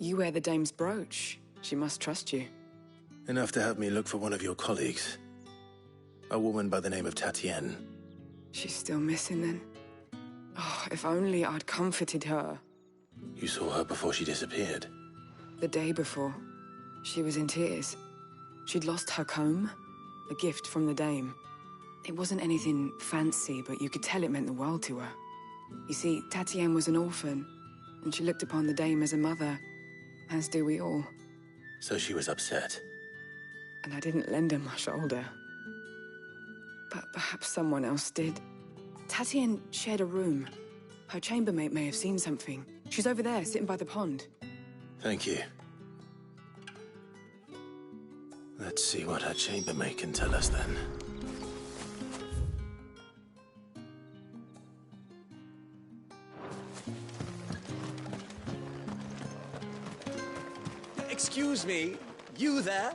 You wear the dame's brooch. She must trust you. Enough to have me look for one of your colleagues. A woman by the name of Tatienne. She's still missing then. Oh, if only I'd comforted her. You saw her before she disappeared? The day before. She was in tears. She'd lost her comb, a gift from the dame. It wasn't anything fancy, but you could tell it meant the world to her. You see, Tatienne was an orphan, and she looked upon the dame as a mother, as do we all. So she was upset. And I didn't lend her my shoulder. But perhaps someone else did. Tatienne shared a room. Her chambermaid may have seen something. She's over there, sitting by the pond. Thank you. Let's see what her chambermaid can tell us then. Excuse me, you there?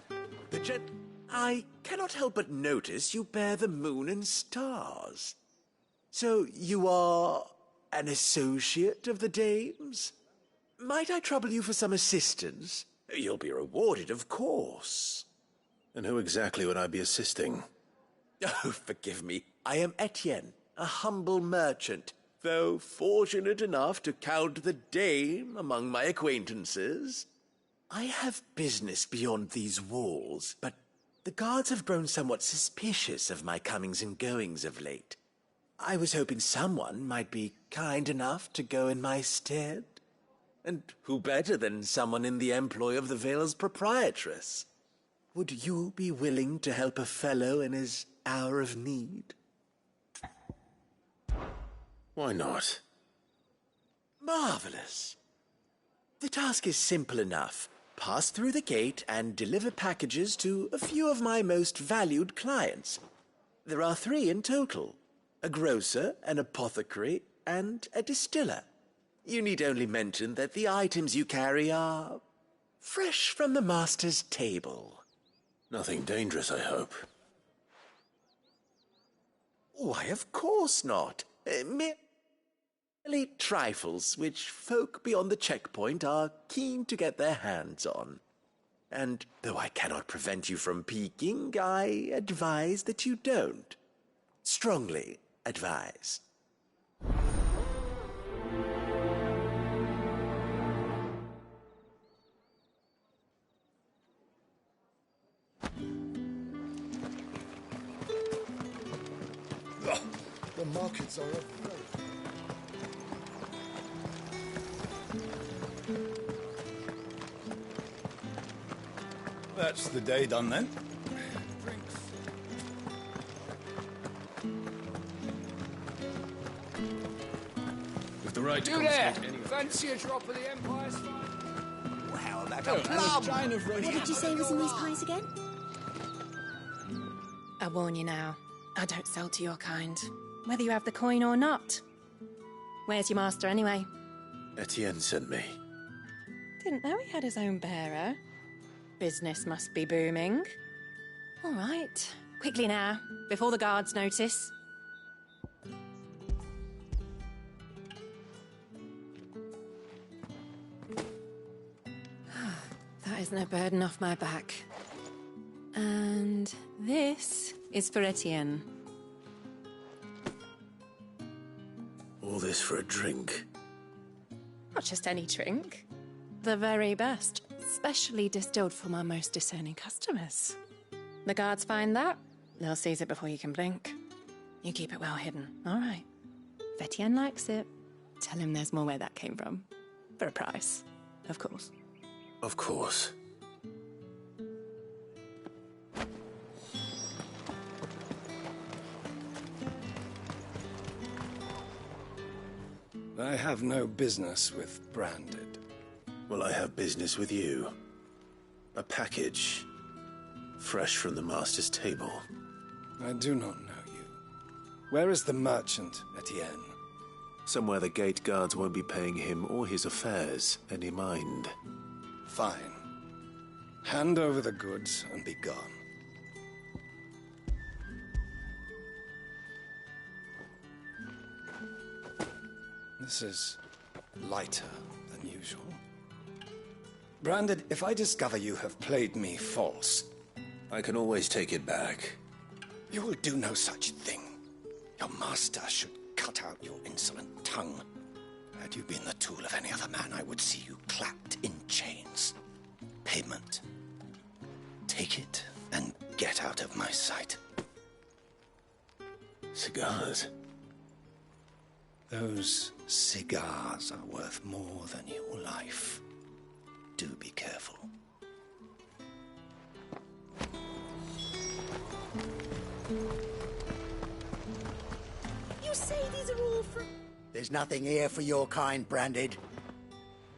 I cannot help but notice you bear the moon and stars. So you are an associate of the dame's? Might I trouble you for some assistance? You'll be rewarded, of course. And who exactly would I be assisting? Oh, forgive me. I am Etienne, a humble merchant, though fortunate enough to count the dame among my acquaintances. I have business beyond these walls, but the guards have grown somewhat suspicious of my comings and goings of late. I was hoping someone might be kind enough to go in my stead. And who better than someone in the employ of the Vale's proprietress? Would you be willing to help a fellow in his hour of need? Why not? Marvelous. The task is simple enough. Pass through the gate and deliver packages to a few of my most valued clients. There are 3 in total: a grocer, an apothecary, and a distiller. You need only mention that the items you carry are fresh from the master's table. Nothing dangerous, I hope. Why, of course not. Merely trifles which folk beyond the checkpoint are keen to get their hands on. And though I cannot prevent you from peeking, I advise that you don't. Strongly advise. The markets are everywhere. That's the day done then. Drinks. With the right You there! Fancy a drop of the Empire's fun? Well, how about Oh, a and a plum? chine of red. What did you say was in these pies again? I warn you now, I don't sell to your kind, whether you have the coin or not. Where's your master anyway? Etienne sent me. Didn't know he had his own bearer. Business must be booming. All right, quickly now, before the guards notice. That is no burden off my back. And this is for Etienne. All this for a drink? Not just any drink. The very best, specially distilled for my most discerning customers. The guards find that, they'll seize it before you can blink. You keep it well hidden, all right? If Etienne likes it, tell him there's more where that came from. For a price, of course. Of course. I have no business with branded. Well, I have business with you. A package. Fresh from the master's table. I do not know you. Where is the merchant, Etienne? Somewhere the gate guards won't be paying him or his affairs any mind. Fine. Hand over the goods and be gone. This is lighter than usual. Branded, if I discover you have played me false, I can always take it back. you will do no such thing. Your master should cut out your insolent tongue. Had you been the tool of any other man, I would see you clapped in chains. Payment. Take it and get out of my sight. Cigars? Those cigars are worth more than your life. Do be careful. You say these are all from... There's nothing here for your kind, Branded.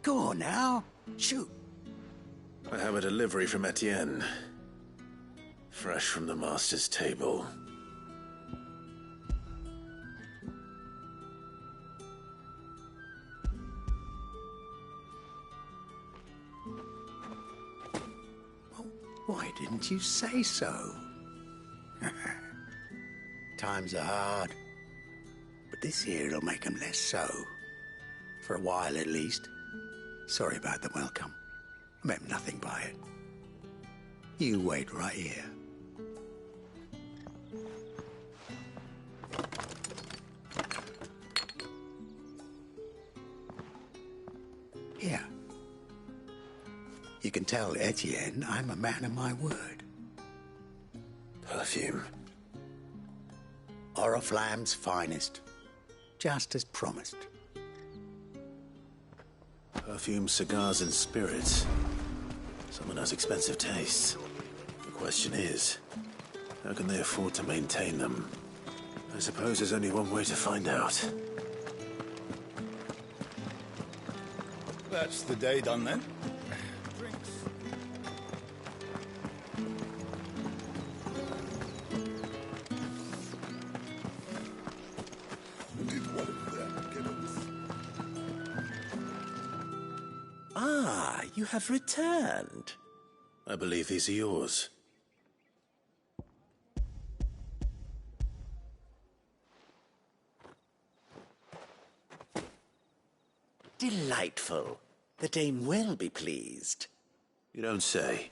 Go on now. Shoot. I have a delivery from Etienne. Fresh from the master's table. Why didn't you say so? Times are hard. But this here'll make 'em less so. For a while, at least. Sorry about the welcome. I meant nothing by it. You wait right here. Here. You can tell Etienne I'm a man of my word. Perfume. Oriflamme's finest. Just as promised. Perfume, cigars, and spirits. Someone has expensive tastes. The question is, how can they afford to maintain them? I suppose there's only one way to find out. That's the day done then. Drinks. Did one of them get us? Ah, you have returned. I believe these are yours. Delightful. The dame will be pleased. You don't say.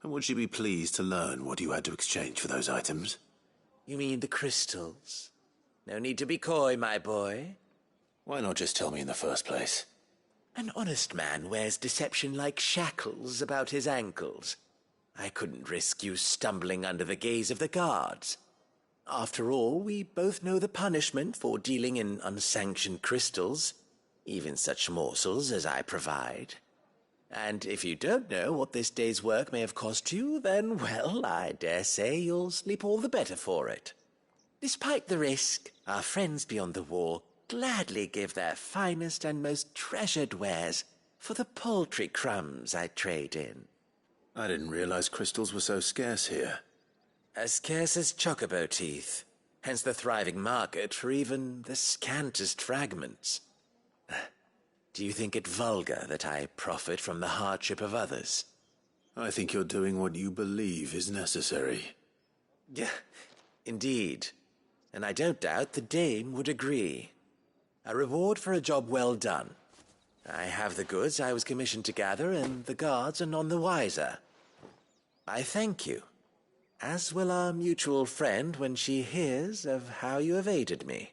And would she be pleased to learn what you had to exchange for those items? You mean the crystals? No need to be coy, my boy. Why not just tell me in the first place? An honest man wears deception like shackles about his ankles. I couldn't risk you stumbling under the gaze of the guards. After all, we both know the punishment for dealing in unsanctioned crystals, even such morsels as I provide. And if you don't know what this day's work may have cost you, then, well, I dare say you'll sleep all the better for it. Despite the risk, our friends beyond the wall gladly give their finest and most treasured wares for the paltry crumbs I trade in. I didn't realize crystals were so scarce here. As scarce as chocobo teeth, hence the thriving market for even the scantest fragments. Do you think it vulgar that I profit from the hardship of others? I think you're doing what you believe is necessary. Yeah, indeed. And I don't doubt the dame would agree. A reward for a job well done. I have the goods I was commissioned to gather, and the guards are none the wiser. I thank you, as will our mutual friend when she hears of how you have aided me.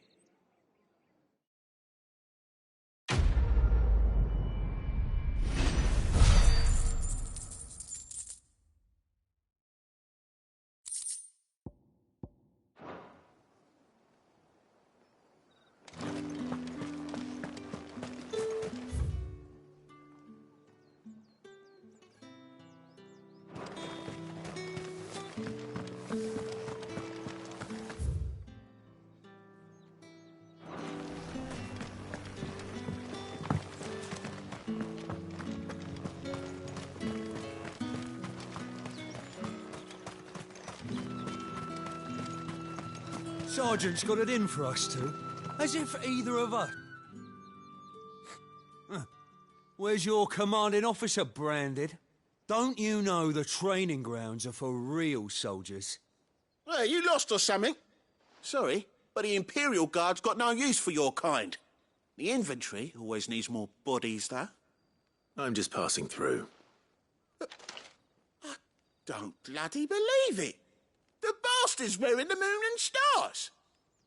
Sergeant's got it in for us two, as if either of us... Where's your commanding officer, Branded? Don't you know the training grounds are for real soldiers? Hey, you lost or something? Sorry, but the Imperial Guard's got no use for your kind. The infantry always needs more bodies, though. I'm just passing through. I don't bloody believe it. The bastard's wearing the moon and stars.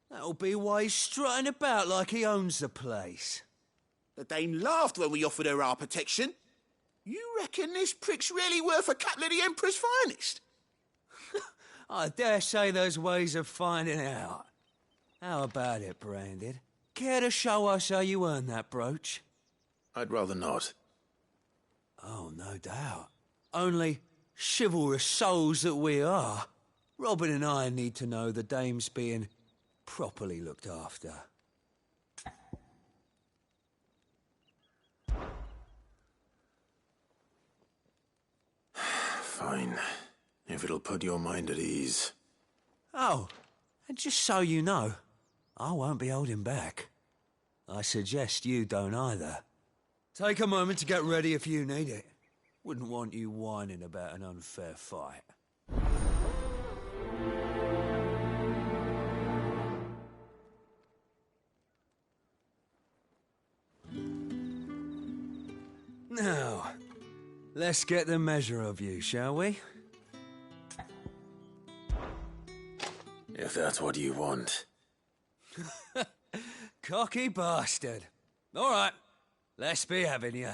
That'll be why he's strutting about like he owns the place. The dame laughed when we offered her our protection. You reckon this prick's really worth a couple of the Emperor's finest? I dare say there's ways of finding out. How about it, Branded? Care to show us how you earned that brooch? I'd rather not. Oh, no doubt. Only chivalrous souls that we are, Robin and I need to know the dame's being properly looked after. Fine. If it'll put your mind at ease. Oh, and just so you know, I won't be holding back. I suggest you don't either. Take a moment to get ready if you need it. Wouldn't want you whining about an unfair fight. Now, let's get the measure of you, shall we? If that's what you want. Cocky bastard. All right, let's be having you.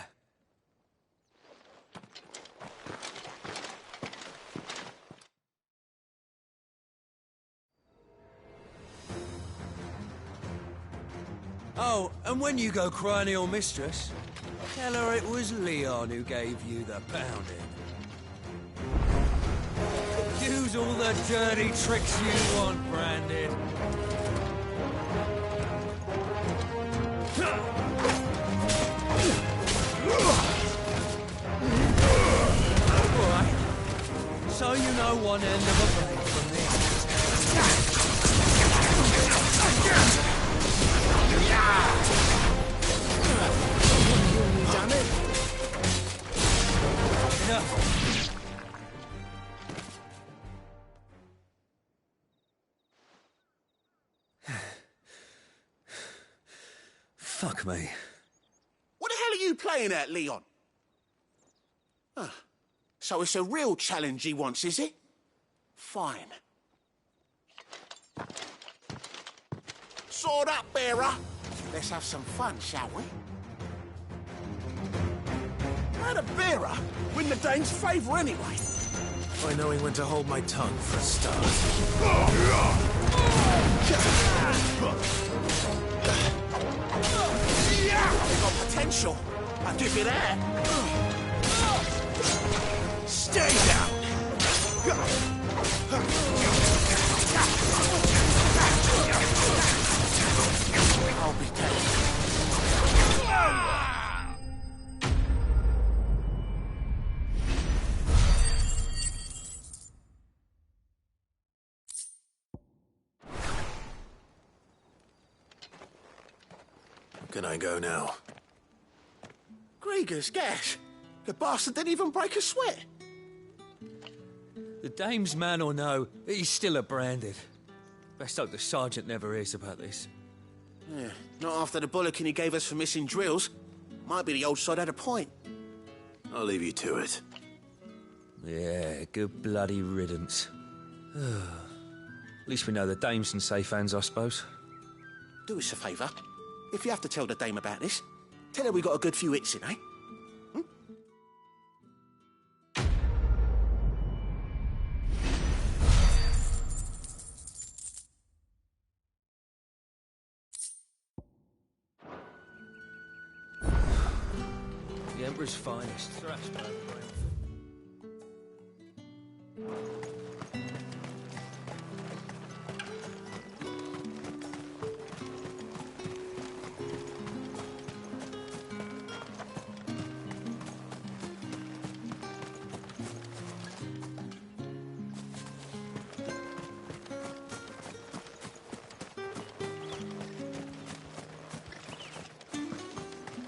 Oh, and when you go crying to your mistress, tell her it was Leon who gave you the pounding. Use all the dirty tricks you want, Branded. Alright. So you know one end of a blade from the other. You done it? Enough. Fuck me. What the hell are you playing at, Leon? So it's a real challenge he wants, is it? Fine. Sword up, bearer. Let's have some fun, shall we? How'd a bearer win the dame's favour anyway? By knowing when to hold my tongue for a start. They've got potential. I'll give you that. Stay down. I'll be dead. Can I go now? Grieger's gas. The bastard didn't even break a sweat. The dame's man or no, he's still a Branded. Best hope the sergeant never hears about this. Yeah, not after the bollocking he gave us for missing drills. Might be the old sod had a point. I'll leave you to it. Yeah, good bloody riddance. At least we know the dame's in safe hands, I suppose. Do us a favour. If you have to tell the dame about this, tell her we got a good few hits in, eh? The Emperor's finest. Thrashed by the brain.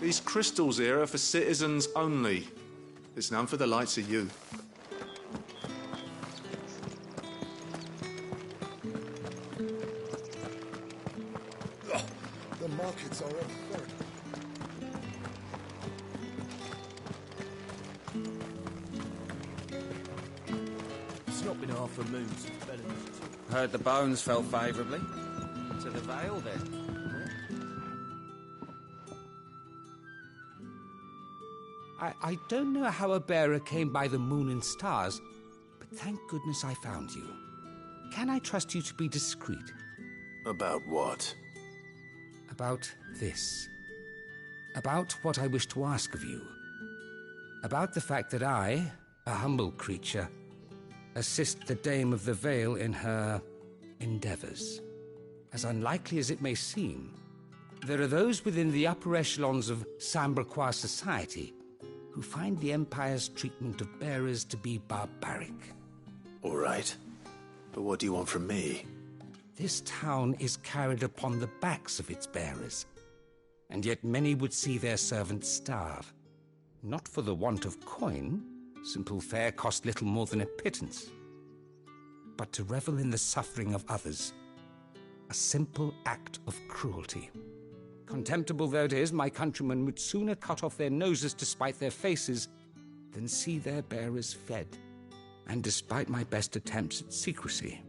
These crystals here are for citizens only. There's none for the likes of you. The markets are up third. Been half a moon since Bellingham. Heard the bones fell favourably. To the Vale, then. I don't know how a bearer came by the moon and stars, but thank goodness I found you. Can I trust you to be discreet? About what? About this. About what I wish to ask of you. About the fact that I, a humble creature, assist the Dame of the Vale in her endeavours. As unlikely as it may seem, there are those within the upper echelons of Sambraquois society who find the Empire's treatment of bearers to be barbaric. All right. But what do you want from me? This town is carried upon the backs of its bearers, and yet many would see their servants starve. Not for the want of coin, simple fare cost little more than a pittance, but to revel in the suffering of others, a simple act of cruelty. Contemptible though it is, my countrymen would sooner cut off their noses to spite their faces than see their bearers fed. And despite my best attempts at secrecy,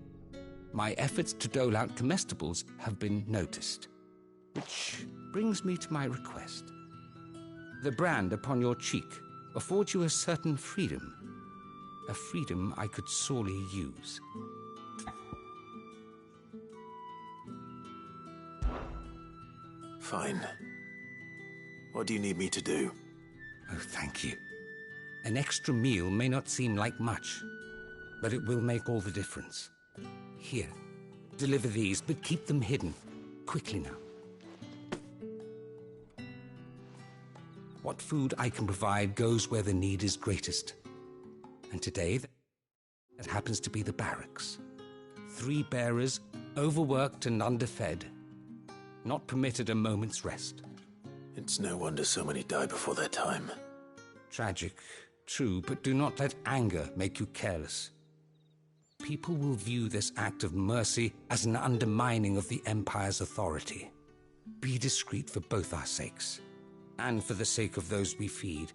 my efforts to dole out comestibles have been noticed. Which brings me to my request. The brand upon your cheek affords you a certain freedom. A freedom I could sorely use. Fine. What do you need me to do? Oh, thank you. An extra meal may not seem like much, but it will make all the difference. Here, deliver these, but keep them hidden. Quickly now. What food I can provide goes where the need is greatest. And today, that happens to be the barracks. 3 bearers, overworked and underfed, not permitted a moment's rest. It's no wonder so many die before their time. Tragic, true, but do not let anger make you careless. People will view this act of mercy as an undermining of the Empire's authority. Be discreet for both our sakes, and for the sake of those we feed.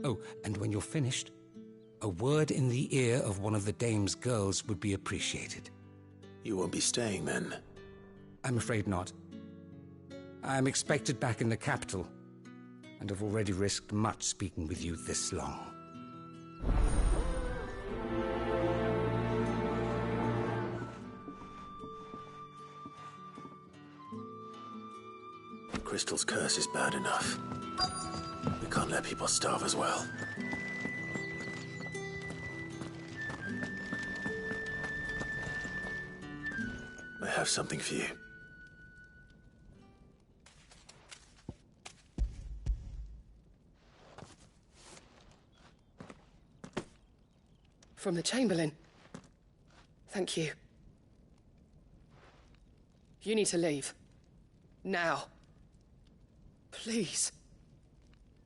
Oh, and when you're finished, a word in the ear of one of the Dame's girls would be appreciated. You won't be staying then? I'm afraid not. I am expected back in the capital, and have already risked much speaking with you this long. Crystal's curse is bad enough. We can't let people starve as well. I have something for you. From the Chamberlain. Thank you. You need to leave. Now. Please.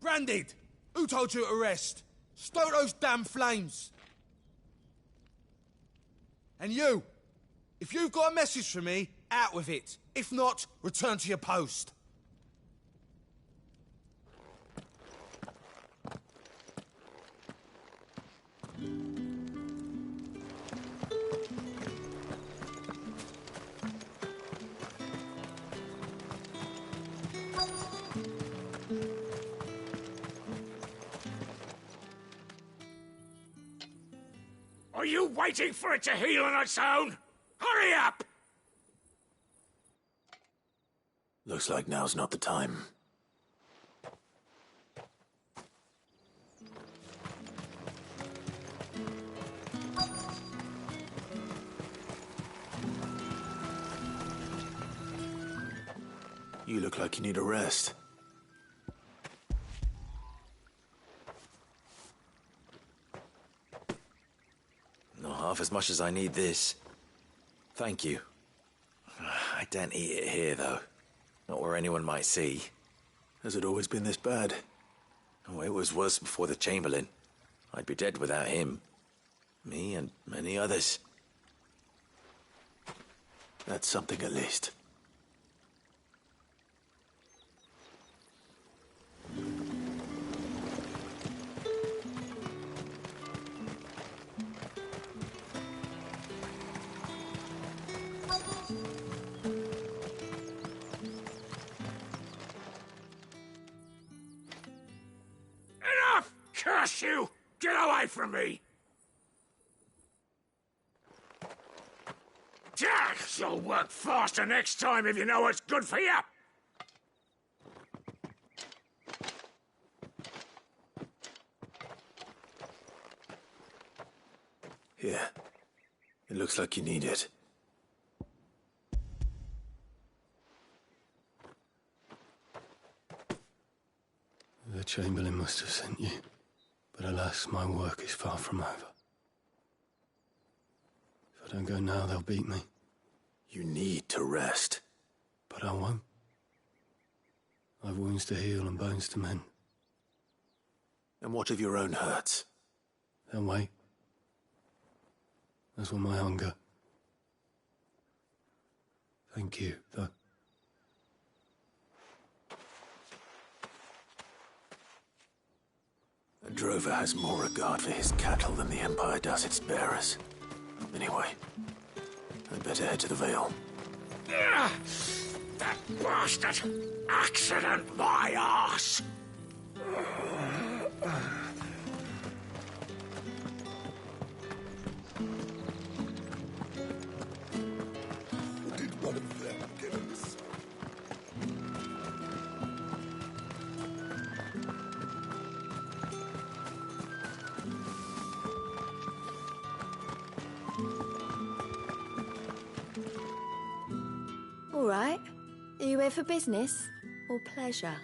Branded! Who told you to rest? Stoke those damn flames! And you! If you've got a message for me, out with it. If not, return to your post. Are you waiting for it to heal on its own? Hurry up! Looks like now's not the time. You look like you need a rest. Not half as much as I need this. Thank you. I daren't eat it here, though. Not where anyone might see. Has it always been this bad? Oh, it was worse before the Chamberlain. I'd be dead without him. Me and many others. That's something at least. you! Get away from me! Yeah, you'll work faster next time if you know what's good for you! Here. It looks like you need it. The Chamberlain must have sent you, but alas, my work is far from over. If I don't go now, they'll beat me. You need to rest. But I won't. I've wounds to heal and bones to mend. And what of your own hurts? They'll wait. As will my hunger. Thank you, though. A drover has more regard for his cattle than the Empire does its bearers. Anyway, I'd better head to the Vale. That bastard! Accident, my arse! Did one of them get in this? All right. Are you here for business or pleasure?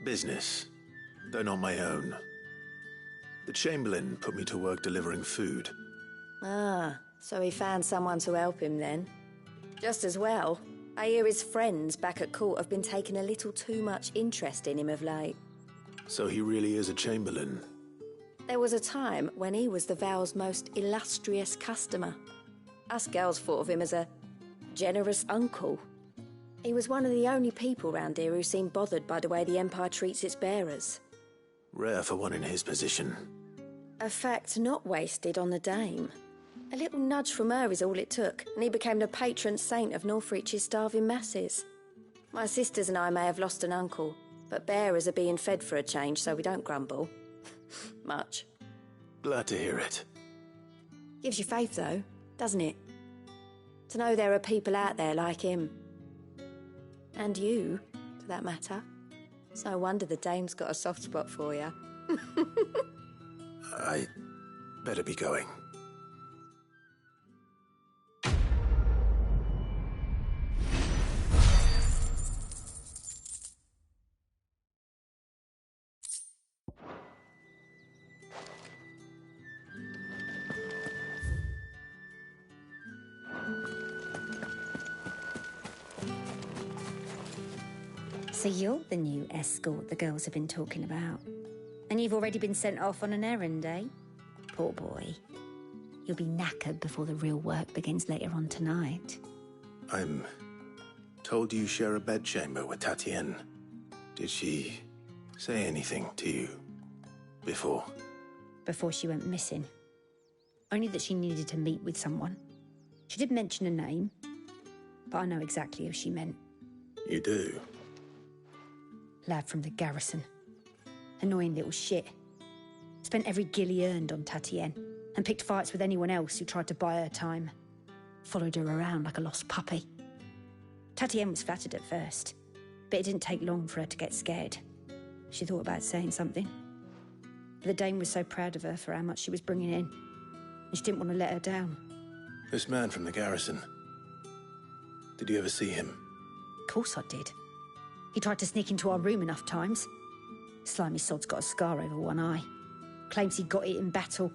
Business, though not my own. The Chamberlain put me to work delivering food. Ah, so he found someone to help him then. Just as well. I hear his friends back at court have been taking a little too much interest in him of late. So he really is a Chamberlain. There was a time when he was the Vale's most illustrious customer. Us girls thought of him as a generous uncle. He was one of the only people round here who seemed bothered by the way the Empire treats its bearers. Rare for one in his position. A fact not wasted on the Dame. A little nudge from her is all it took, and he became the patron saint of Northreach's starving masses. My sisters and I may have lost an uncle, but bearers are being fed for a change, so we don't grumble. Much. Glad to hear it. Gives you faith, though, doesn't it? To know there are people out there like him. And you, for that matter. It's no wonder the Dame's got a soft spot for you. I better be going. So you're the new escort the girls have been talking about. And you've already been sent off on an errand, eh? Poor boy. You'll be knackered before the real work begins later on tonight. I'm told you share a bedchamber with Tatienne. Did she say anything to you before? Before she went missing. Only that she needed to meet with someone. She did mention a name, but I know exactly who she meant. You do? Lad from the garrison. Annoying little shit. Spent every guil he earned on Tatienne, and picked fights with anyone else who tried to buy her time. Followed her around like a lost puppy. Tatienne was flattered at first, but it didn't take long for her to get scared. She thought about saying something. But the Dame was so proud of her for how much she was bringing in, and she didn't want to let her down. This man from the garrison. Did you ever see him? Of course I did. He tried to sneak into our room enough times. Slimy sod's got a scar over one eye. Claims he got it in battle.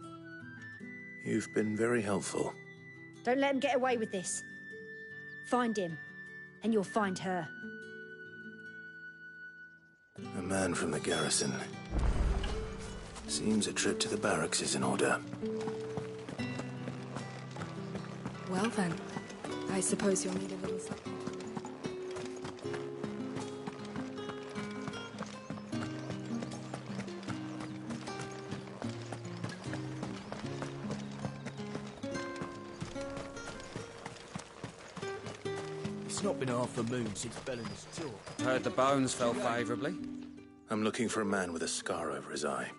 You've been very helpful. Don't let him get away with this. Find him, and you'll find her. A man from the garrison. Seems a trip to the barracks is in order. Well then, I suppose you'll need a little support. It's not been half a moon since Bellin's talk. Heard the bones fell favourably. I'm looking for a man with a scar over his eye.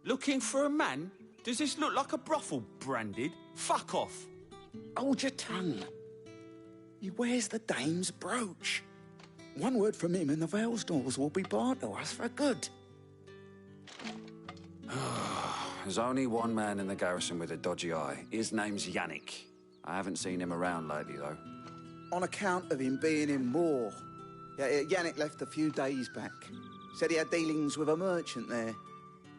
Looking for a man? Does this look like a brothel branded? Fuck off. Hold your tongue. He wears the dame's brooch. One word from him and the Vale's doors will be barred to us for good. There's only one man in the garrison with a dodgy eye. His name's Yannick. I haven't seen him around lately, though. On account of him being in war. Yeah, Yannick left a few days back. Said he had dealings with a merchant there.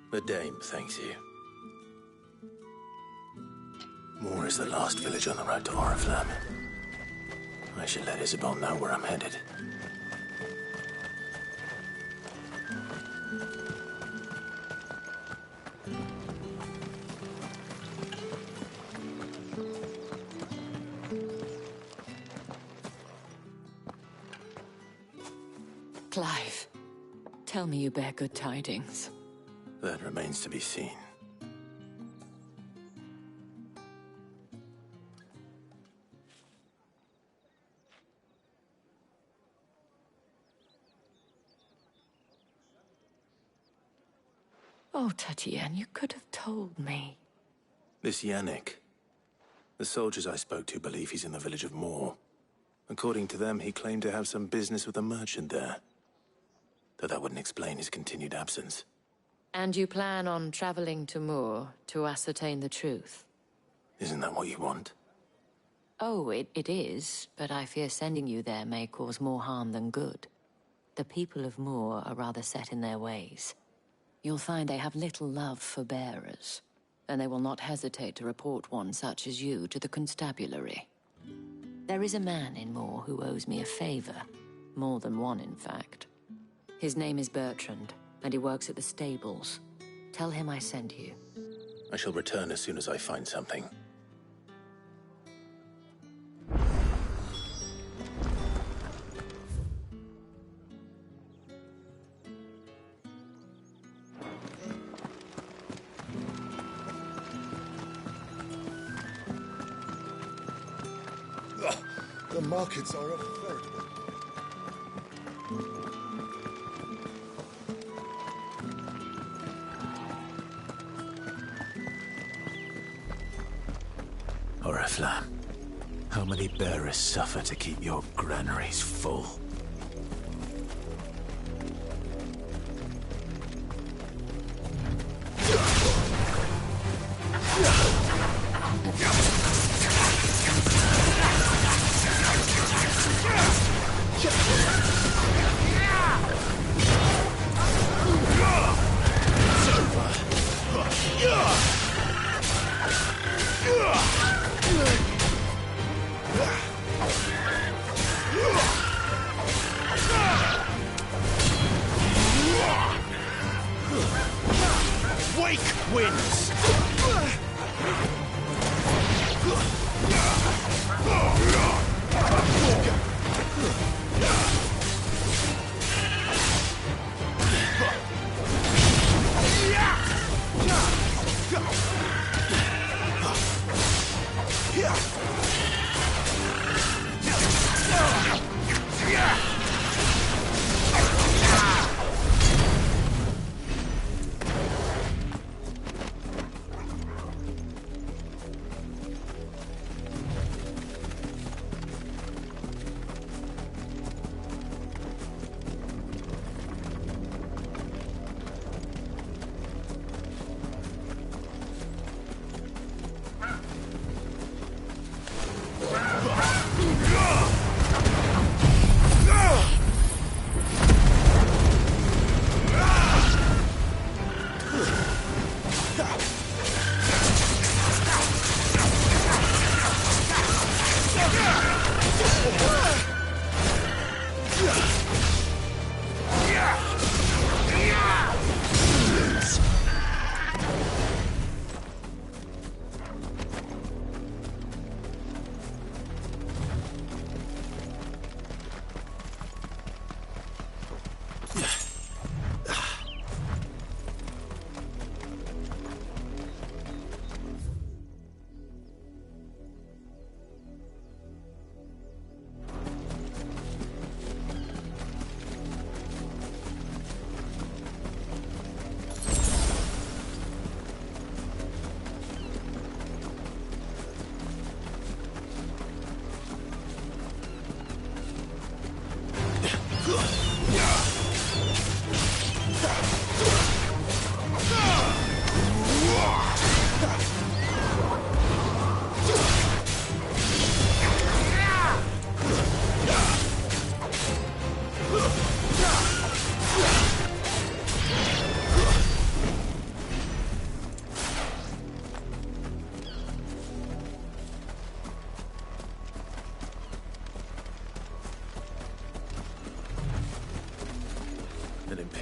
The dame thanks you. Moor is the last village on the road to Oriflamme. I should let Isabel know where I'm headed. Clive, tell me you bear good tidings. That remains to be seen. Oh, Tatienne, you could have told me. This Yannick. The soldiers I spoke to believe he's in the village of Moor. According to them, he claimed to have some business with a merchant there. Though that wouldn't explain his continued absence. And you plan on traveling to Moor to ascertain the truth? Isn't that what you want? Oh, it is, but I fear sending you there may cause more harm than good. The people of Moor are rather set in their ways. You'll find they have little love for bearers, and they will not hesitate to report one such as you to the constabulary. There is a man in Moor who owes me a favor. More than one, in fact. His name is Bertrand, and he works at the stables. Tell him I sent you. I shall return as soon as I find something. The markets are a veritable... Oriflamme, how many bearers suffer to keep your granaries full? Wake wins!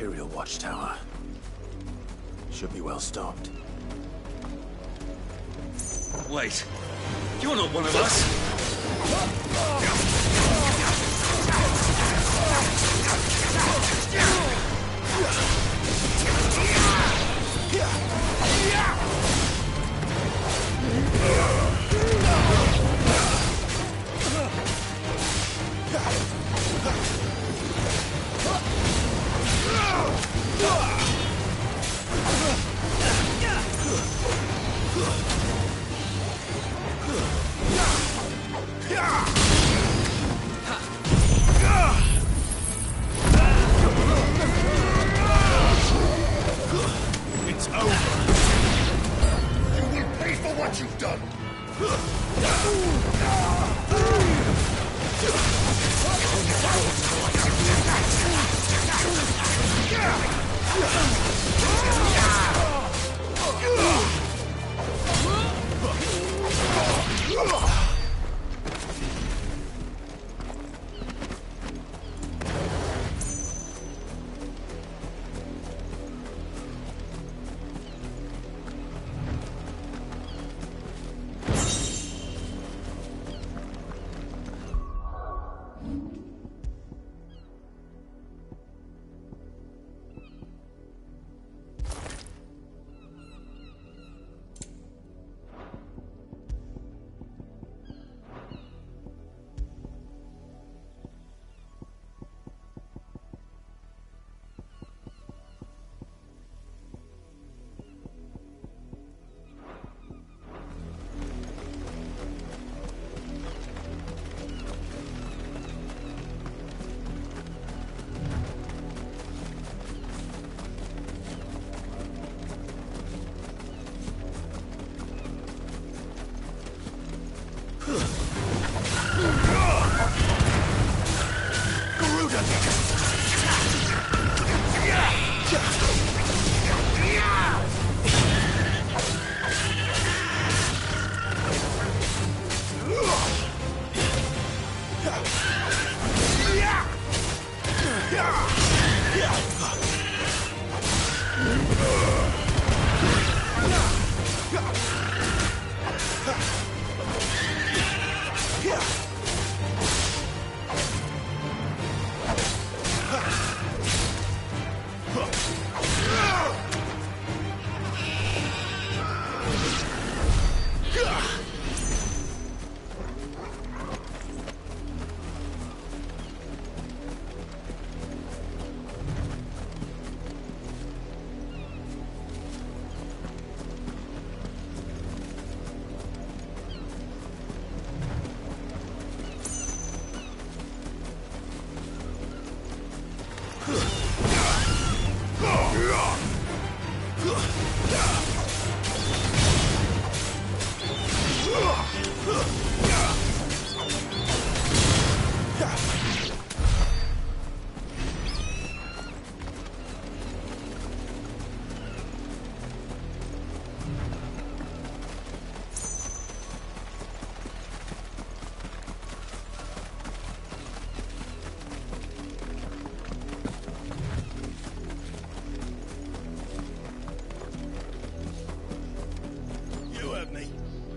Imperial watchtower. Should be well stocked. Wait. You're not one of us! It's over. You will pay for what you've done.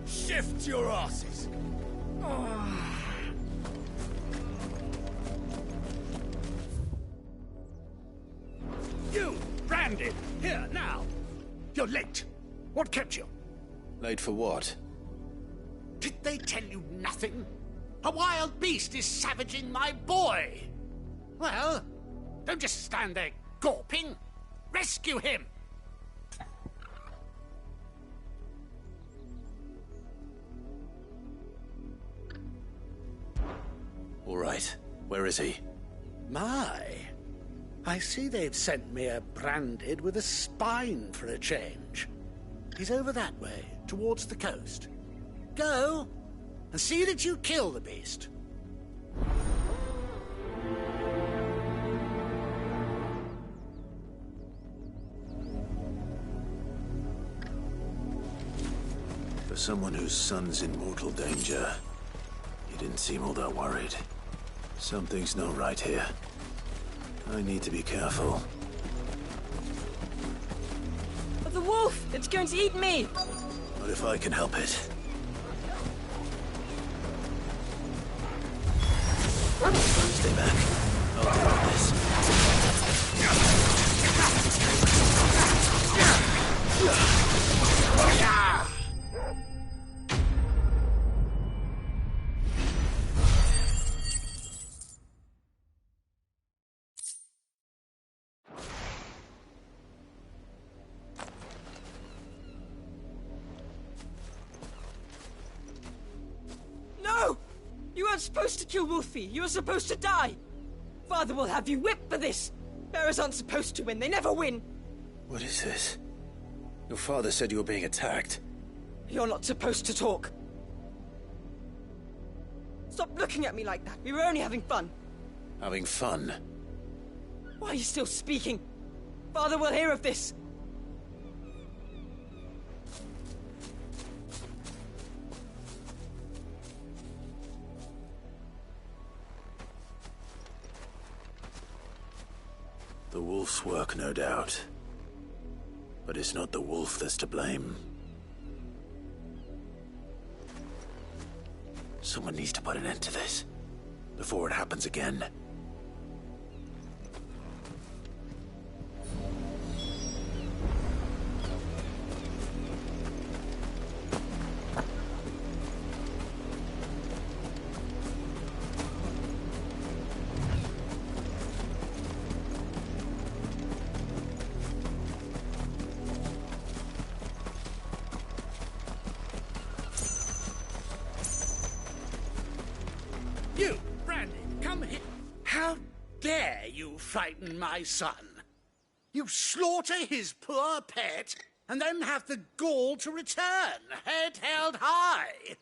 Shift your asses! You, branded! Here, now! You're late! What kept you? Late for what? Did they tell you nothing? A wild beast is savaging my boy! Well, don't just stand there gawping. Rescue him! All right. Where is he? My. I see they've sent me a branded with a spine for a change. He's over that way, towards the coast. Go, and see that you kill the beast. For someone whose son's in mortal danger, he didn't seem all that worried. Something's not right here. I need to be careful. wolf! It's going to eat me! What if I can help it? Stay back. I'll deal with this. No! You weren't supposed to kill Wolfie. You were supposed to die. Father will have you whipped for this. Bearers aren't supposed to win. They never win. What is this? Your father said you were being attacked. You're not supposed to talk. Stop looking at me like that. We were only having fun. Having fun? Why are you still speaking? Father will hear of this. The wolf's work, no doubt. But it's not the wolf that's to blame. Someone needs to put an end to this, before it happens again. You, Brandy, come here. How dare you frighten my son? You slaughter his poor pet, and then have the gall to return, head held high.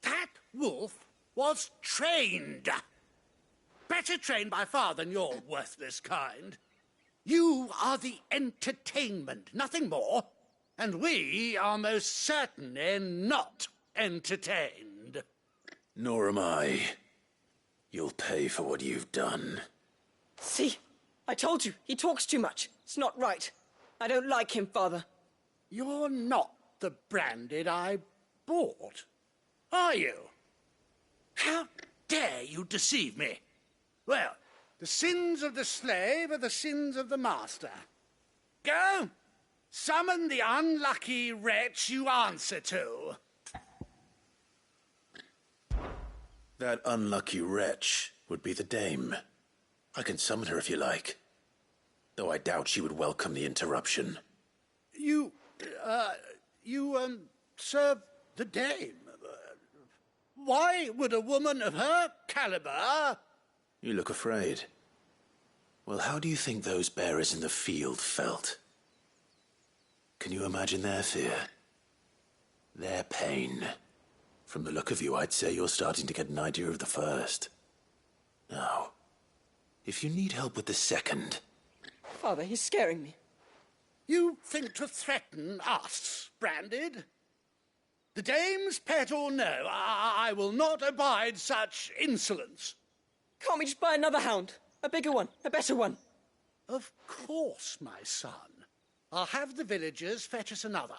That wolf was trained. Better trained by far than your worthless kind. You are the entertainment, nothing more. And we are most certainly not entertained. Nor am I. You'll pay for what you've done. See? I told you, he talks too much. It's not right. I don't like him, Father. You're not the Branded I bought, are you? How dare you deceive me? Well, the sins of the slave are the sins of the master. Go, summon the unlucky wretch you answer to. That unlucky wretch would be the dame. I can summon her if you like. Though I doubt she would welcome the interruption. You serve the dame. Why would a woman of her caliber... You look afraid. Well, how do you think those bearers in the field felt? Can you imagine their fear? Their pain? From the look of you, I'd say you're starting to get an idea of the first. Now, if you need help with the second... Father, he's scaring me. You think to threaten us, Branded? The dame's pet or no, I will not abide such insolence. Can't we just buy another hound? A bigger one, a better one. Of course, my son. I'll have the villagers fetch us another.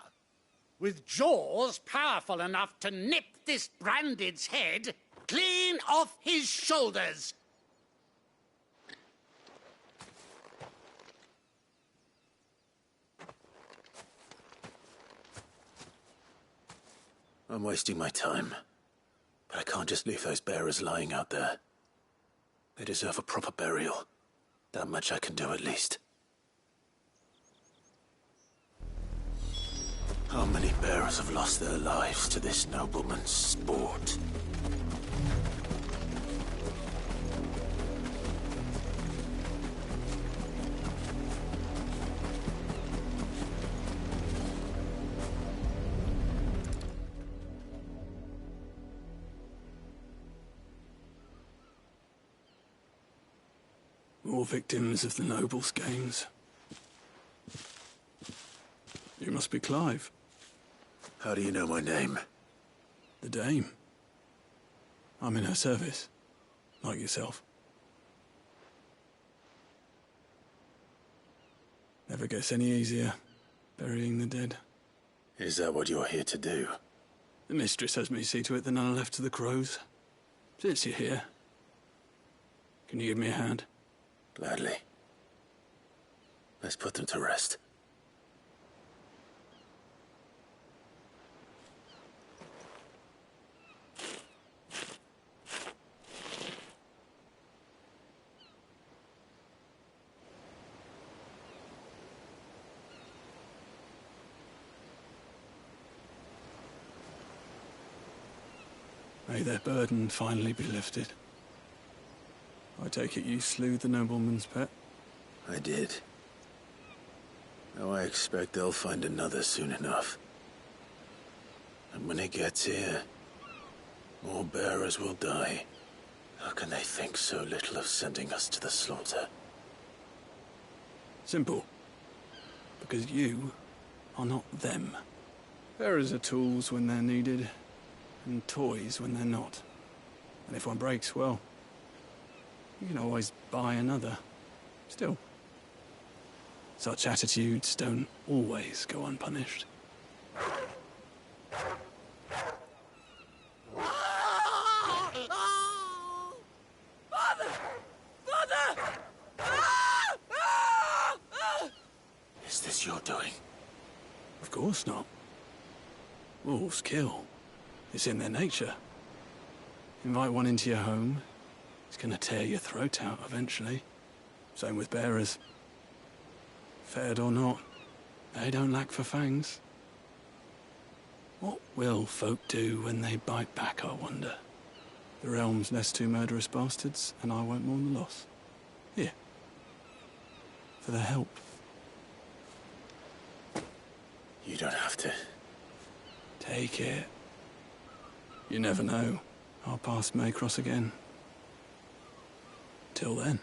With jaws powerful enough to nip this Branded's head clean off his shoulders. I'm wasting my time. But I can't just leave those bearers lying out there. They deserve a proper burial. That much I can do at least. How many bearers have lost their lives to this nobleman's sport? More victims of the nobles' games. You must be Clive. How do you know my name? The Dame. I'm in her service, like yourself. Never gets any easier, burying the dead. Is that what you're here to do? The mistress has me see to it that none are left to the crows. Since you're here, can you give me a hand? Gladly. Let's put them to rest. May their burden finally be lifted. I take it you slew the nobleman's pet? I did. Now I expect they'll find another soon enough. And when it gets here, more bearers will die. How can they think so little of sending us to the slaughter? Simple. Because you are not them. Bearers are tools when they're needed, and toys when they're not. And if one breaks, well, you can always buy another. Still, such attitudes don't always go unpunished. Father! Father! Is this your doing? Of course not. Wolves kill. It's in their nature. Invite one into your home, it's gonna tear your throat out eventually. Same with bearers. Fed or not, they don't lack for fangs. What will folk do when they bite back, I wonder? The realm's less two murderous bastards, and I won't mourn the loss. Here. For their help. You don't have to. Take it. You never know. Our paths may cross again. Till then.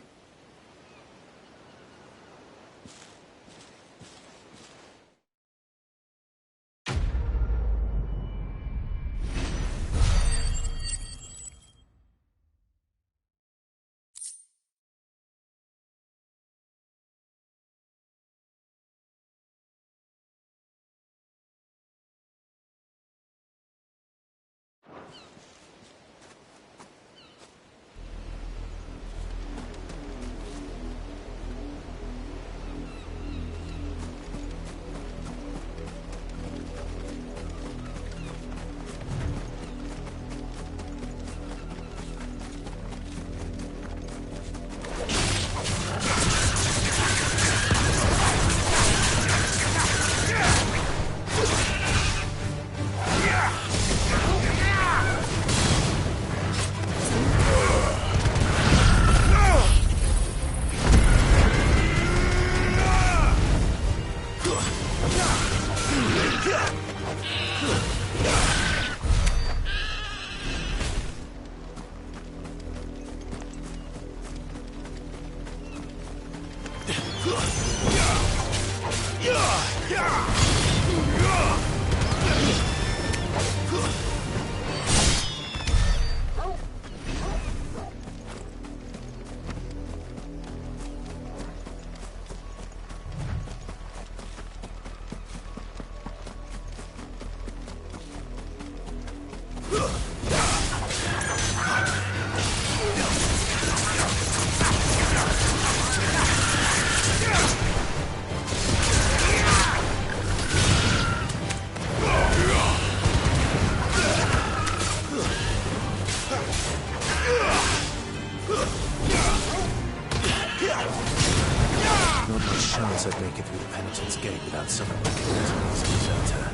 I'd make it through the penitence gate without someone recognizing me as a deserter.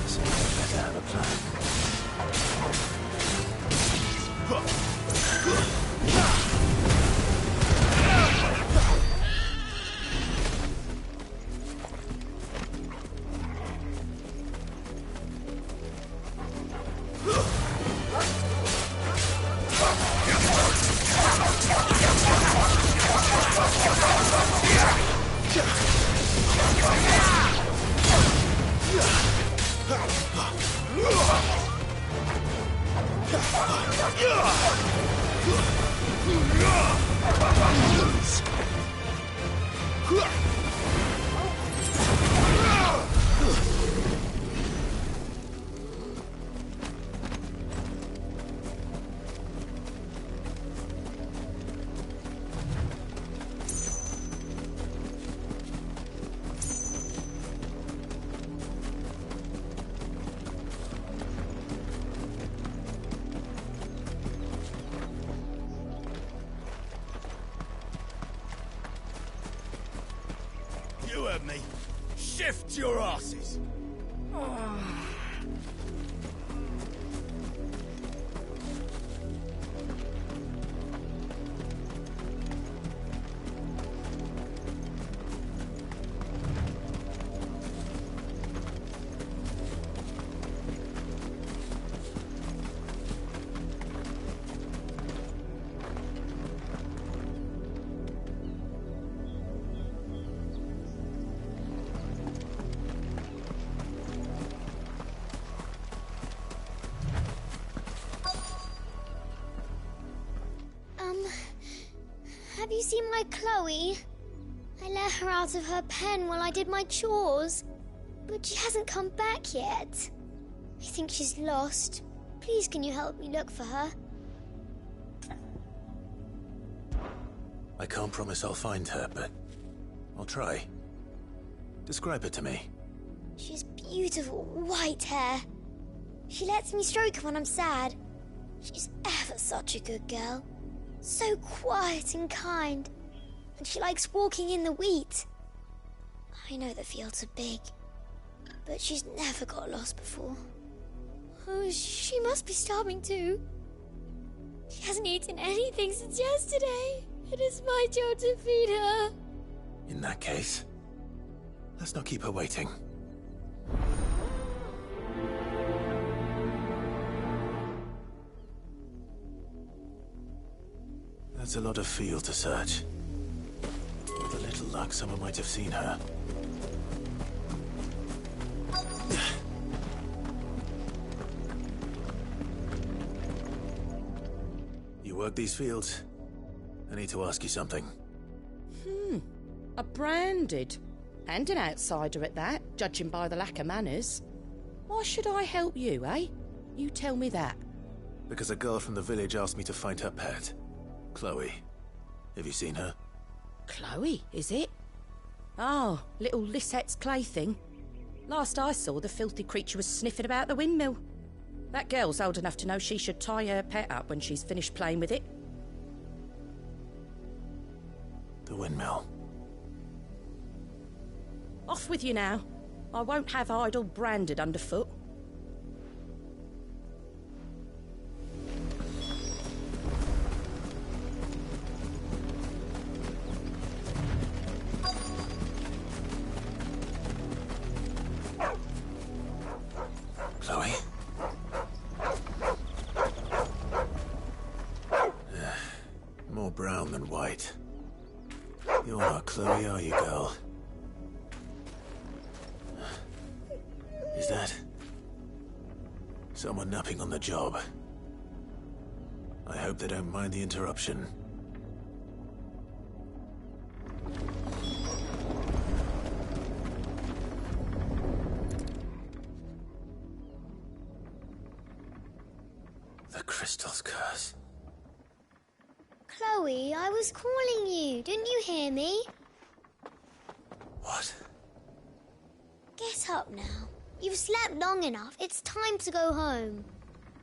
So I better have a at me. Shift your asses! Have you seen my Chloe? I let her out of her pen while I did my chores, but she hasn't come back yet. I think she's lost. Please, can you help me look for her? I can't promise I'll find her, but I'll try. Describe her to me. She's beautiful white hair. She lets me stroke her when I'm sad. She's ever such a good girl. So quiet and kind. And she likes walking in the wheat. I know the fields are big, but she's never got lost before. Oh, she must be starving too. She hasn't eaten anything since yesterday. It is my job to feed her. In that case, let's not keep her waiting. That's a lot of field to search. With a little luck, someone might have seen her. You work these fields? I need to ask you something. A branded. And an outsider at that, judging by the lack of manners. Why should I help you, eh? You tell me that. Because a girl from the village asked me to find her pet. Chloe. Have you seen her? Chloe, is it? Oh, little Lisette's plaything. Last I saw, the filthy creature was sniffing about the windmill. That girl's old enough to know she should tie her pet up when she's finished playing with it. The windmill. Off with you now. I won't have idle branded underfoot. Chloe? More brown than white. You're not Chloe, are you, girl? Is that someone napping on the job? I hope they don't mind the interruption. The crystal's curse. Chloe, I was calling you. Didn't you hear me? What? Get up now. You've slept long enough. It's time to go home.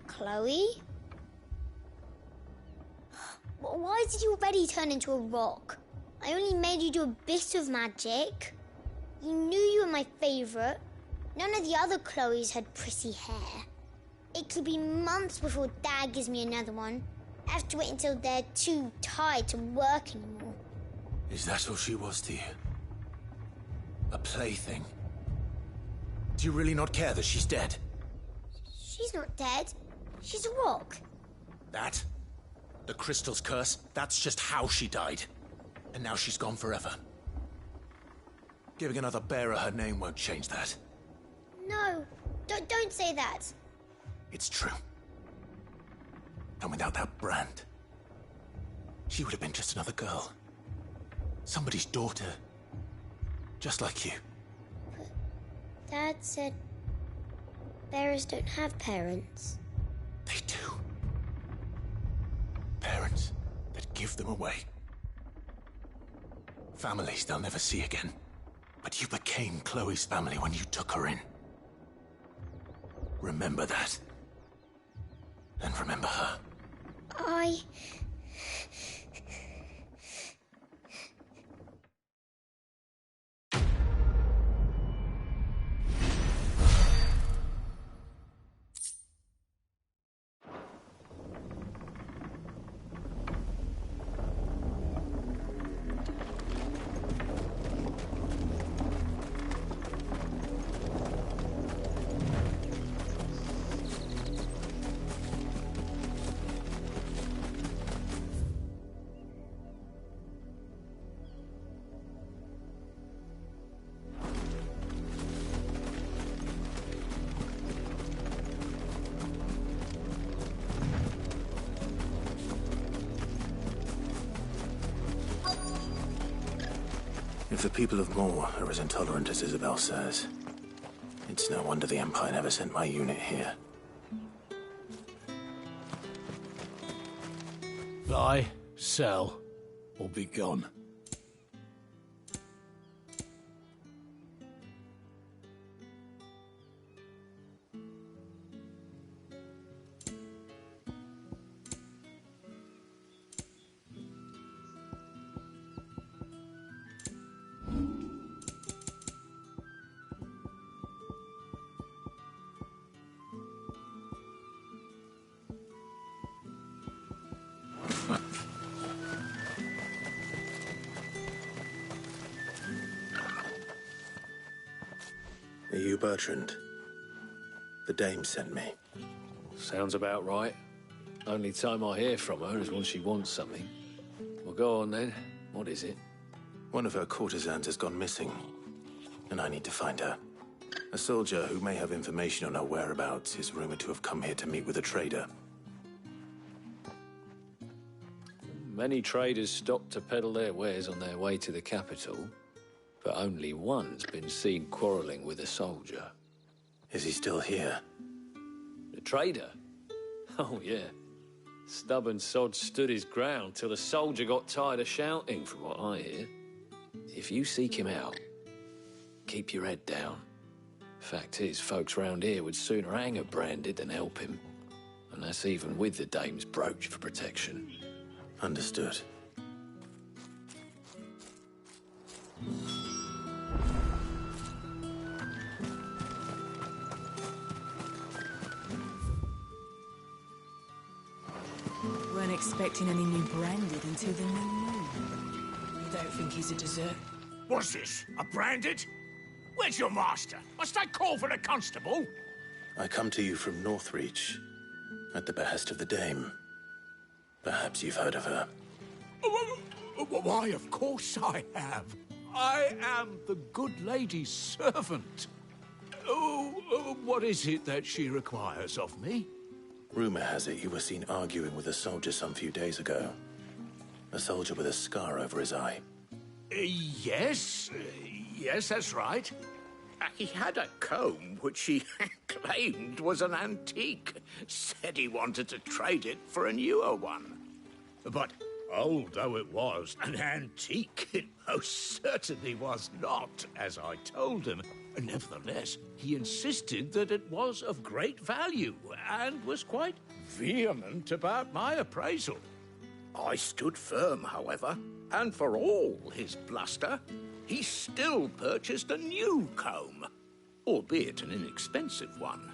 Chloe? Why did you already turn into a rock? I only made you do a bit of magic. You knew you were my favourite. None of the other Chloes had pretty hair. It could be months before Dad gives me another one. I have to wait until they're too tired to work anymore. Is that all she was to you? A plaything? Do you really not care that she's dead? She's not dead. She's a rock. That? The crystal's curse? That's just how she died. And now she's gone forever. Giving another bearer her name won't change that. No, don't say that. It's true. And without that brand, she would have been just another girl. Somebody's daughter. Just like you. But Dad said bearers don't have parents. They do. Parents that give them away. Families they'll never see again. But you became Chloe's family when you took her in. Remember that. And remember her. If the people of Moor are as intolerant as Isabel says, it's no wonder the Empire never sent my unit here. Buy, sell, or be gone. Are you Bertrand? The dame sent me. Sounds about right. Only time I hear from her is when she wants something. Well, go on then. What is it? One of her courtesans has gone missing, and I need to find her. A soldier who may have information on her whereabouts is rumored to have come here to meet with a trader. Many traders stop to peddle their wares on their way to the capital, but only one's been seen quarrelling with a soldier. Is he still here? The trader? Oh, yeah. Stubborn sod stood his ground till the soldier got tired of shouting, from what I hear. If you seek him out, keep your head down. Fact is, folks round here would sooner hang a branded than help him. And that's even with the dame's brooch for protection. Understood. Weren't expecting any new branded until the new moon. You don't think he's a dessert? What's this? A branded? Where's your master? Must I call for the constable? I come to you from Northreach, at the behest of the dame. Perhaps you've heard of her. Why, of course I have. I am the good lady's servant. What is it that she requires of me? Rumor has it you were seen arguing with a soldier some few days ago. A soldier with a scar over his eye. Yes, that's right. He had a comb which he claimed was an antique. Said he wanted to trade it for a newer one. But old though it was, an antique it most certainly was not, as I told him. Nevertheless, he insisted that it was of great value and was quite vehement about my appraisal. I stood firm, however, and for all his bluster, he still purchased a new comb, albeit an inexpensive one.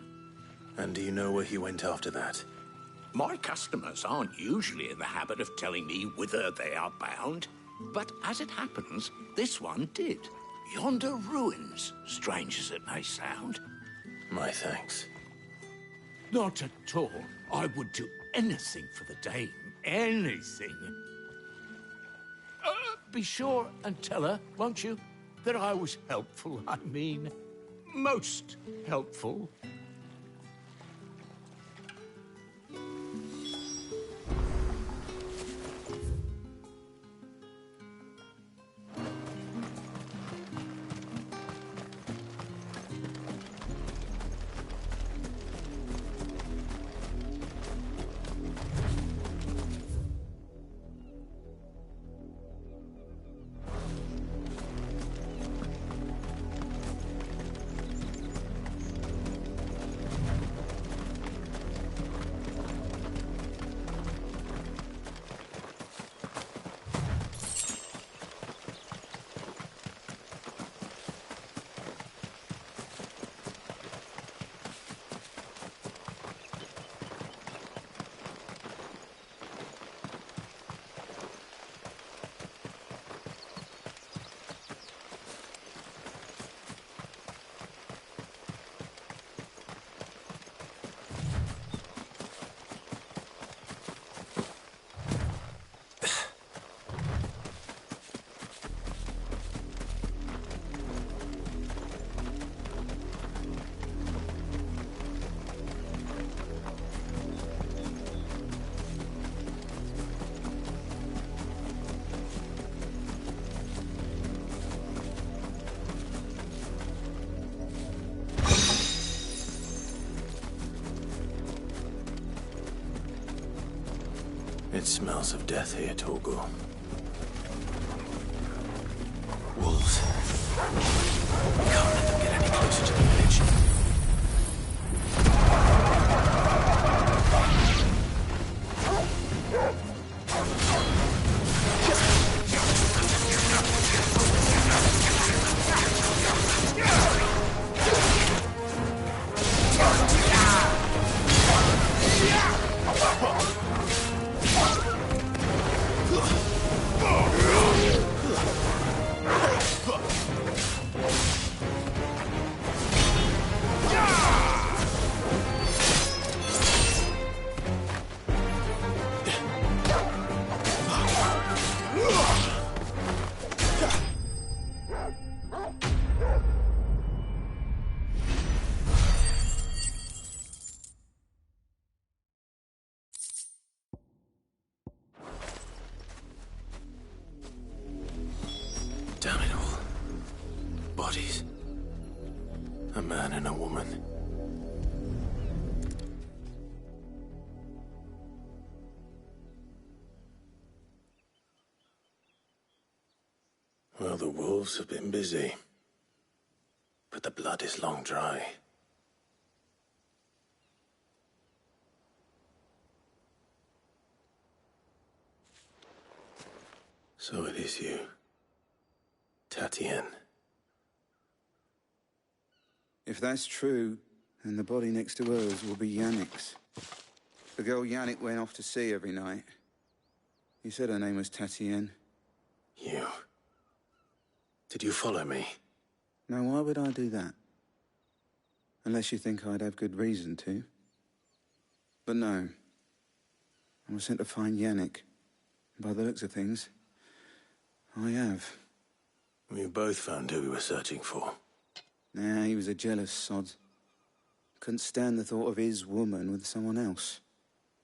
And do you know where he went after that? My customers aren't usually in the habit of telling me whither they are bound, but as it happens, this one did. Yonder ruins, strange as it may sound. My thanks. Not at all. I would do anything for the dame. Anything. Be sure and tell her, won't you, that I was helpful. I mean, most helpful. It smells of death here, Torgal. Wolves. We can't let them get any closer to the village. Damn it all. Bodies. A man and a woman. Well, the wolves have been busy. But the blood is long dry. So it is you. Tatien. If that's true, then the body next to hers will be Yannick's. The girl Yannick went off to sea every night. You said her name was Tatien. You. Did you follow me? Now, why would I do that? Unless you think I'd have good reason to. But no. I was sent to find Yannick. By the looks of things, I have. We both found who we were searching for. Nah, he was a jealous sod. Couldn't stand the thought of his woman with someone else.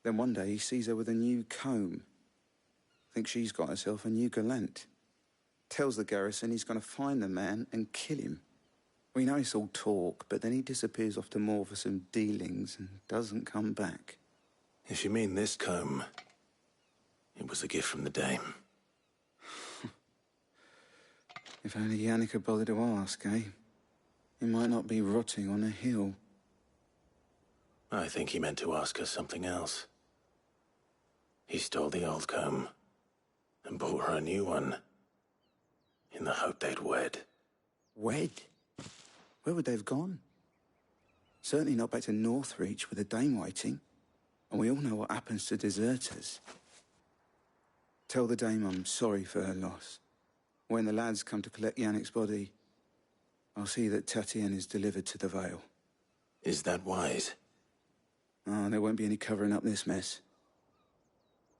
Then one day he sees her with a new comb. Thinks she's got herself a new gallant. Tells the garrison he's going to find the man and kill him. We know it's all talk, but then he disappears off to Moor for some dealings and doesn't come back. If you mean this comb, it was a gift from the dame. If only Yannick had bothered to ask, eh? He might not be rotting on a hill. I think he meant to ask us something else. He stole the old comb and bought her a new one in the hope they'd wed. Wed? Where would they have gone? Certainly not back to Northreach with a dame waiting. And we all know what happens to deserters. Tell the dame I'm sorry for her loss. When the lads come to collect Yannick's body, I'll see that Tatien is delivered to the Vale. Is that wise? Oh, there won't be any covering up this mess.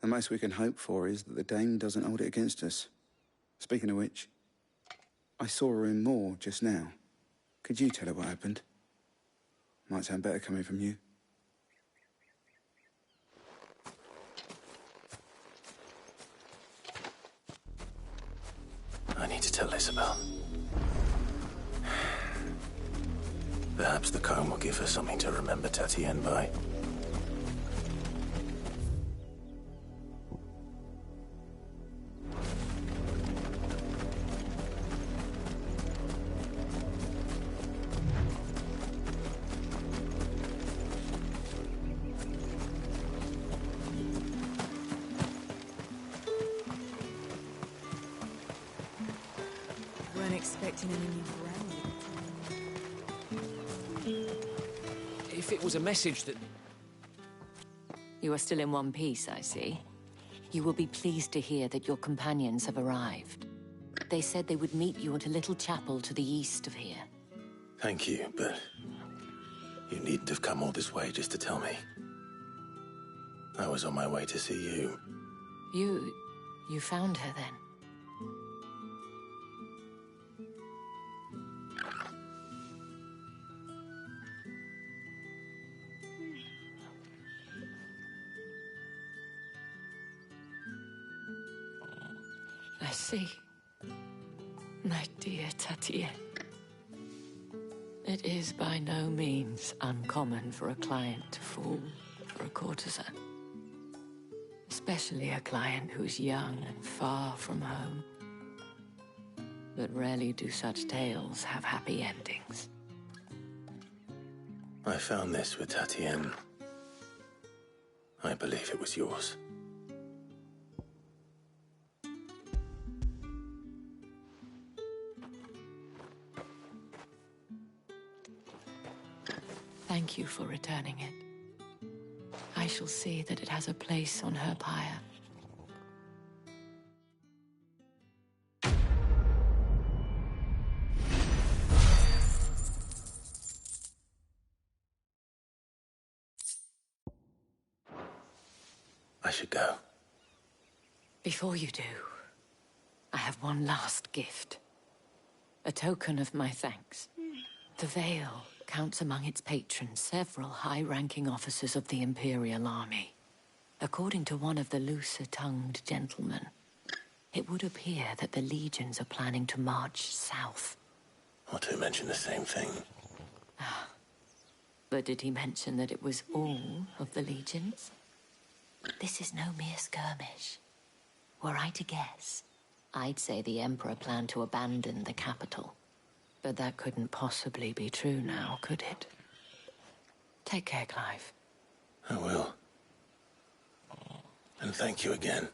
The most we can hope for is that the dame doesn't hold it against us. Speaking of which, I saw her in Moor just now. Could you tell her what happened? Might sound better coming from you. I need to tell Isabel. Perhaps the comb will give her something to remember Tatien by. Weren't expecting any new If it was a message that... You are still in one piece, I see. You will be pleased to hear that your companions have arrived. They said they would meet you at a little chapel to the east of here. Thank you, but you needn't have come all this way just to tell me. I was on my way to see you. You found her then? I see. My dear Tatien. It is by no means uncommon for a client to fall for a courtesan. Especially a client who's young and far from home. But rarely do such tales have happy endings. I found this with Tatienne. I believe it was yours. Thank you for returning it. I shall see that it has a place on her pyre. I should go. Before you do, I have one last gift. A token of my thanks. The Veil counts among its patrons several high-ranking officers of the Imperial Army. According to one of the looser-tongued gentlemen, it would appear that the legions are planning to march south. Or to mention the same thing. But did he mention that it was all of the legions? This is no mere skirmish. Were I to guess, I'd say the Emperor planned to abandon the capital. But that couldn't possibly be true now, could it? Take care, Clive. I will. And thank you again.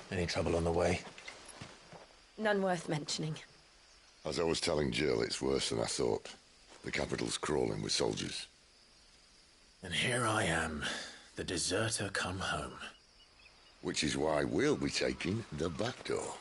Any trouble on the way? None worth mentioning. As I was telling Jill, it's worse than I thought. The capital's crawling with soldiers. And here I am, the deserter come home. Which is why we'll be taking the back door.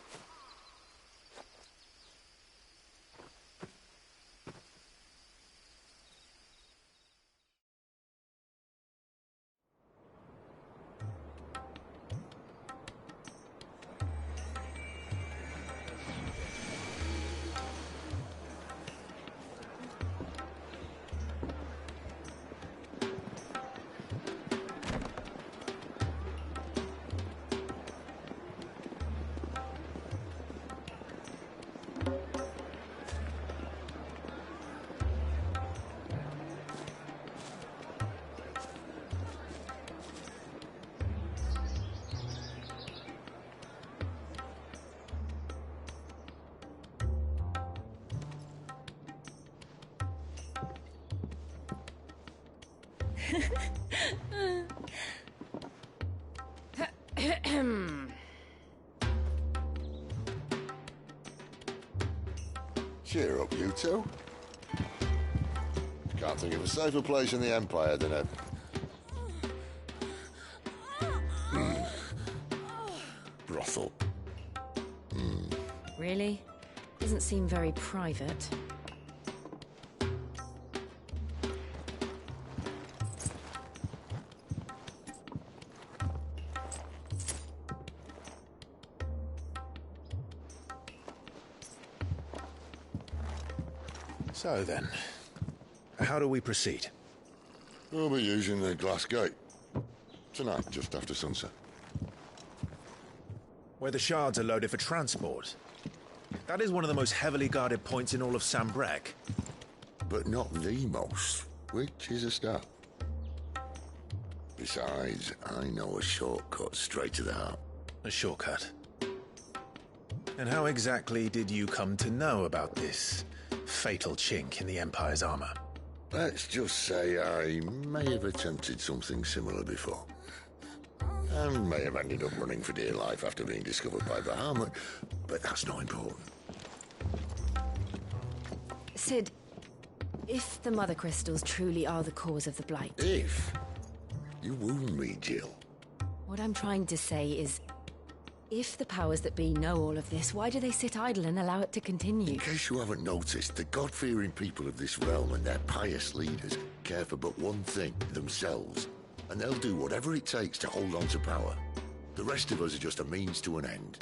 Cheer up, you two. Can't think of a safer place in the Empire than a... brothel. Really? Doesn't seem very private. So then, how do we proceed? We'll be using the glass gate. Tonight, just after sunset. Where the shards are loaded for transport. That is one of the most heavily guarded points in all of Sambrec. But not the most, which is a start. Besides, I know a shortcut straight to the heart. A shortcut? And how exactly did you come to know about this fatal chink in the Empire's armor? Let's just say I may have attempted something similar before. And may have ended up running for dear life after being discovered by Bahamut, but that's not important. Sid, if the Mother Crystals truly are the cause of the Blight... If? You wound me, Jill. What I'm trying to say is, if the powers that be know all of this, why do they sit idle and allow it to continue? In case you haven't noticed, the God-fearing people of this realm and their pious leaders care for but one thing, themselves. And they'll do whatever it takes to hold on to power. The rest of us are just a means to an end.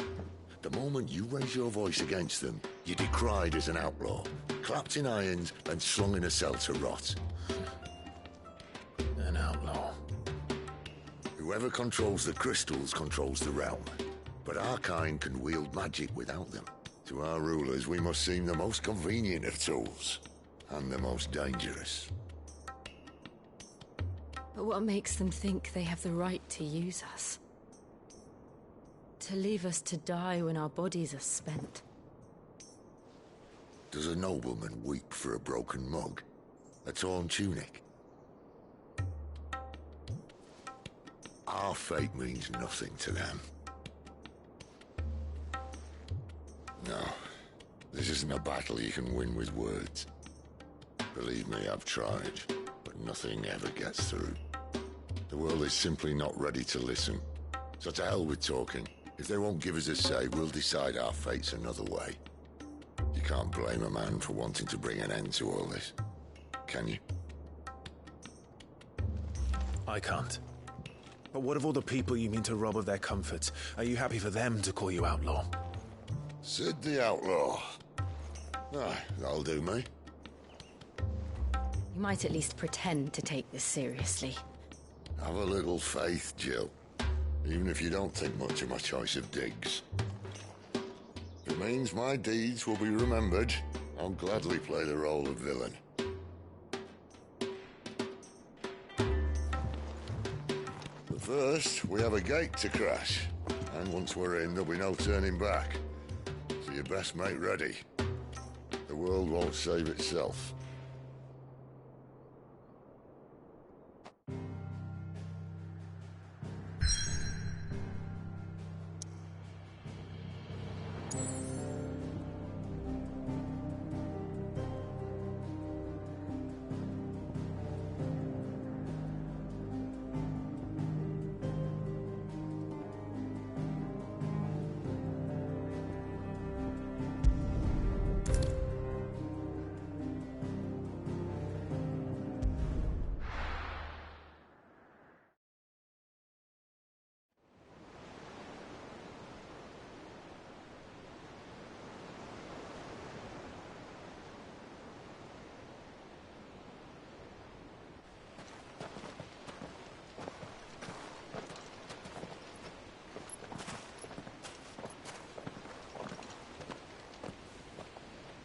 The moment you raise your voice against them, you're decried as an outlaw, clapped in irons and slung in a cell to rot. An outlaw. Whoever controls the crystals controls the realm. But our kind can wield magic without them. To our rulers, we must seem the most convenient of tools. And the most dangerous. But what makes them think they have the right to use us? To leave us to die when our bodies are spent? Does a nobleman weep for a broken mug? A torn tunic? Our fate means nothing to them. No, this isn't a battle you can win with words. Believe me, I've tried, but nothing ever gets through. The world is simply not ready to listen. So to hell with talking. If they won't give us a say, we'll decide our fates another way. You can't blame a man for wanting to bring an end to all this, can you? I can't. But what of all the people you mean to rob of their comforts? Are you happy for them to call you outlaw? Sid the Outlaw. Ah, that'll do me. You might at least pretend to take this seriously. Have a little faith, Jill. Even if you don't think much of my choice of digs. If it means my deeds will be remembered, I'll gladly play the role of villain. But first, we have a gate to crash. And once we're in, there'll be no turning back. So you best make ready. The world won't save itself.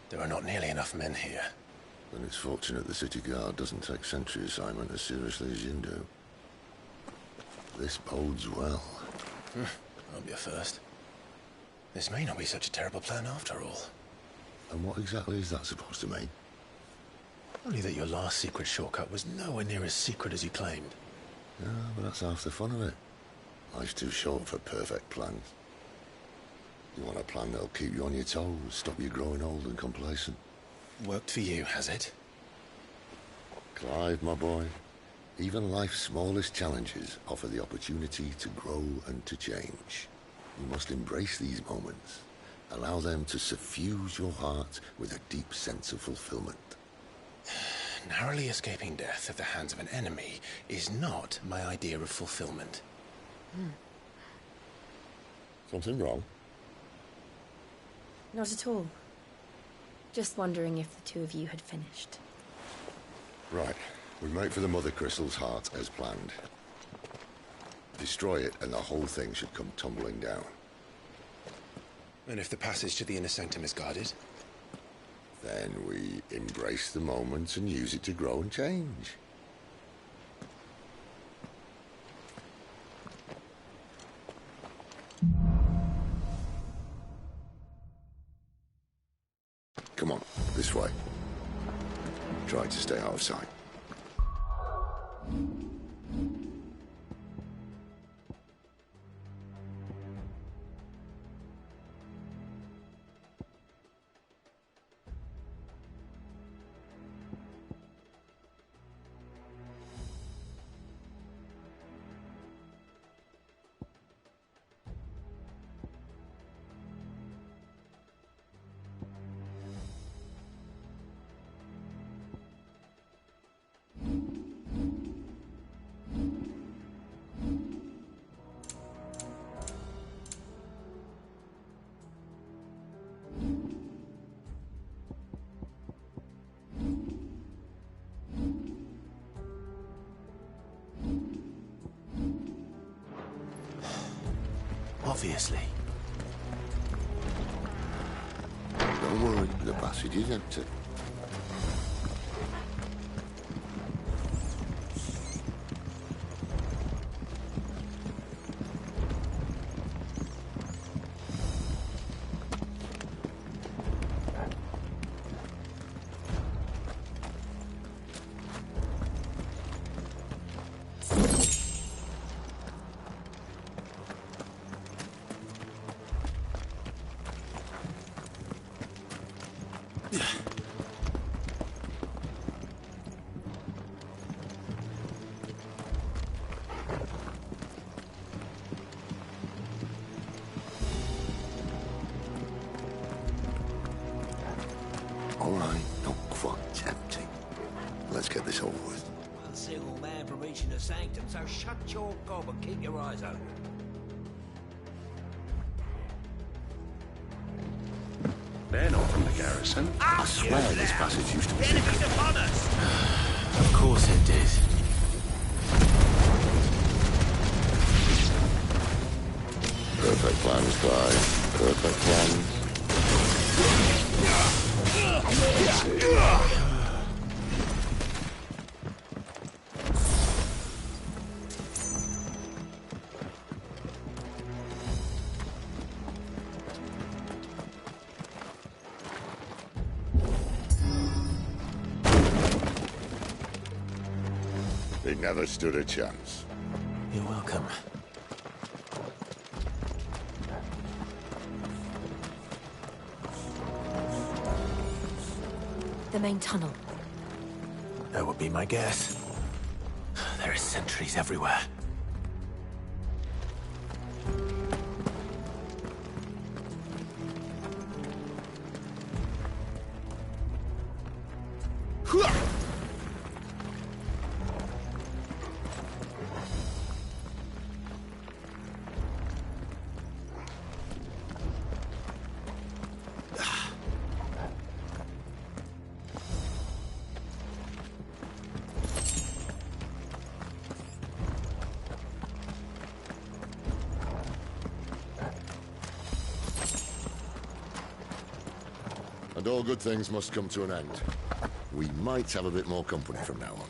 There are not nearly enough men here. Then it's fortunate the city guard doesn't take sentry assignment as seriously as you do. This bodes well. I'll be a first. This may not be such a terrible plan after all. And what exactly is that supposed to mean? Only that your last secret shortcut was nowhere near as secret as you claimed. Yeah, but that's half the fun of it. Life's too short for perfect plans. You want a plan that'll keep you on your toes, stop you growing old and complacent. Worked for you, has it? Clive, my boy, even life's smallest challenges offer the opportunity to grow and to change. You must embrace these moments. Allow them to suffuse your heart with a deep sense of fulfillment. Narrowly escaping death at the hands of an enemy is not my idea of fulfillment. Something wrong? Not at all. Just wondering if the two of you had finished. Right. We make for the Mother Crystal's heart as planned. Destroy it and the whole thing should come tumbling down. And if the passage to the inner sanctum is guarded? Then we embrace the moment and use it to grow and change. to stay out of sight. Obviously. Don't worry, the passage is empty. All right, not quite tempting. Let's get this over with. One single man from reaching the sanctum, so shut your gob and keep your eyes open. They're not from the garrison. I swear this passage used to be secret. Upon us! Of course it did. Perfect plans, Clive. Perfect plans. They never stood a chance. You're welcome. The main tunnel. That would be my guess. There are sentries everywhere. And all good things must come to an end. We might have a bit more company from now on.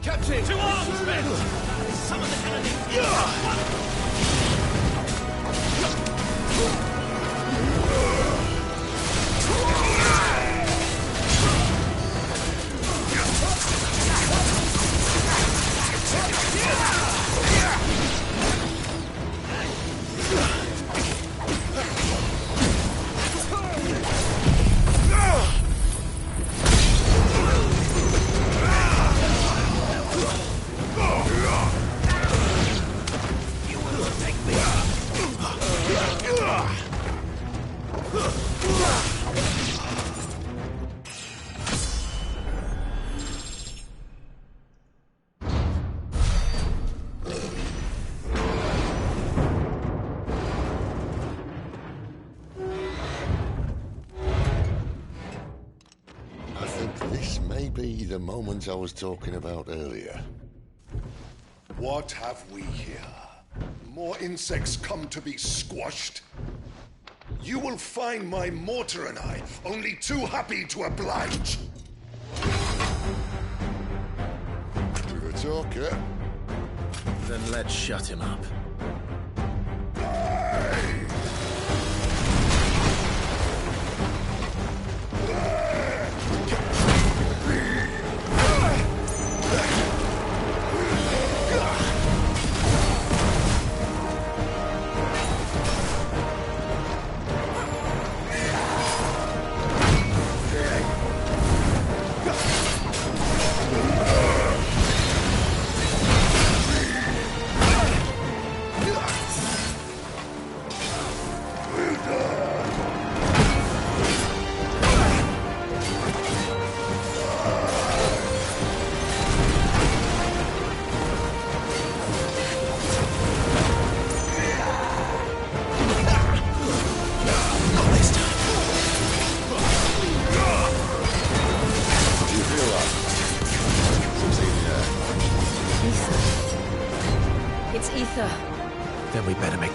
Captain! To arms, men! Summon the enemy! Be the moment I was talking about earlier. What have we here? More insects come to be squashed? You will find my mortar and I only too happy to oblige. To the talker. Then let's shut him up.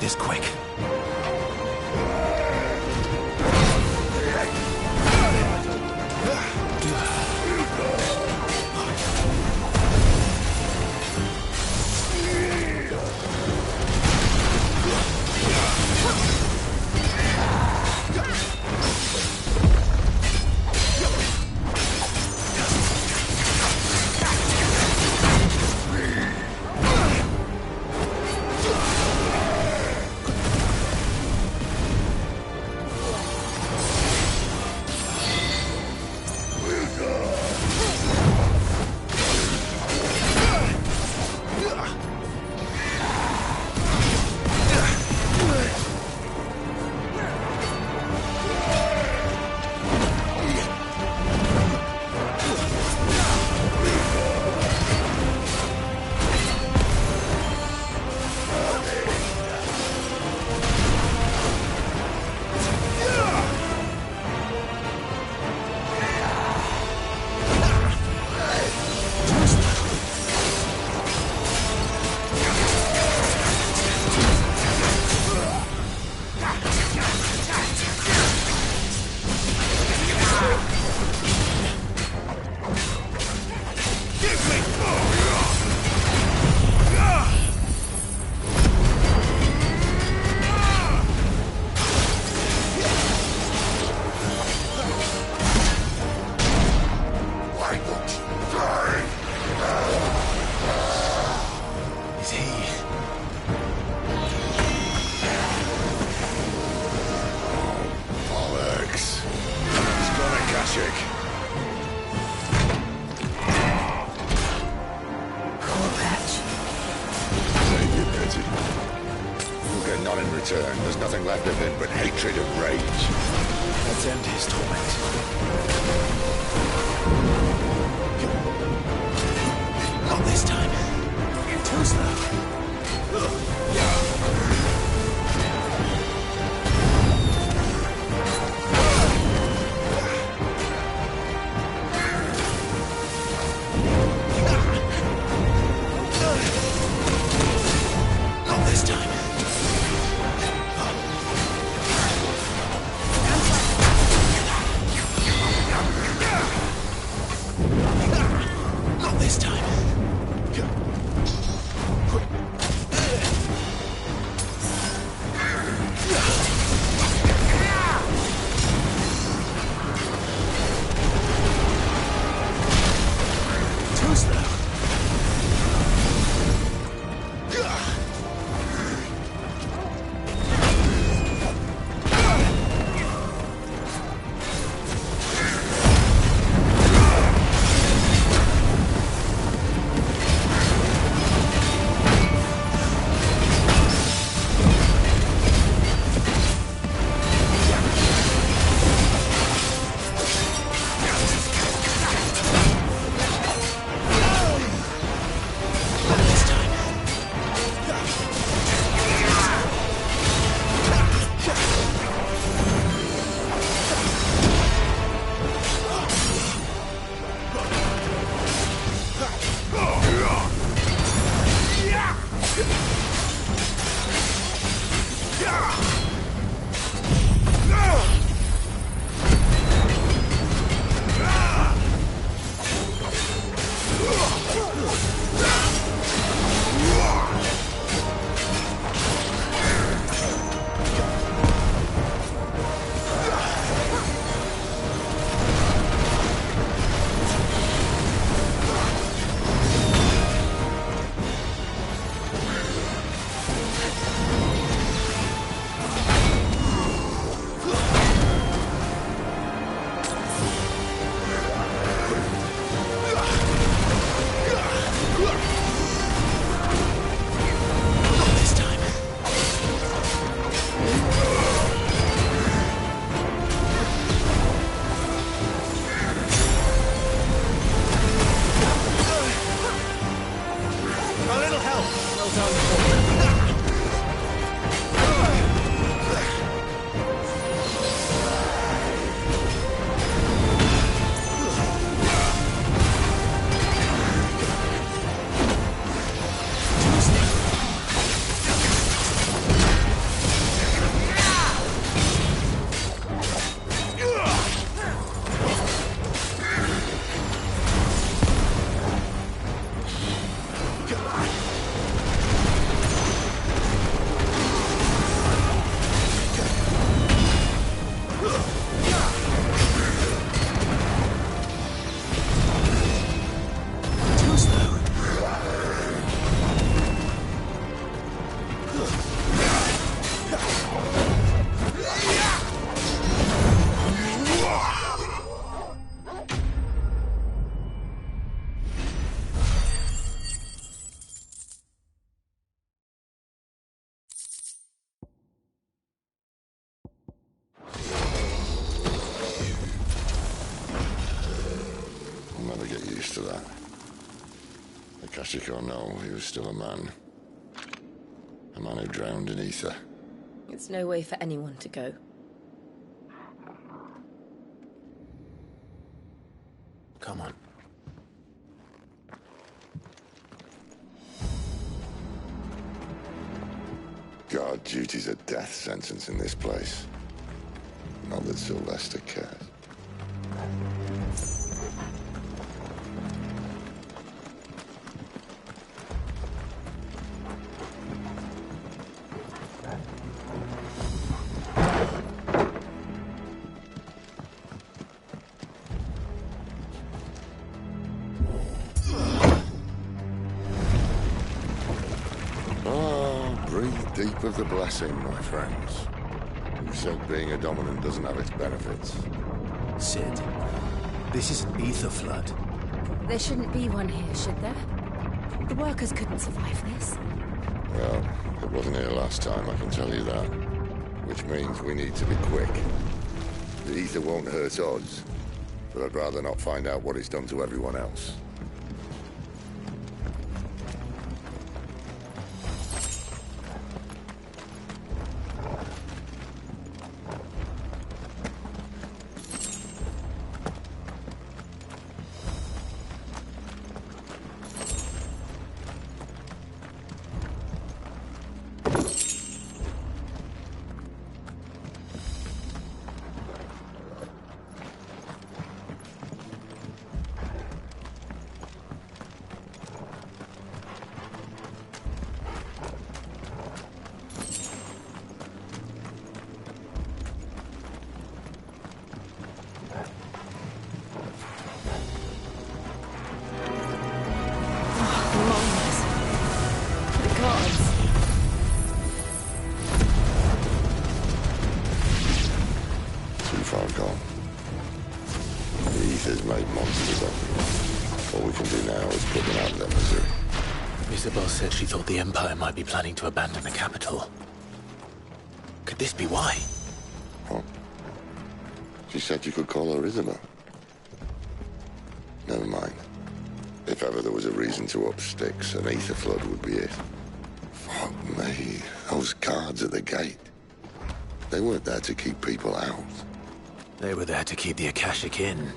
this quick. There's nothing left of him but hatred and rage. Let's end his torment. Not this time. Too slow. Not this time. Not this time. Tragic or no, he was still a man. A man who drowned in ether. It's no way for anyone to go. Come on. Guard duty's a death sentence in this place. Not that Sylvester cares. Deep of the blessing, my friends. Who said being a dominant doesn't have its benefits? Sid, this is an ether flood. There shouldn't be one here, should there? The workers couldn't survive this. Well, it wasn't here last time, I can tell you that. Which means we need to be quick. The ether won't hurt odds, but I'd rather not find out what it's done to everyone else. Said she thought the Empire might be planning to abandon the capital. Could this be why? What? She said you could call her Isabel. Never mind. If ever there was a reason to up sticks, an ether flood would be it. Fuck me. Those guards at the gate. They weren't there to keep people out. They were there to keep the Akashic in.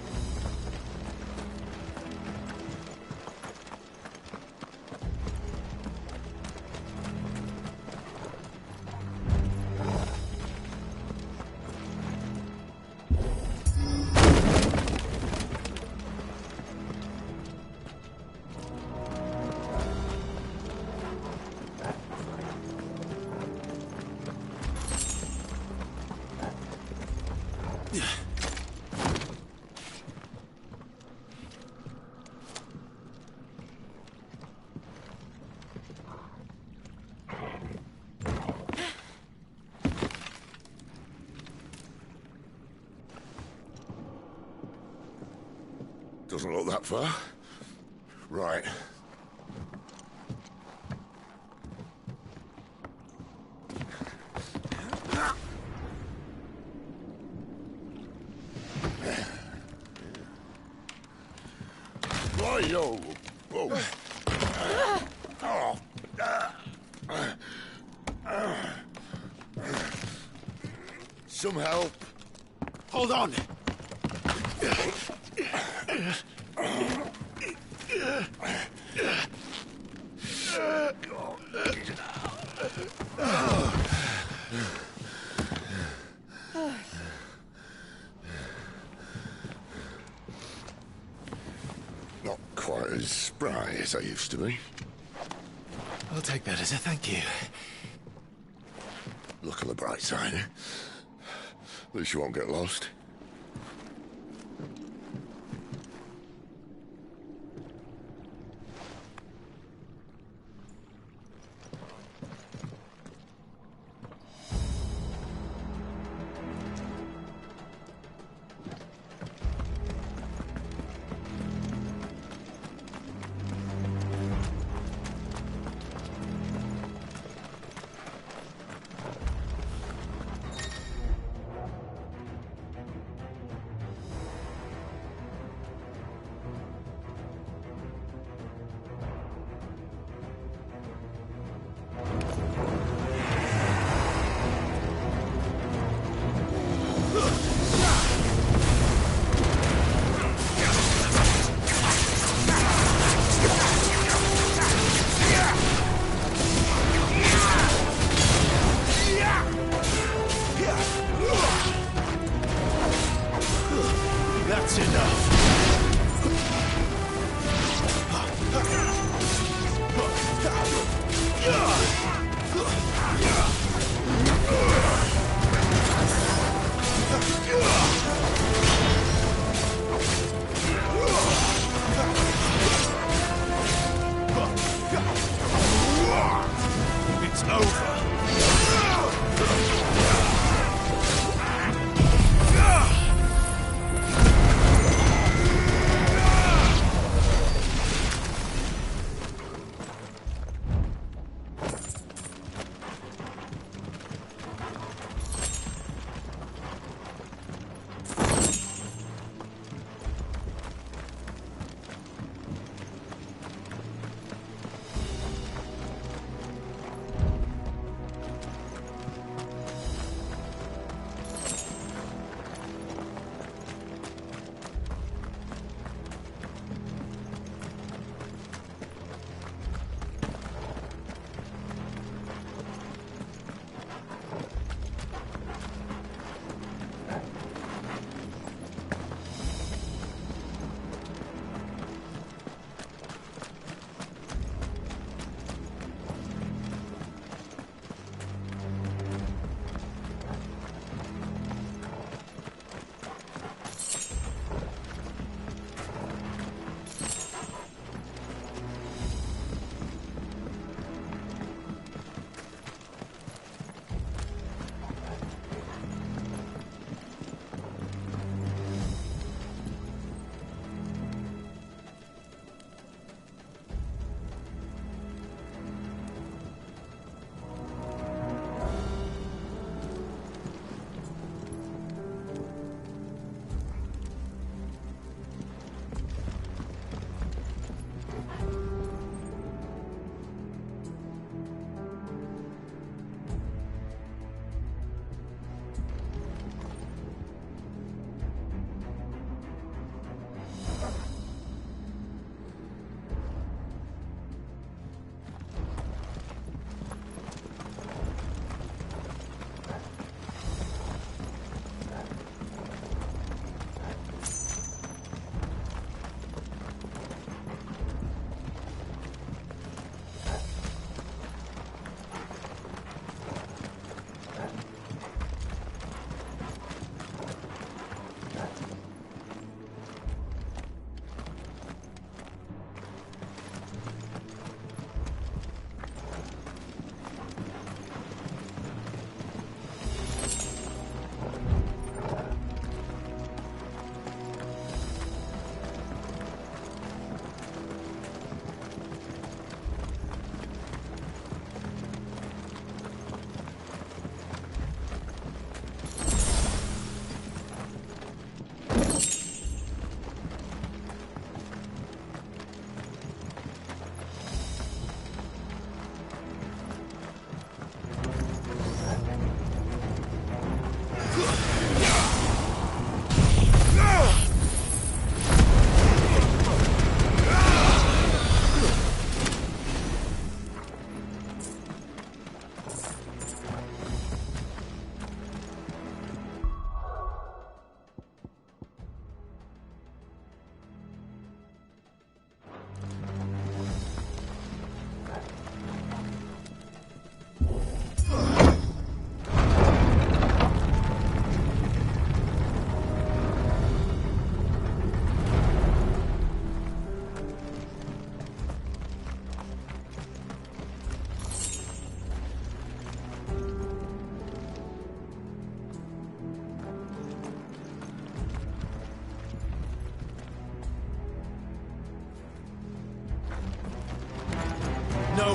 Doesn't look that far. Right. Right-o. Whoa. Some help. Hold on. Not quite as spry as I used to be. I'll take that as a thank you. Look on the bright side, eh? At least you won't get lost.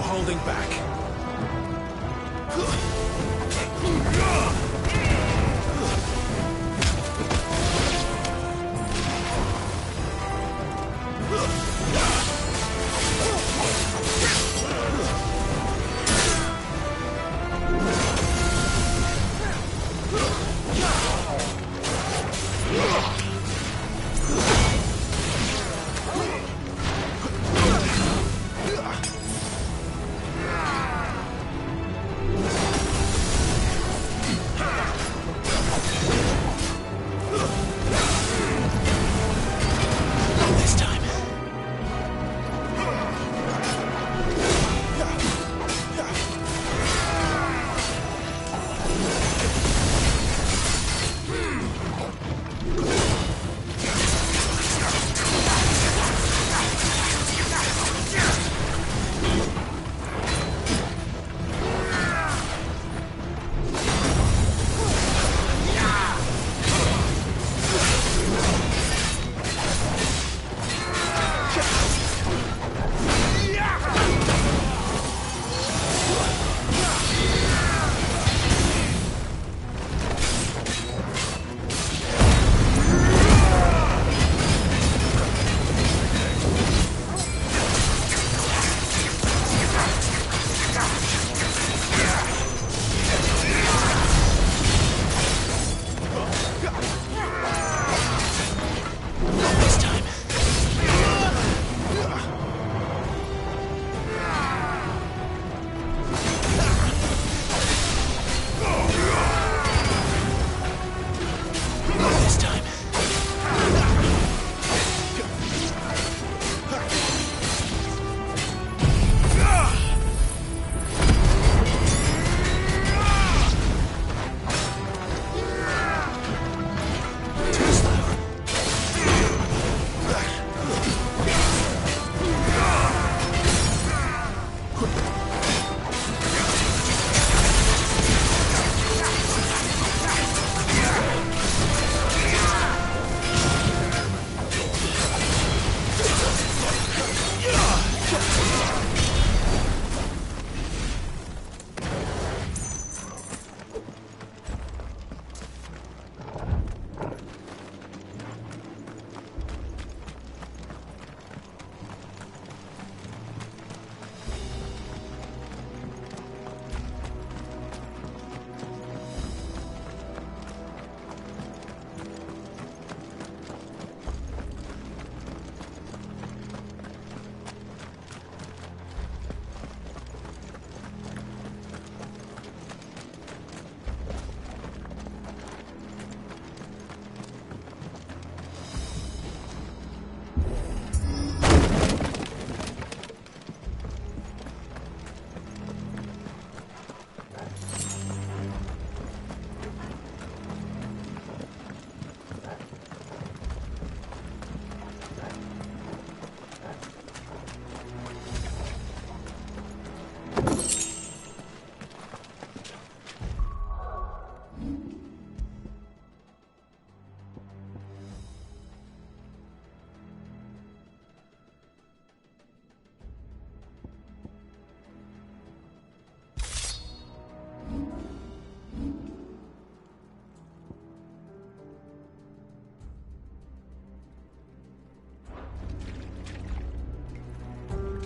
holding back.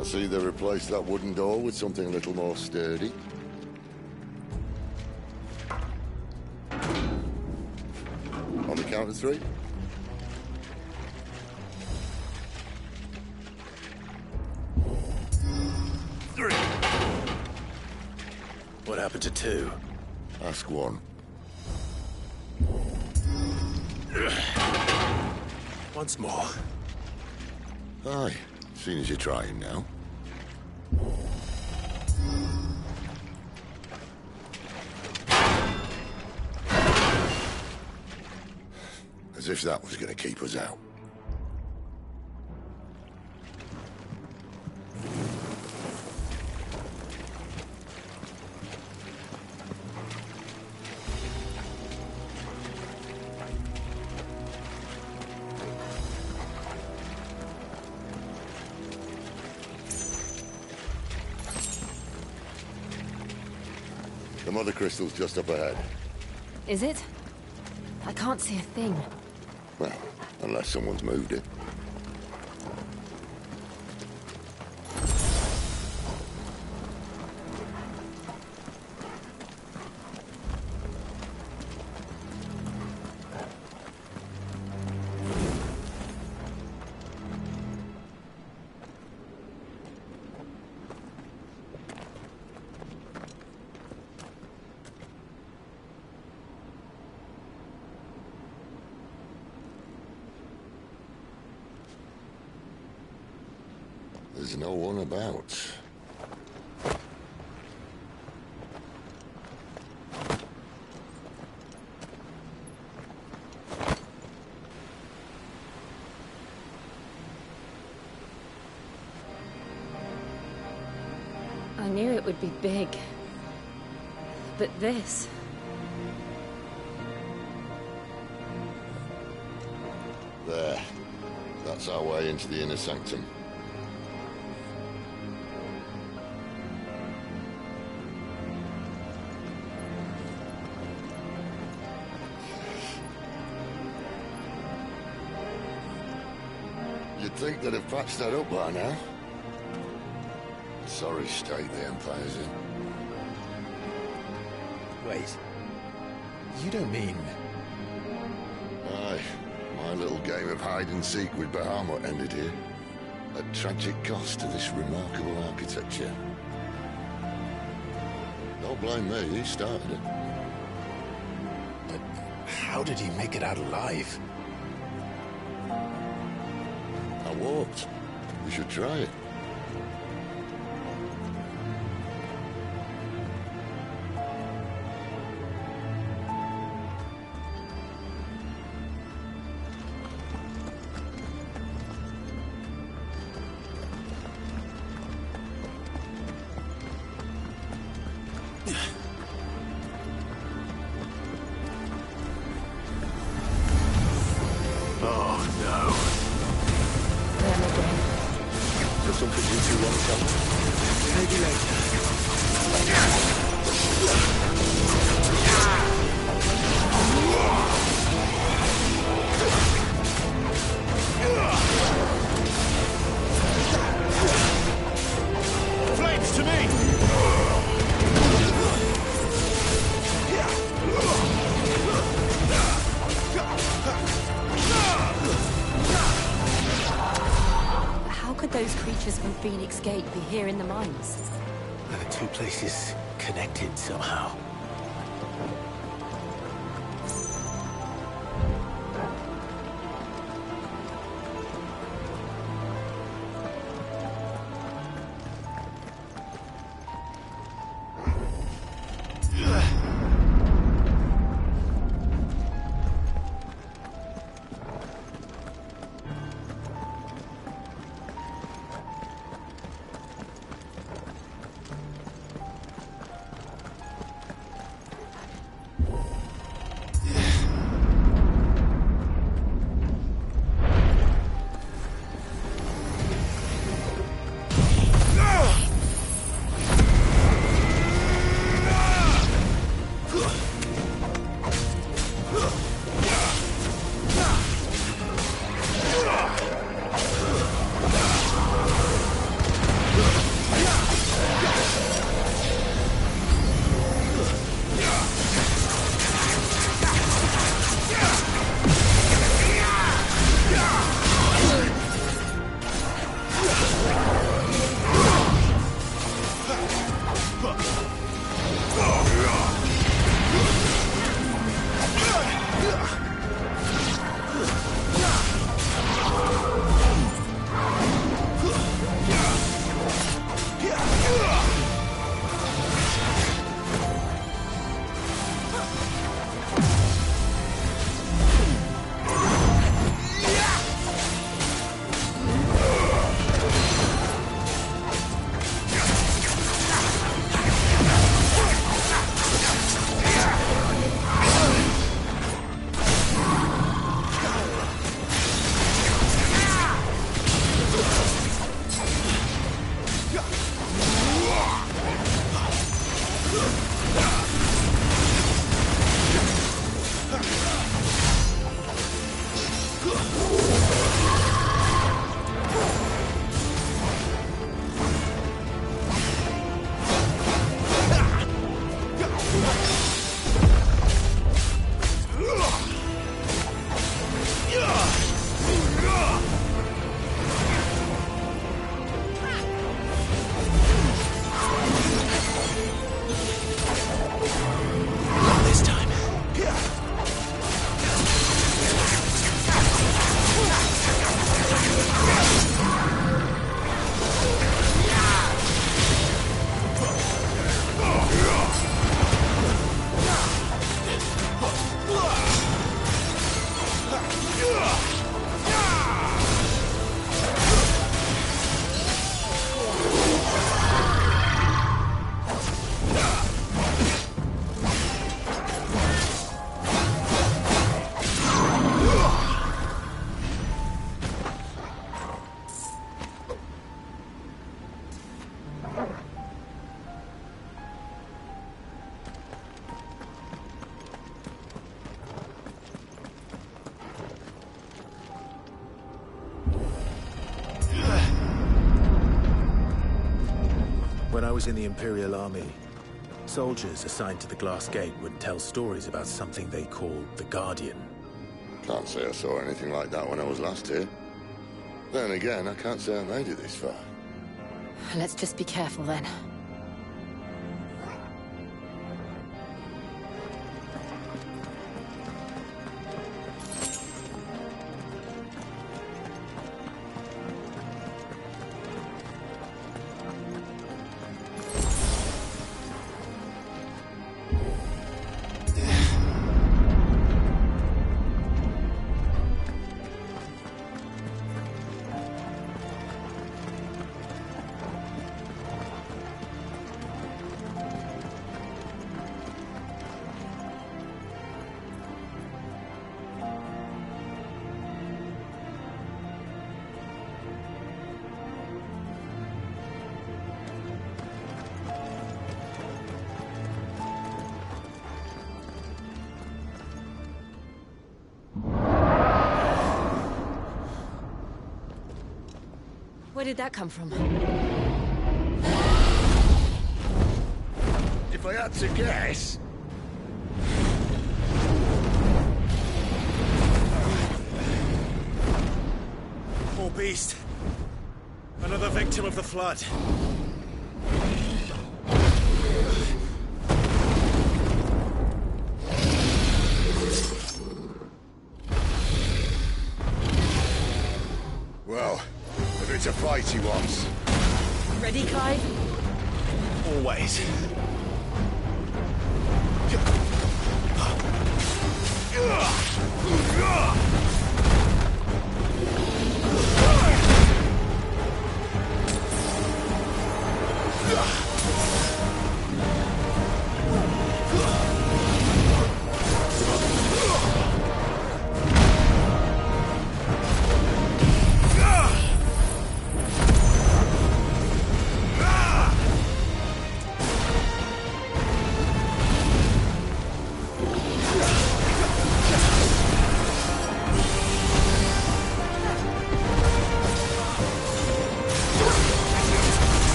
I see they replaced that wooden door with something a little more sturdy. On the count of 3. What happened to 2? Ask 1. Once more. Aye, seeing as you're trying now. As if that was going to keep us out. The mother crystal's just up ahead. Is it? I can't see a thing. Well, unless someone's moved it. There's no one about. I knew it would be big. But this... There. That's our way into the inner sanctum. You'd think they'd have patched that up by now. Sorry state the Empire's in. Wait. You don't mean... Aye. My little game of hide-and-seek with Bahamut ended here. At tragic cost to this remarkable architecture. Don't blame me, he started it. But how did he make it out alive? I walked. We should try it. Something you two want to come? Maybe later. Flames to me! How could those creatures from Phoenix Gate be here in the mines? Are the two places connected somehow? was in the Imperial Army, soldiers assigned to the Glass Gate would tell stories about something they called the Guardian. Can't say I saw anything like that when I was last here. Then again, I can't say I made it this far. Let's just be careful then. Where did that come from? If I had to guess... Poor beast. Another victim of the Flood. Well, if it's a fight he wants. Ready, Clive? Always.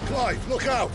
Clive, look out!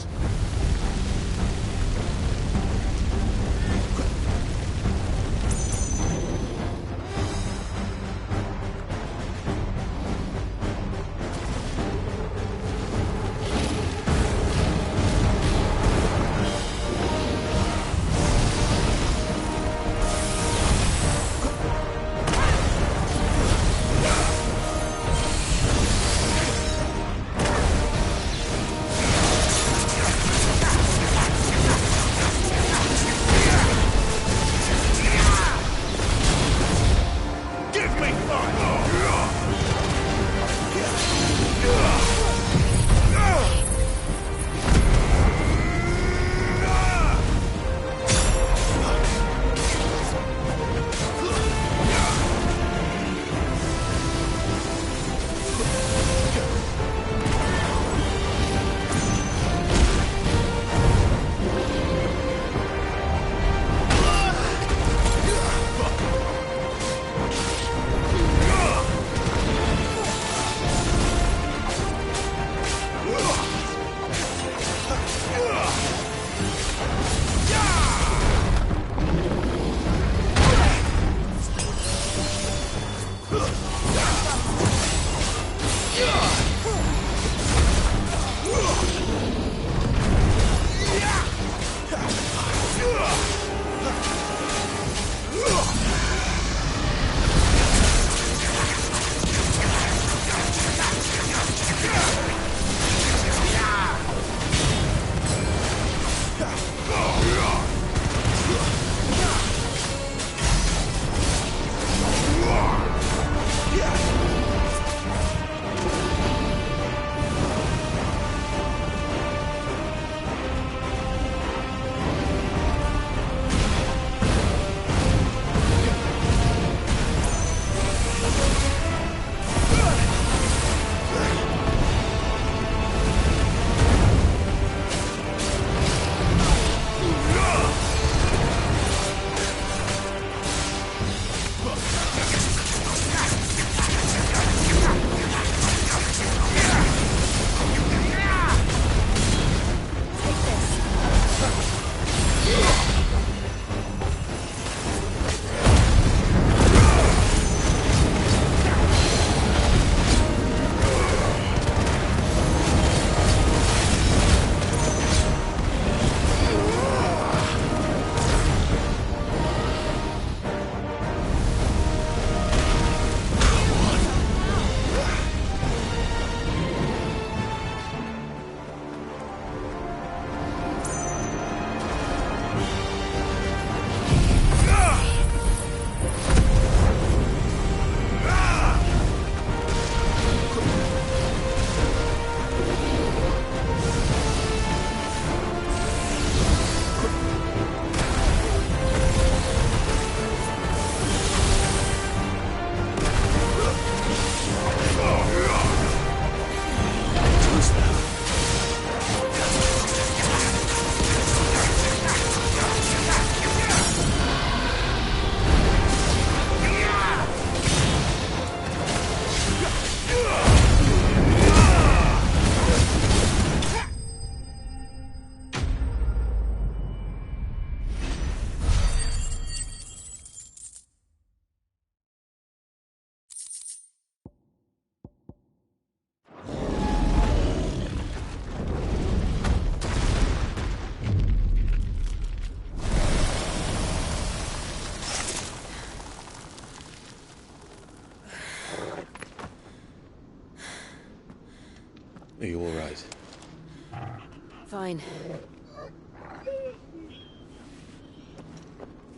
Fine.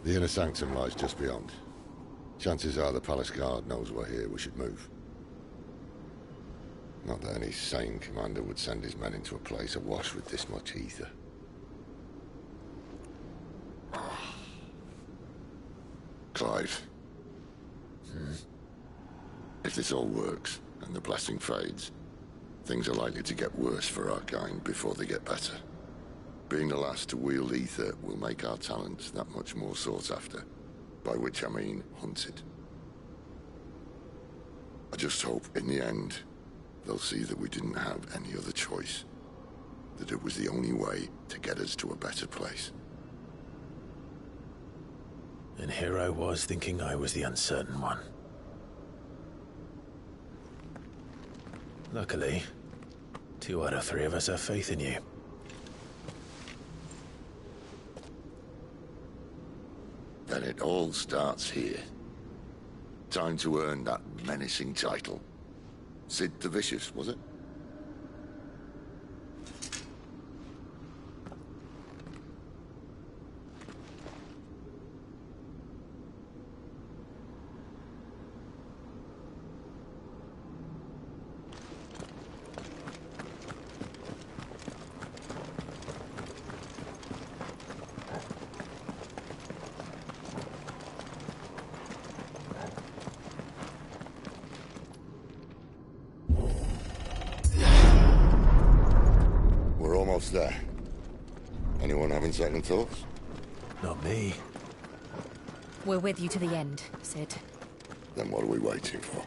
The inner sanctum lies just beyond. Chances are the palace guard knows we're here. We should move. Not that any sane commander would send his men into a place awash with this much ether. Clive. If this all works, and the blessing fades, things are likely to get worse for our kind before they get better. Being the last to wield ether will make our talents that much more sought after. By which I mean hunted. I just hope, in the end, they'll see that we didn't have any other choice. That it was the only way to get us to a better place. And here I was thinking I was the uncertain one. Luckily, 2 out of 3 of us have faith in you. Then it all starts here. Time to earn that menacing title. Sid the Vicious, was it? There. Anyone having second thoughts? Not me. We're with you to the end, Sid. Then what are we waiting for?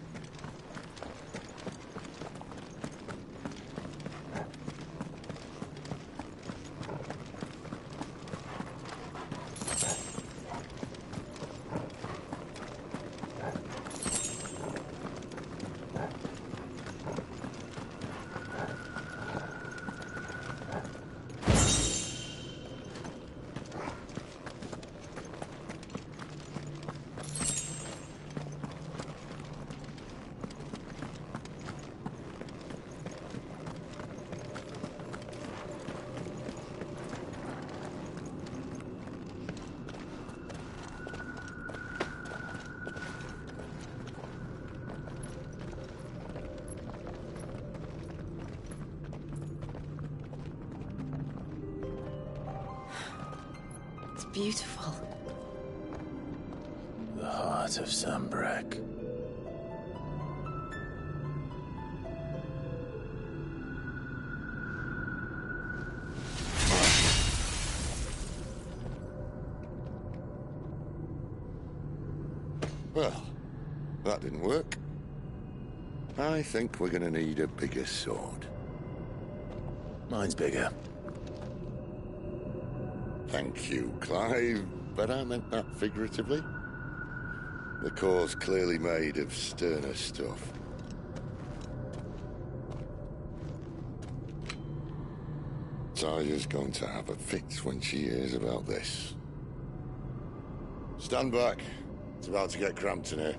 Beautiful. The heart of Sambrek. Well, that didn't work. I think we're gonna need a bigger sword. Mine's bigger. Thank you, Clive, but I meant that figuratively. The core's clearly made of sterner stuff. Taya's going to have a fit when she hears about this. Stand back. It's about to get cramped in here.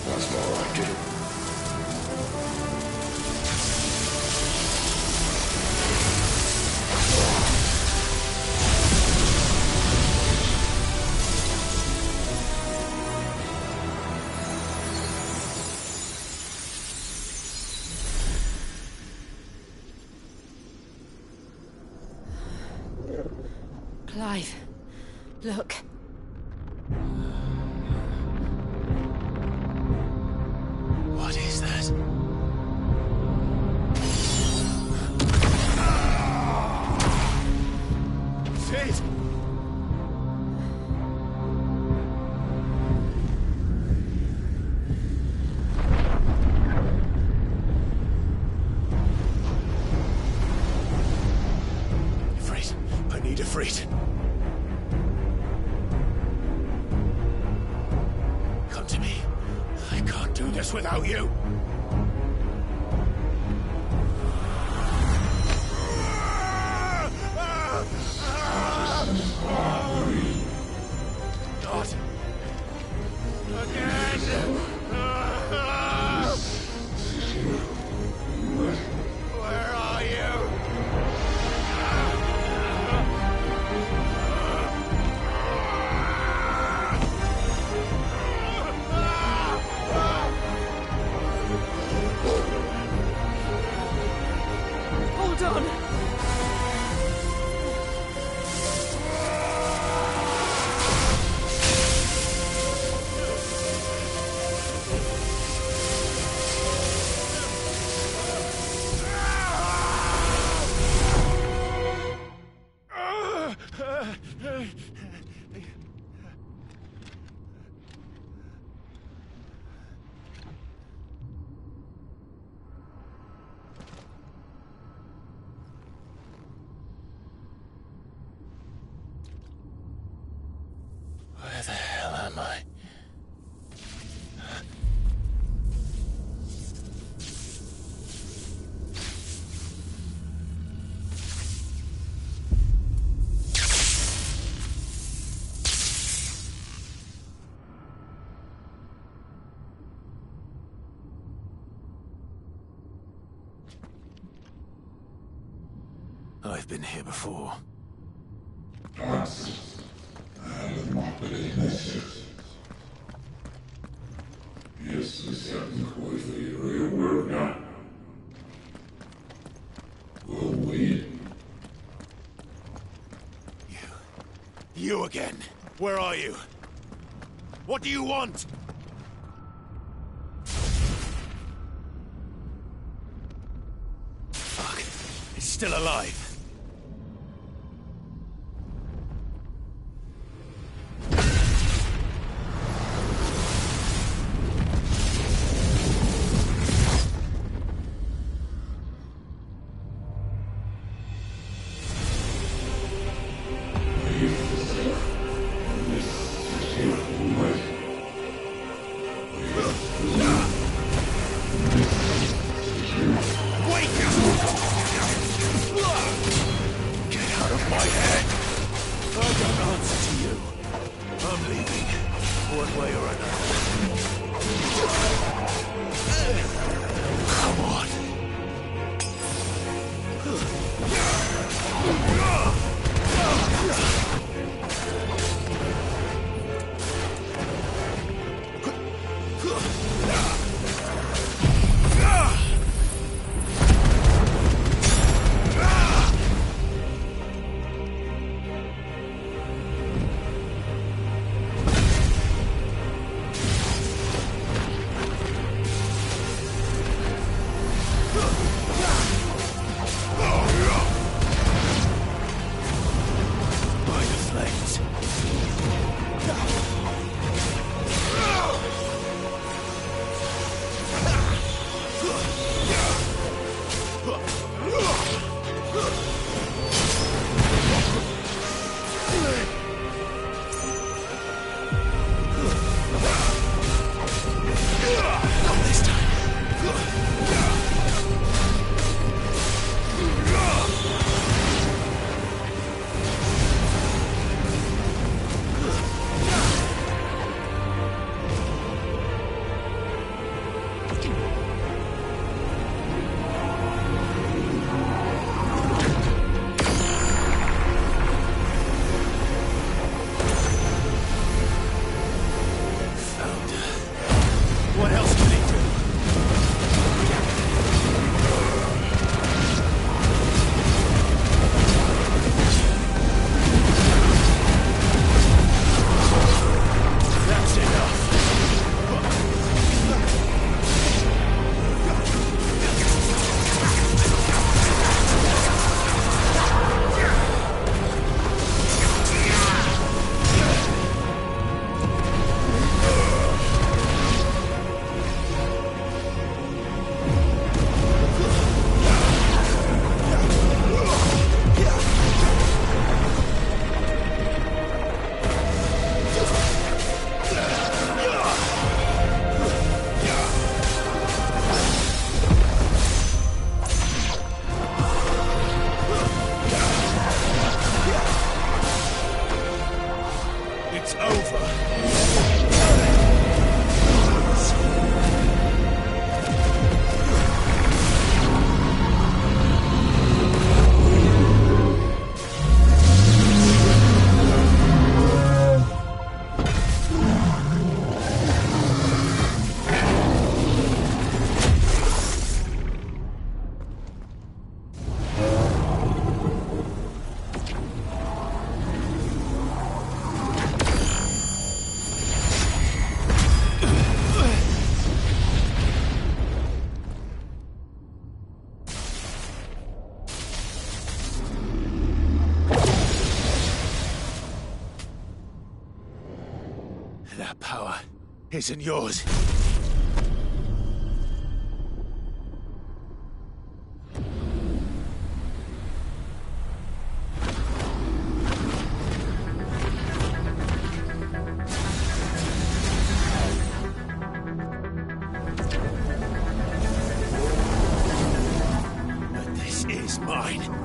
That's more like it. Clive, look. What is that? Sid! Come to me. I can't do this without you. Not again. Where are you? Hold on! Where the hell am I? I've been here before. You again. Where are you? What do you want? Fuck. It's still alive. isn't yours. But this is mine.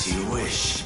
As you wish.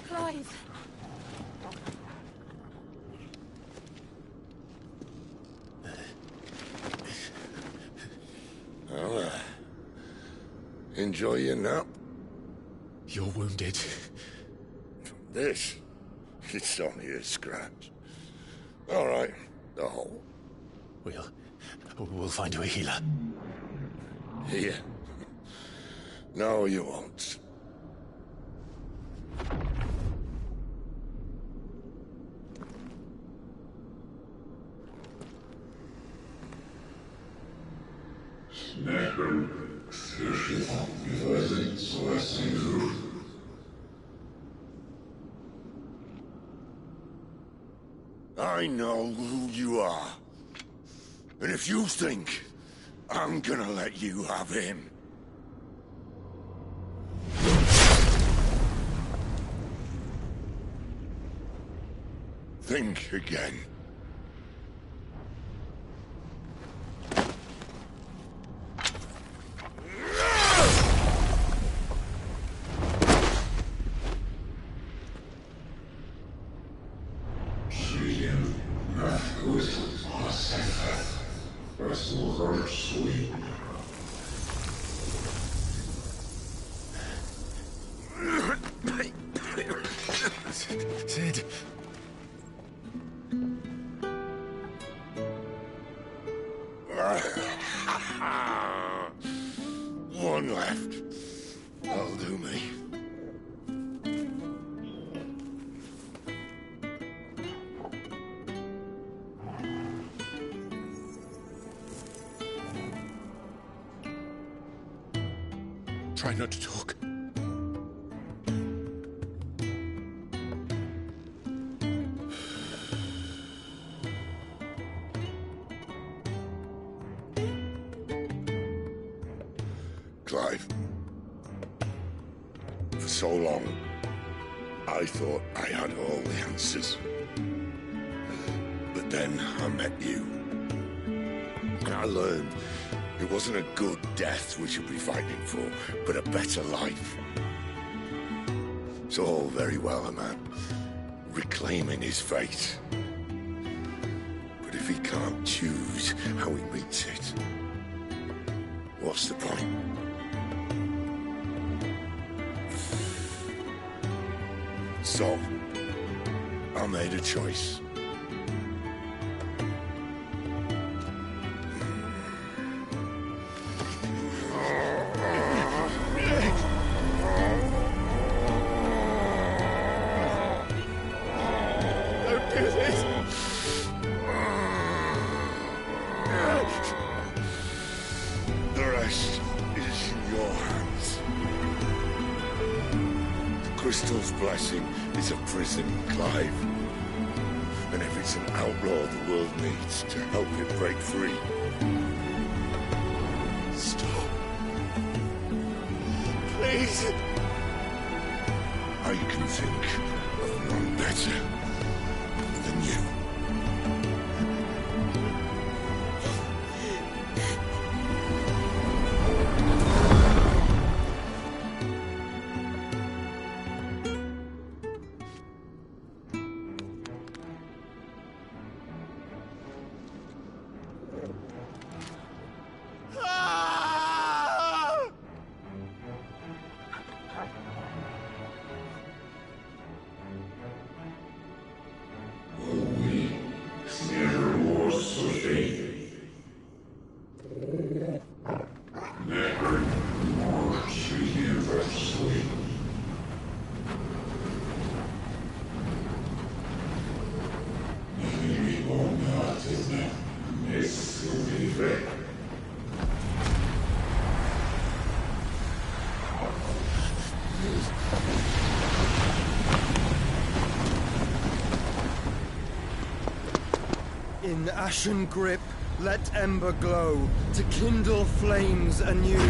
Clive! Well, enjoy your nap. You're wounded. This? It's only a scratch. All right, the hole. We'll find you a healer. Here? No, you won't. I know who you are. And if you think I'm gonna let you have him... think again. Sid. One left. That'll do me. Try not to talk. Clive. For so long, I thought I had all the answers. But then I met you. And I learned it wasn't a good death we should be fighting for, but a better life. It's all very well, a man reclaiming his fate. But if he can't choose how he meets it, what's the point? So, I made a choice. Don't do this! The rest is in your hands. The Crystal's blessing is a prison, Clive. And if it's an outlaw the world needs to help it break free... Stop. Please. I can think of none better than you. In ashen grip, let ember glow, to kindle flames anew.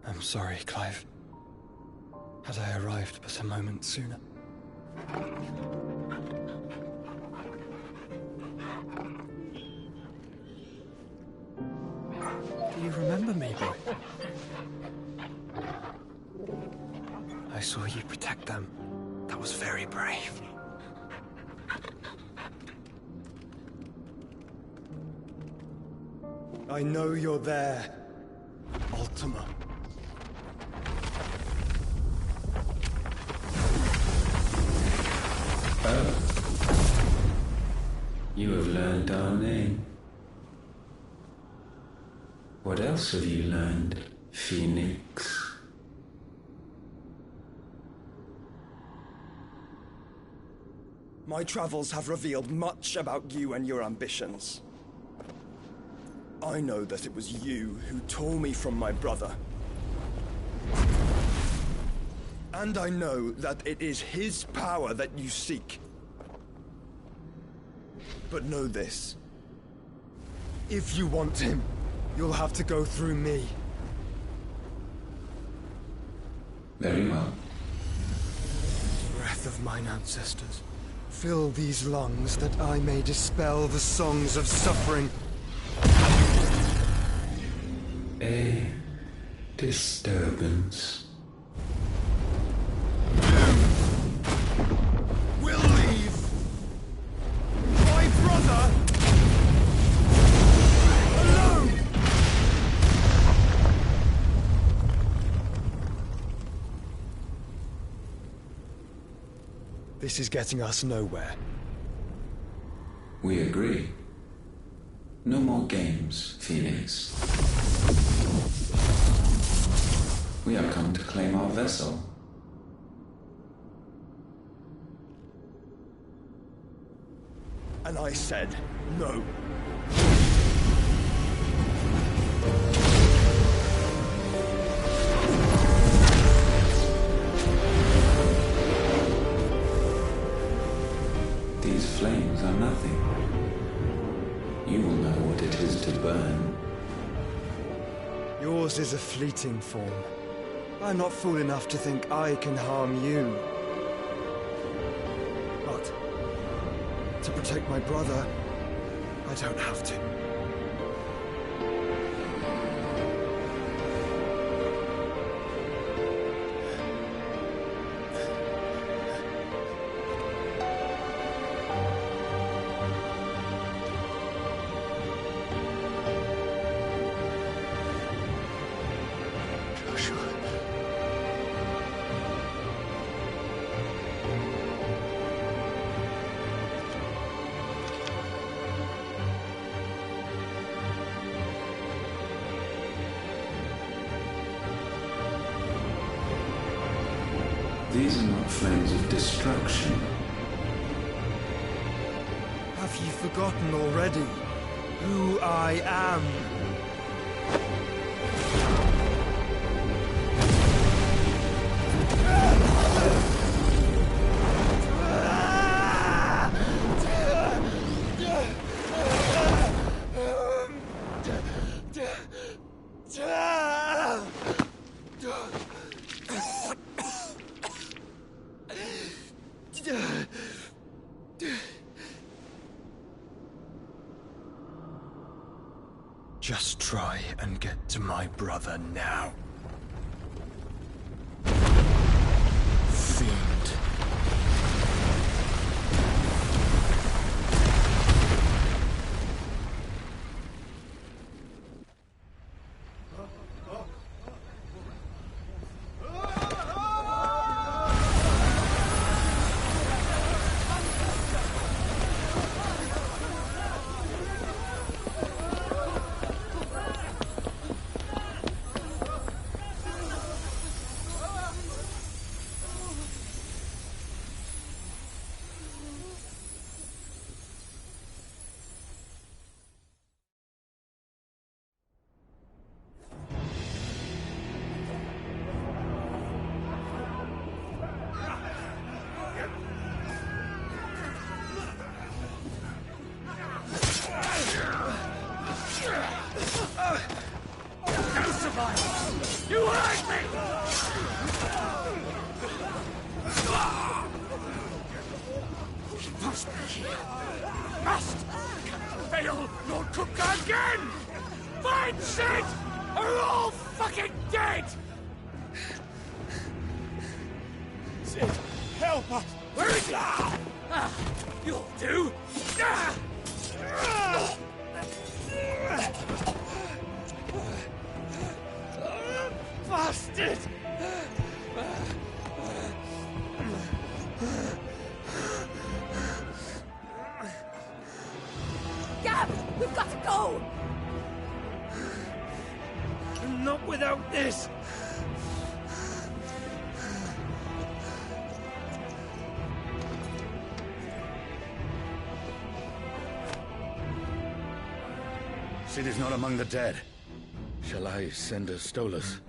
I'm sorry, Clive. Had I arrived but a moment sooner. Do you remember me, boy? I saw you protect them. That was very brave. I know you're there, Ultima. You have learned our name. What else have you learned, Phoenix? My travels have revealed much about you and your ambitions. I know that it was you who tore me from my brother. And I know that it is his power that you seek. But know this. If you want him, you'll have to go through me. Very well. Breath of mine ancestors, fill these lungs that I may dispel the songs of suffering. A disturbance. We'll leave. My brother alone. This is getting us nowhere. We agree. No more games, Phoenix. We have come to claim our vessel. And I said no. These flames are nothing. You will know what it is to burn. Yours is a fleeting form. I'm not fool enough to think I can harm you. But to protect my brother, I don't have to. These are not flames of destruction. Have you forgotten already who I am? Just try and get to my brother now. Fiend. must be here. Must! Fail Lord Cook again! Find Sid! Are all fucking dead! Sid, help us! Where is he? You'll do! Bastard! Gab! We've got to go! Not without this! Sid is not among the dead. Shall I send a Stolas?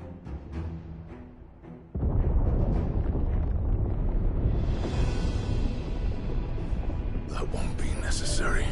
That won't be necessary.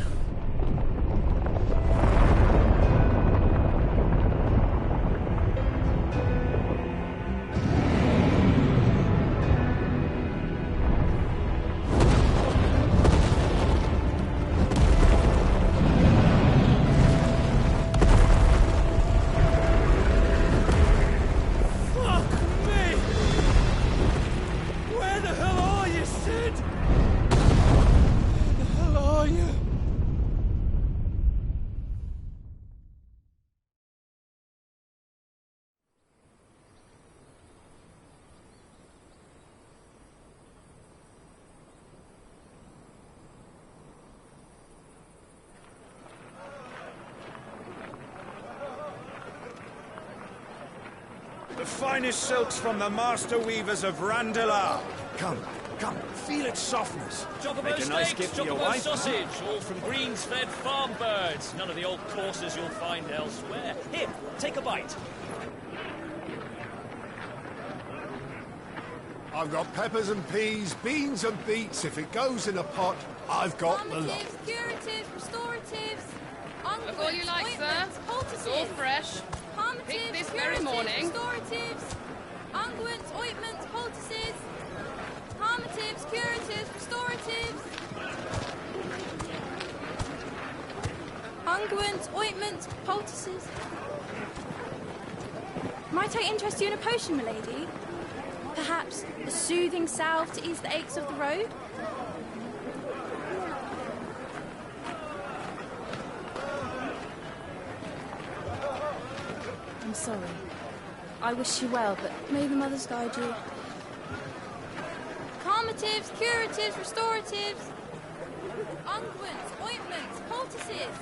The finest silks from the master weavers of Randalar. Come, feel its softness. Chocobo Make a nice steaks, gift for your chocobo wife. sausage, all from greens-fed farm birds. None of the old courses you'll find elsewhere. Here, take a bite. I've got peppers and peas, beans and beets. If it goes in a pot, I've got the lot. Curatives, restoratives, Look all you like, sir. It's all fresh. Picked this very morning. Restoratives, unguents, ointments, poultices, harmatives, curatives, restoratives, unguents, ointments, poultices. Might I interest you in a potion, milady? Perhaps a soothing salve to ease the aches of the road? I'm sorry. I wish you well, but may the mothers guide you. Calmatives, curatives, restoratives, unguents, ointments, poultices.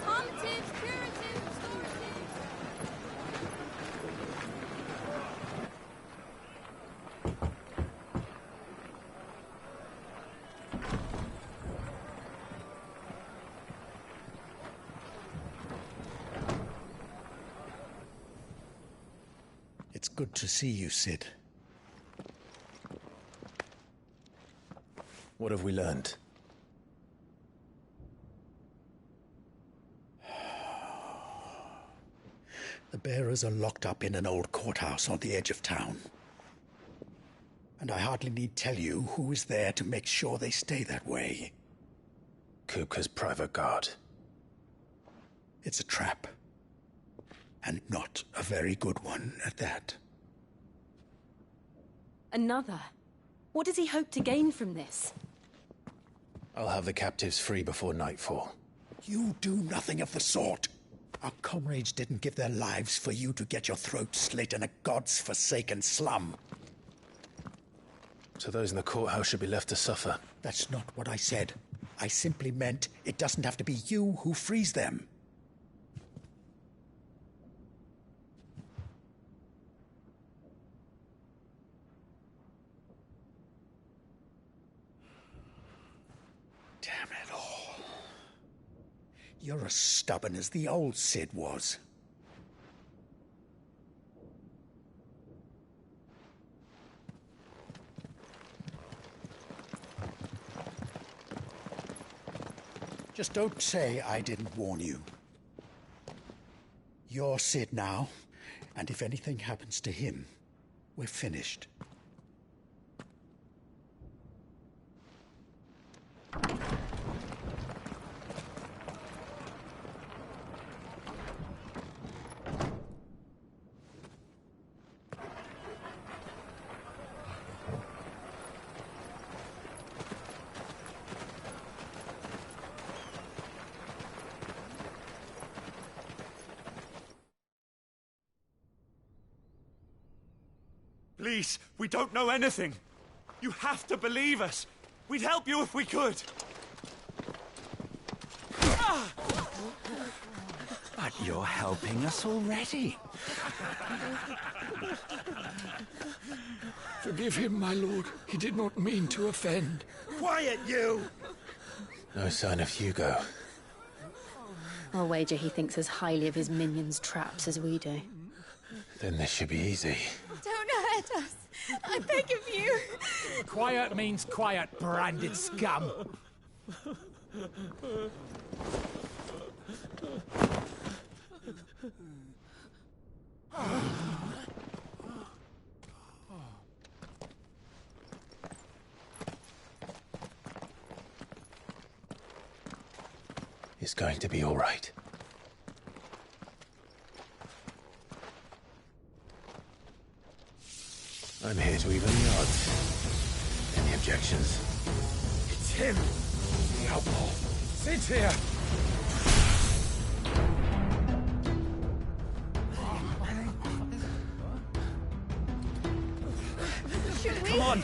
Calmatives, curatives, restoratives. It's good to see you, Sid. What have we learned? The bearers are locked up in an old courthouse on the edge of town. And I hardly need tell you who is there to make sure they stay that way. Kupka's private guard. It's a trap. And not a very good one at that. Another? What does he hope to gain from this? I'll have the captives free before nightfall. You do nothing of the sort. Our comrades didn't give their lives for you to get your throat slit in a god's forsaken slum. So those in the courthouse should be left to suffer. That's not what I said. I simply meant it doesn't have to be you who frees them. Damn it all. You're as stubborn as the old Sid was. Just don't say I didn't warn you. You're Sid now, and if anything happens to him, we're finished. Please, we don't know anything. You have to believe us. We'd help you if we could. But you're helping us already. Forgive him, my lord. He did not mean to offend. Quiet, you! No sign of Hugo. I'll wager he thinks as highly of his minions' traps as we do. Then this should be easy. Don't hurt us. I beg of you. Quiet means quiet, branded scum. It's going to be all right. I'm here to even the odds. Any objections? It's him, the outlaw. Sit here. Should we? Come on!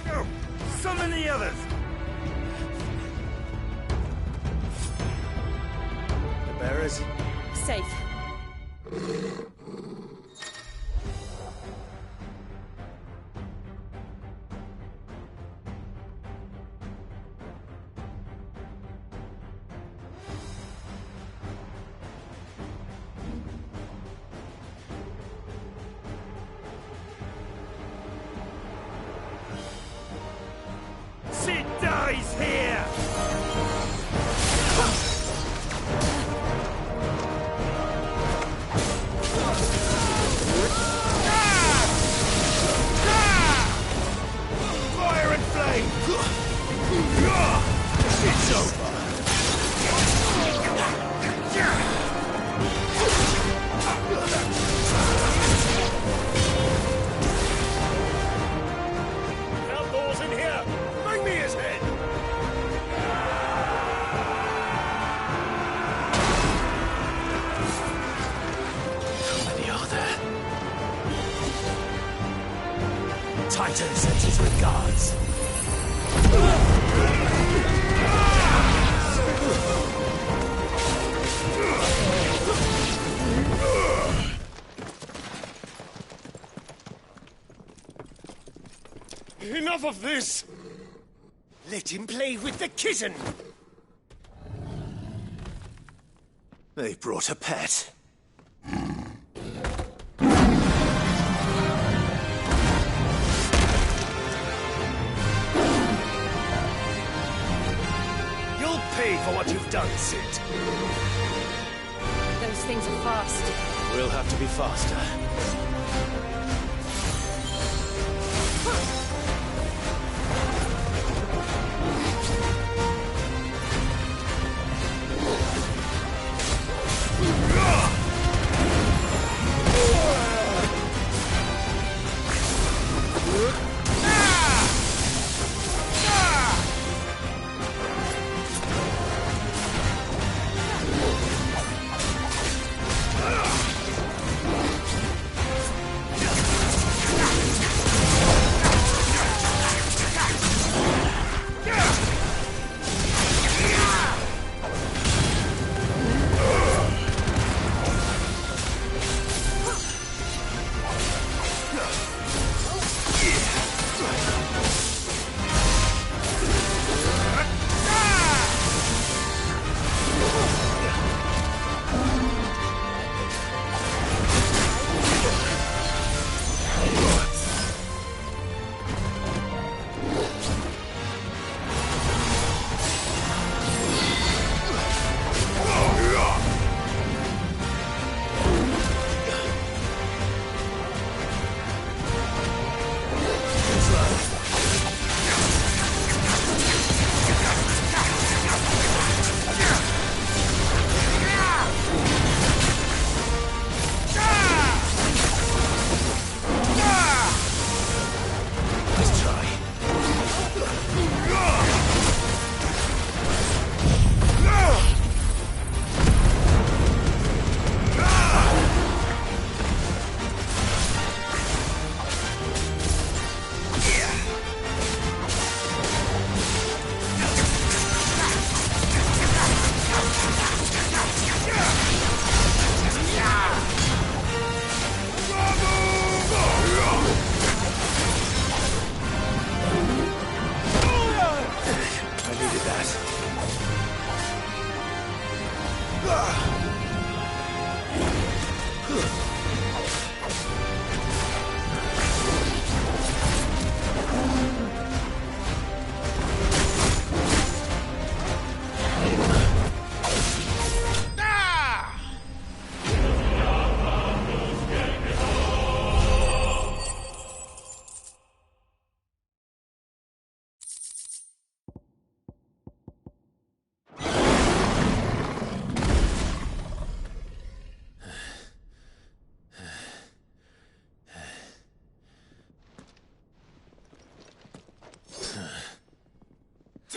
Go! Summon the others! The bearers? Safe. Sid dies here! Fire and flame! It's over! Outlaws in here! Bring me his head! How many are there? Titan sends his regards. Enough of this! Let him play with the kitten! They brought a pet. You'll pay for what you've done, Sid. Those things are fast. We'll have to be faster.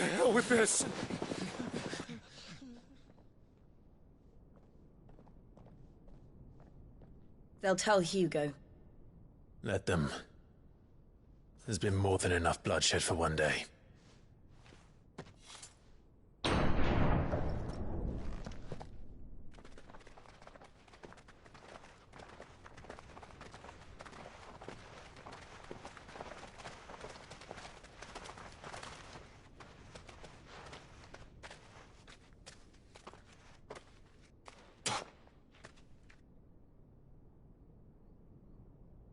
To hell with this! They'll tell Hugo. Let them. There's been more than enough bloodshed for one day.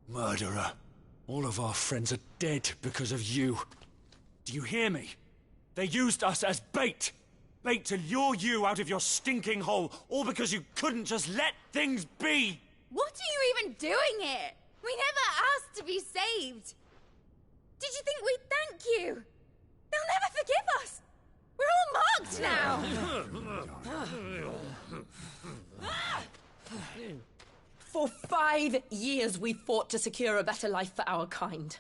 Murderer. All of our friends are dead because of you. Do you hear me? They used us as bait. Bait to lure you out of your stinking hole, all because you couldn't just let things be. What are you even doing here? We never asked to be saved. Did you think we'd thank you? They'll never forgive us. We're all marked now. For 5 years we fought to secure a better life for our kind.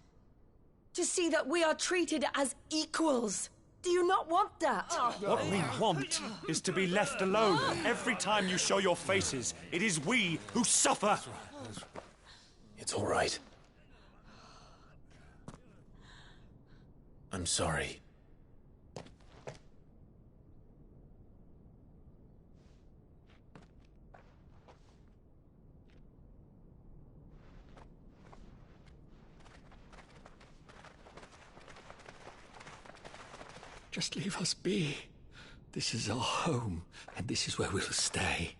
To see that we are treated as equals. Do you not want that? What we want is to be left alone. Every time you show your faces, it is we who suffer. It's all right. I'm sorry. Just leave us be. This is our home, and this is where we'll stay.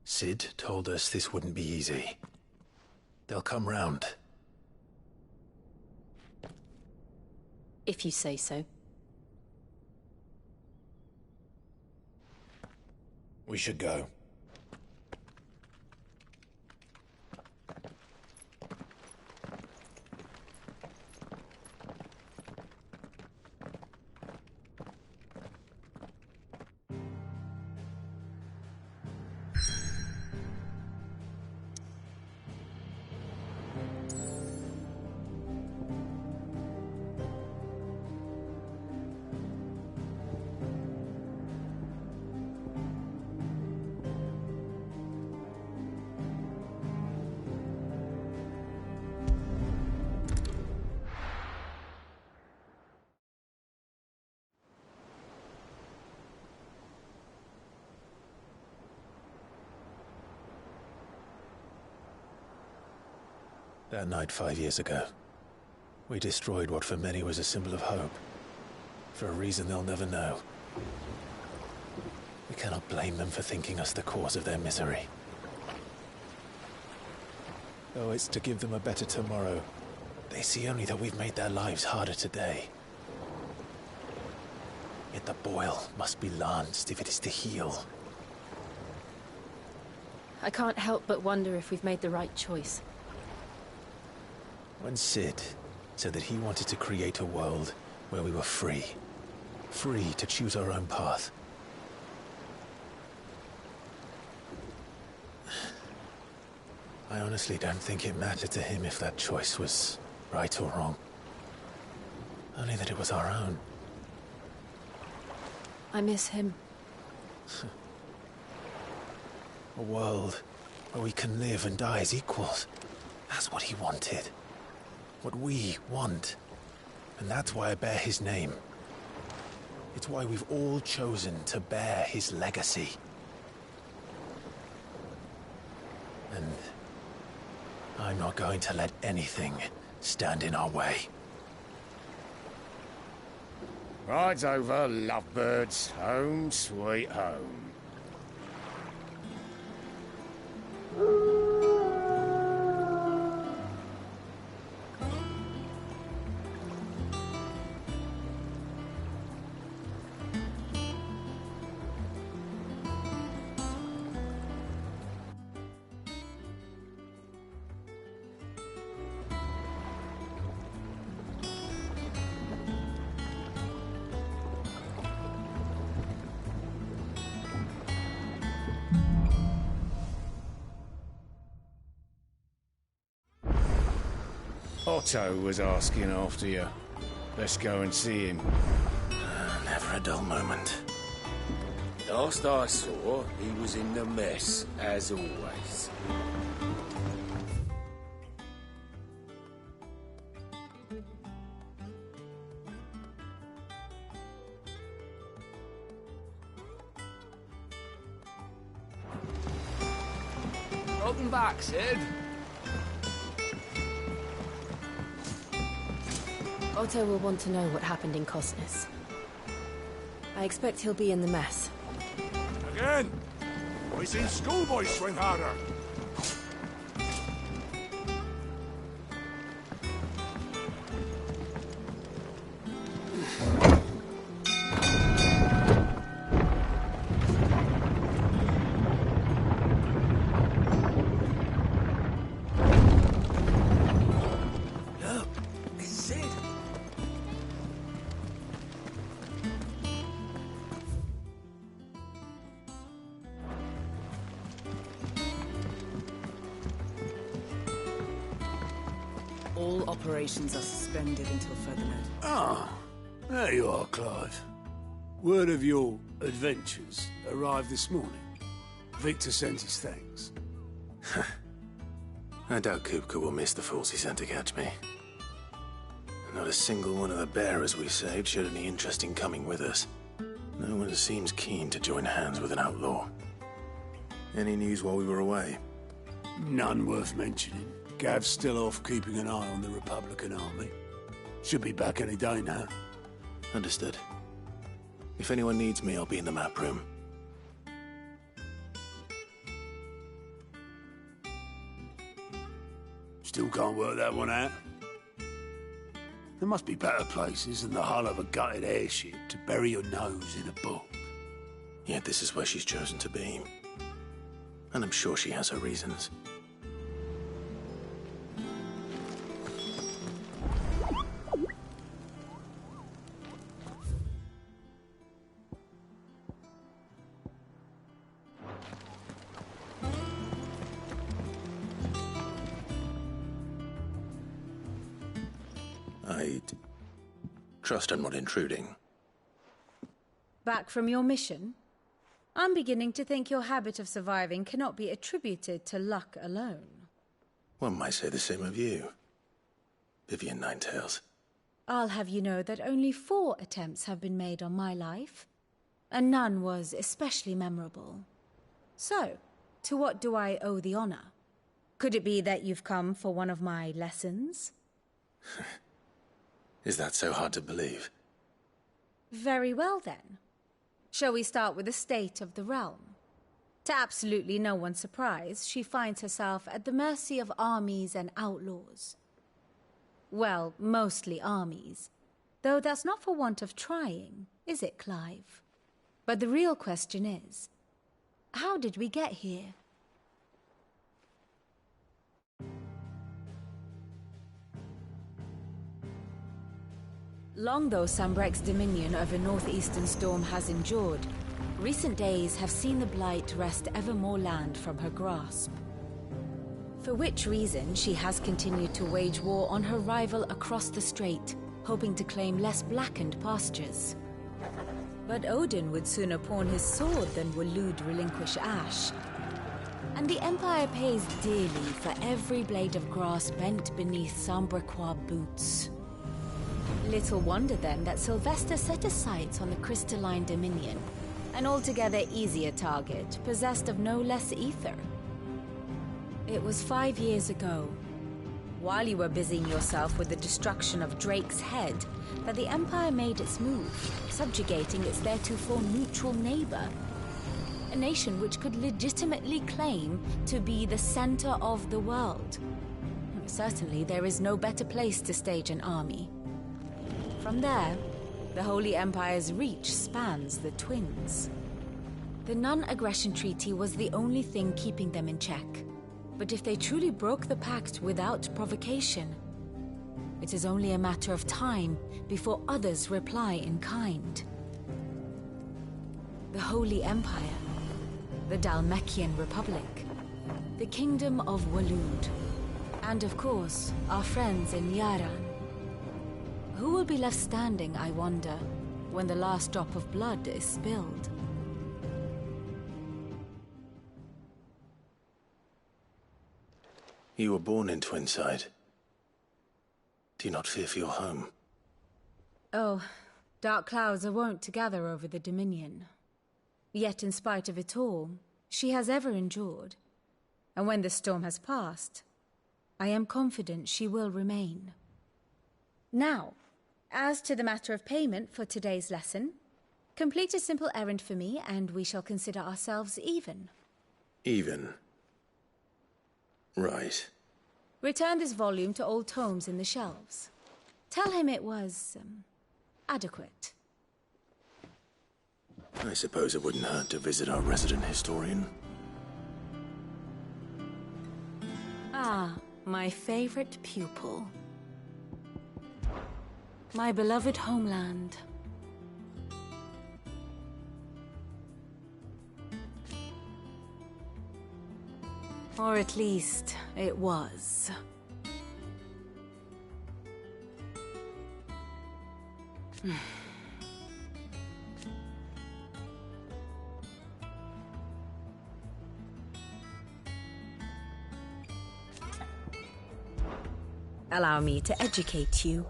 Sid told us this wouldn't be easy. They'll come round. If you say so. We should go. That night 5 years ago, we destroyed what for many was a symbol of hope. For a reason they'll never know. We cannot blame them for thinking us the cause of their misery. Though it's to give them a better tomorrow, they see only that we've made their lives harder today. Yet the boil must be lanced if it is to heal. I can't help but wonder if we've made the right choice. When Sid said that he wanted to create a world where we were free. Free to choose our own path. I honestly don't think it mattered to him if that choice was right or wrong. Only that it was our own. I miss him. A world where we can live and die as equals. That's what he wanted. What we want. And that's why I bear his name. It's why we've all chosen to bear his legacy. And I'm not going to let anything stand in our way. Ride's over, lovebirds. Home sweet home. Otto was asking after you. Let's go and see him. Never a dull moment. Last I saw, he was in the mess, as always. Welcome back, Sid. Otto will want to know what happened in Cosnus. I expect he'll be in the mess. Again! I seen schoolboys swing harder. Look, it's Sid. All operations are suspended until further notice. Ah, there you are, Clive. Word of your adventures arrived this morning. Victor sent his thanks. I doubt Kupka will miss the fools he sent to catch me. Not a single one of the bearers we saved showed any interest in coming with us. No one seems keen to join hands with an outlaw. Any news while we were away? None worth mentioning. Gav's still off keeping an eye on the Republican army. Should be back any day now. Understood. If anyone needs me, I'll be in the map room. Still can't work that one out. There must be better places than the hull of a gutted airship to bury your nose in a book. Yet this is where she's chosen to be. And I'm sure she has her reasons. I'd trust I'm not intruding. Back from your mission? I'm beginning to think your habit of surviving cannot be attributed to luck alone. One might say the same of you, Vivian Ninetails. I'll have you know that only 4 attempts have been made on my life, and none was especially memorable. So, to what do I owe the honor? Could it be that you've come for one of my lessons? Is that so hard to believe? Very well, then. Shall we start with the state of the realm? To absolutely no one's surprise, she finds herself at the mercy of armies and outlaws. Well, mostly armies. Though that's not for want of trying, is it, Clive? But the real question is, how did we get here? Long though Sambrek's dominion over northeastern storm has endured, recent days have seen the Blight wrest ever more land from her grasp. For which reason she has continued to wage war on her rival across the strait, hoping to claim less blackened pastures. But Odin would sooner pawn his sword than Waloed relinquish Ash. And the Empire pays dearly for every blade of grass bent beneath Sambrequois boots. Little wonder then that Sylvester set his sights on the crystalline dominion, an altogether easier target, possessed of no less ether. It was 5 years ago, while you were busying yourself with the destruction of Drake's head, that the Empire made its move, subjugating its theretofore neutral neighbor. A nation which could legitimately claim to be the center of the world. Certainly there is no better place to stage an army. From there, the Holy Empire's reach spans the Twins. The non-aggression treaty was the only thing keeping them in check. But if they truly broke the pact without provocation, it is only a matter of time before others reply in kind. The Holy Empire, the Dalmekian Republic, the Kingdom of Waloed, And of course, our friends in Yaran. Who will be left standing, I wonder, when the last drop of blood is spilled? You were born in Twinside. Do you not fear for your home? Oh, dark clouds are wont to gather over the Dominion. Yet in spite of it all, she has ever endured. And when the storm has passed, I am confident she will remain. Now, as to the matter of payment for today's lesson, complete a simple errand for me and we shall consider ourselves even. Even? Right. Return this volume to old tomes in the shelves. Tell him it was, adequate. I suppose it wouldn't hurt to visit our resident historian. Ah, my favorite pupil. My beloved homeland. Or at least, it was. Allow me to educate you.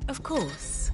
Of course.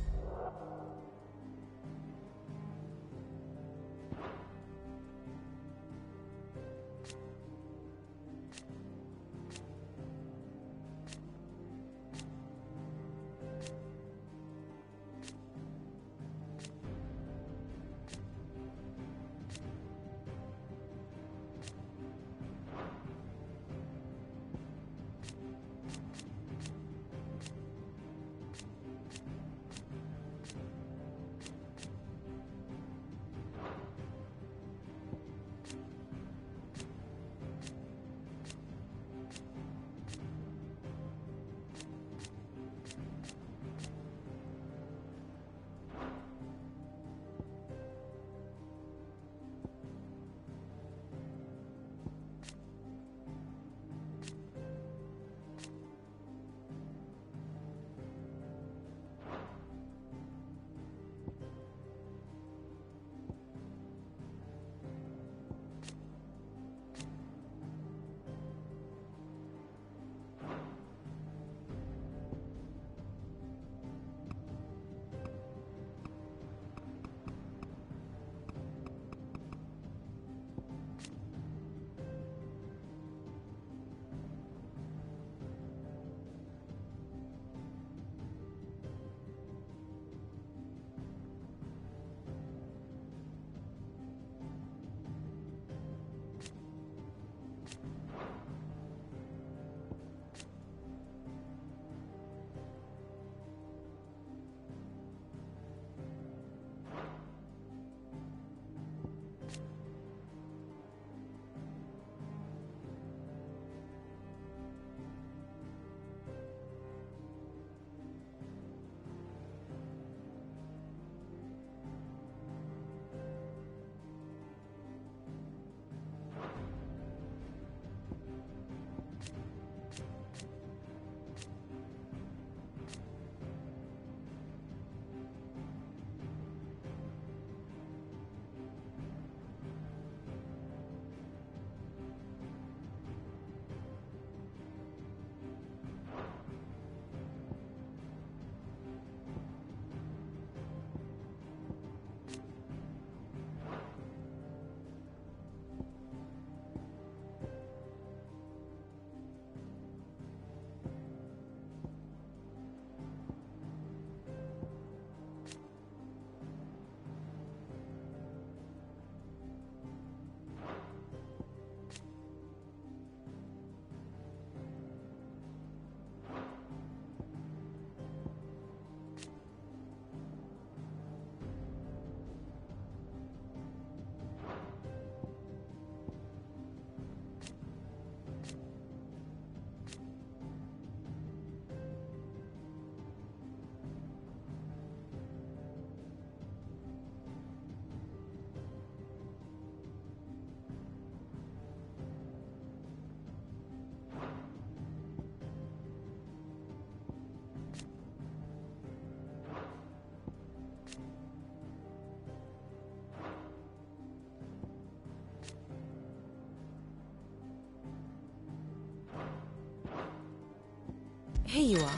Here you are.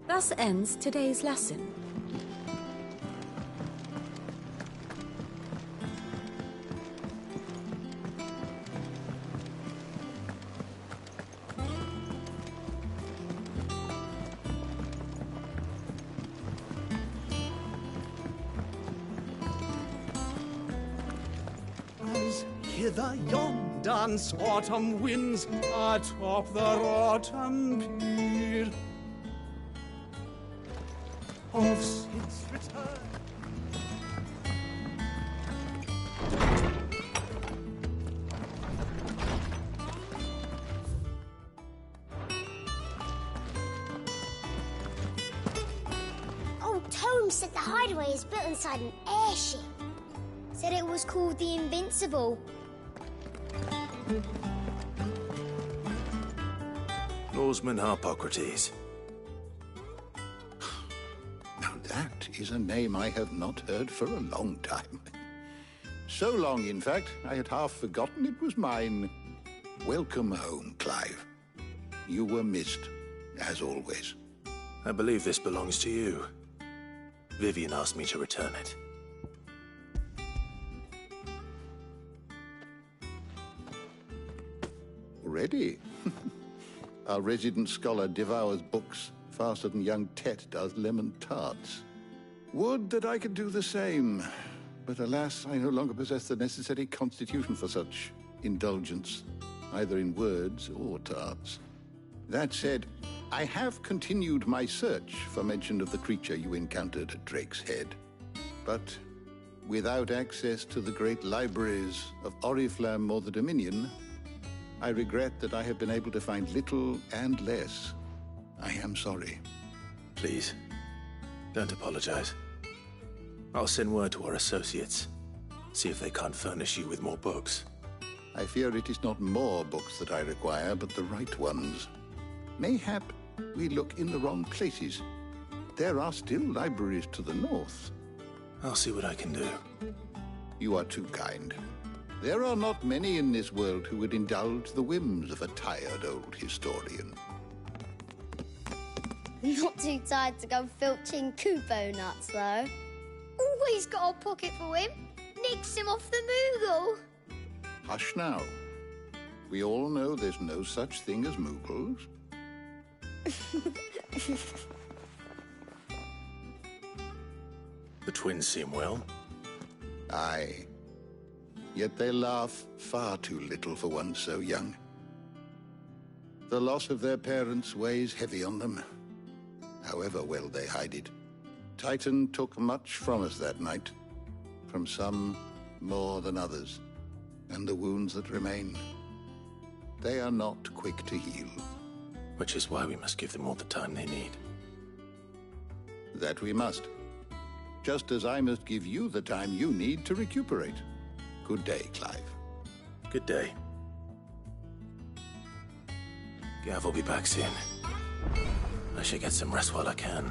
Thus ends today's lesson. As hither yon dance autumn winds atop the autumn peal of Sid's return. Old Tome said the hideaway is built inside an airship. Said it was called the Invincible. Norseman Harpocrates. Now that is a name I have not heard for a long time. So long, in fact, I had half forgotten it was mine. Welcome home, Clive. You were missed, as always. I believe this belongs to you. Vivian asked me to return it. Already? Our resident scholar devours books faster than young Tet does lemon tarts. Would that I could do the same. But alas, I no longer possess the necessary constitution for such indulgence, either in words or tarts. That said, I have continued my search for mention of the creature you encountered at Drake's Head. But without access to the great libraries of Oriflamme or the Dominion, I regret that I have been able to find little and less. I am sorry. Please, don't apologize. I'll send word to our associates. See if they can't furnish you with more books. I fear it is not more books that I require, but the right ones. Mayhap we look in the wrong places. There are still libraries to the north. I'll see what I can do. You are too kind. There are not many in this world who would indulge the whims of a tired old historian. Not too tired to go filching Kupo nuts, though. Always got a pocket for him. Nicks him off the Moogle. Hush now. We all know there's no such thing as Moogles. The twins seem well. Aye. Yet they laugh far too little for one so young. The loss of their parents weighs heavy on them, however well they hide it. Titan took much from us that night, from some more than others, and the wounds that remain, they are not quick to heal. Which is why we must give them all the time they need. That we must. Just as I must give you the time you need to recuperate. Good day, Clive. Good day. Gav will be back soon. I should get some rest while I can.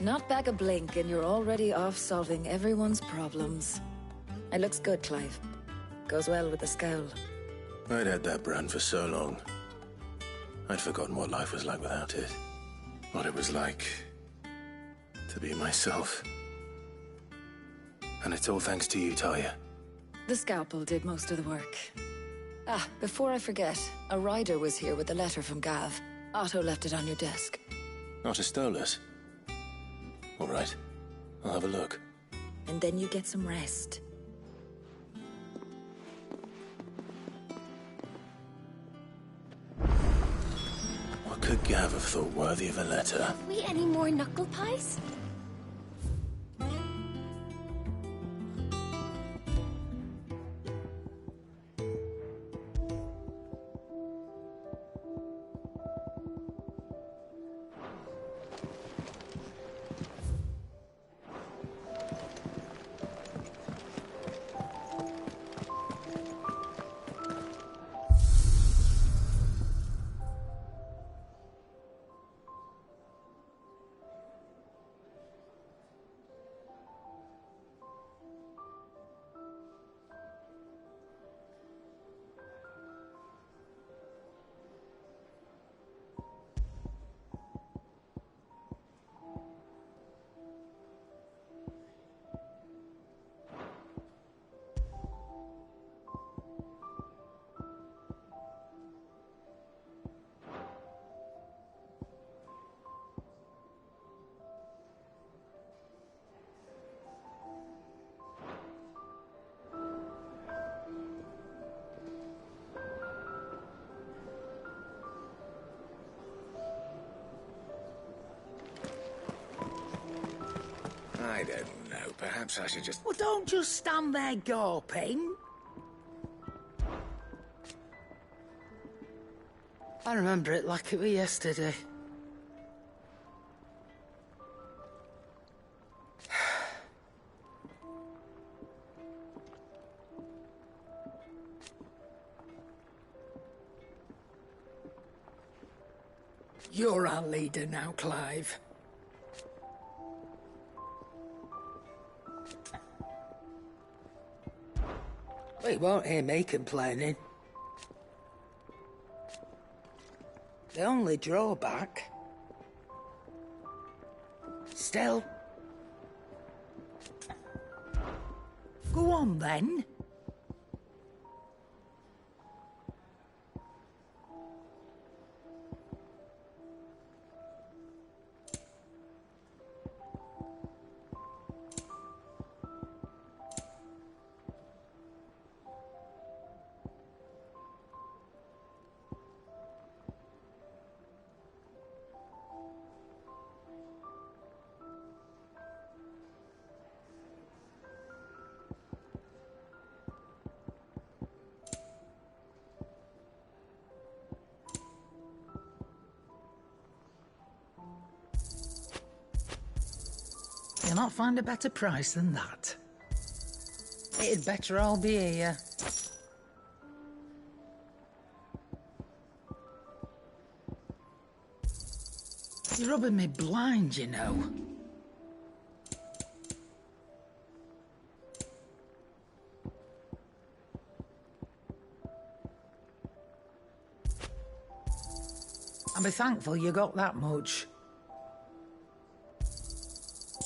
Not back a blink and you're already off solving everyone's problems. It looks good, Clive. Goes well with the scowl. I'd had that brand for so long. I'd forgotten what life was like without it. What it was like to be myself. And it's all thanks to you, Talia. The scalpel did most of the work. Ah, before I forget, a rider was here with a letter from Gav. Otto left it on your desk. Not stole it. All right. I'll have a look. And then you get some rest. What could Gav have thought worthy of a letter? We any more knuckle pies? I don't know. Perhaps I should just... Well, don't just stand there gawping. I remember it like it was yesterday. You're our leader now, Clive. Well, you won't hear me complaining. The only drawback... Still... Go on, then. You'll not find a better price than that. It'd better all be here. You're rubbing me blind, you know. I'll be thankful you got that much.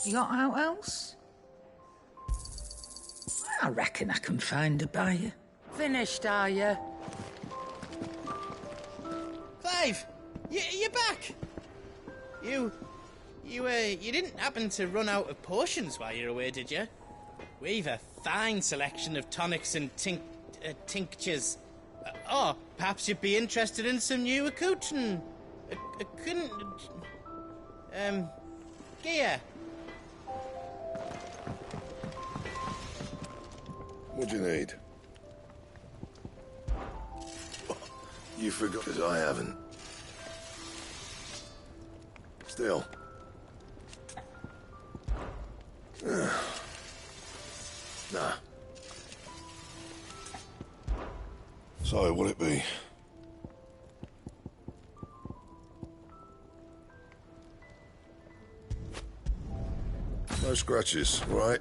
You got out else? I reckon I can find a buyer. Finished, are you? Clive! You're back! You didn't happen to run out of potions while you're away, did you? We've a fine selection of tonics and tinctures. Or perhaps you'd be interested in some new accoutrement. Gear. What do you need? You forgot, because I haven't. Still. Nah. So, what'll it be? No scratches, right?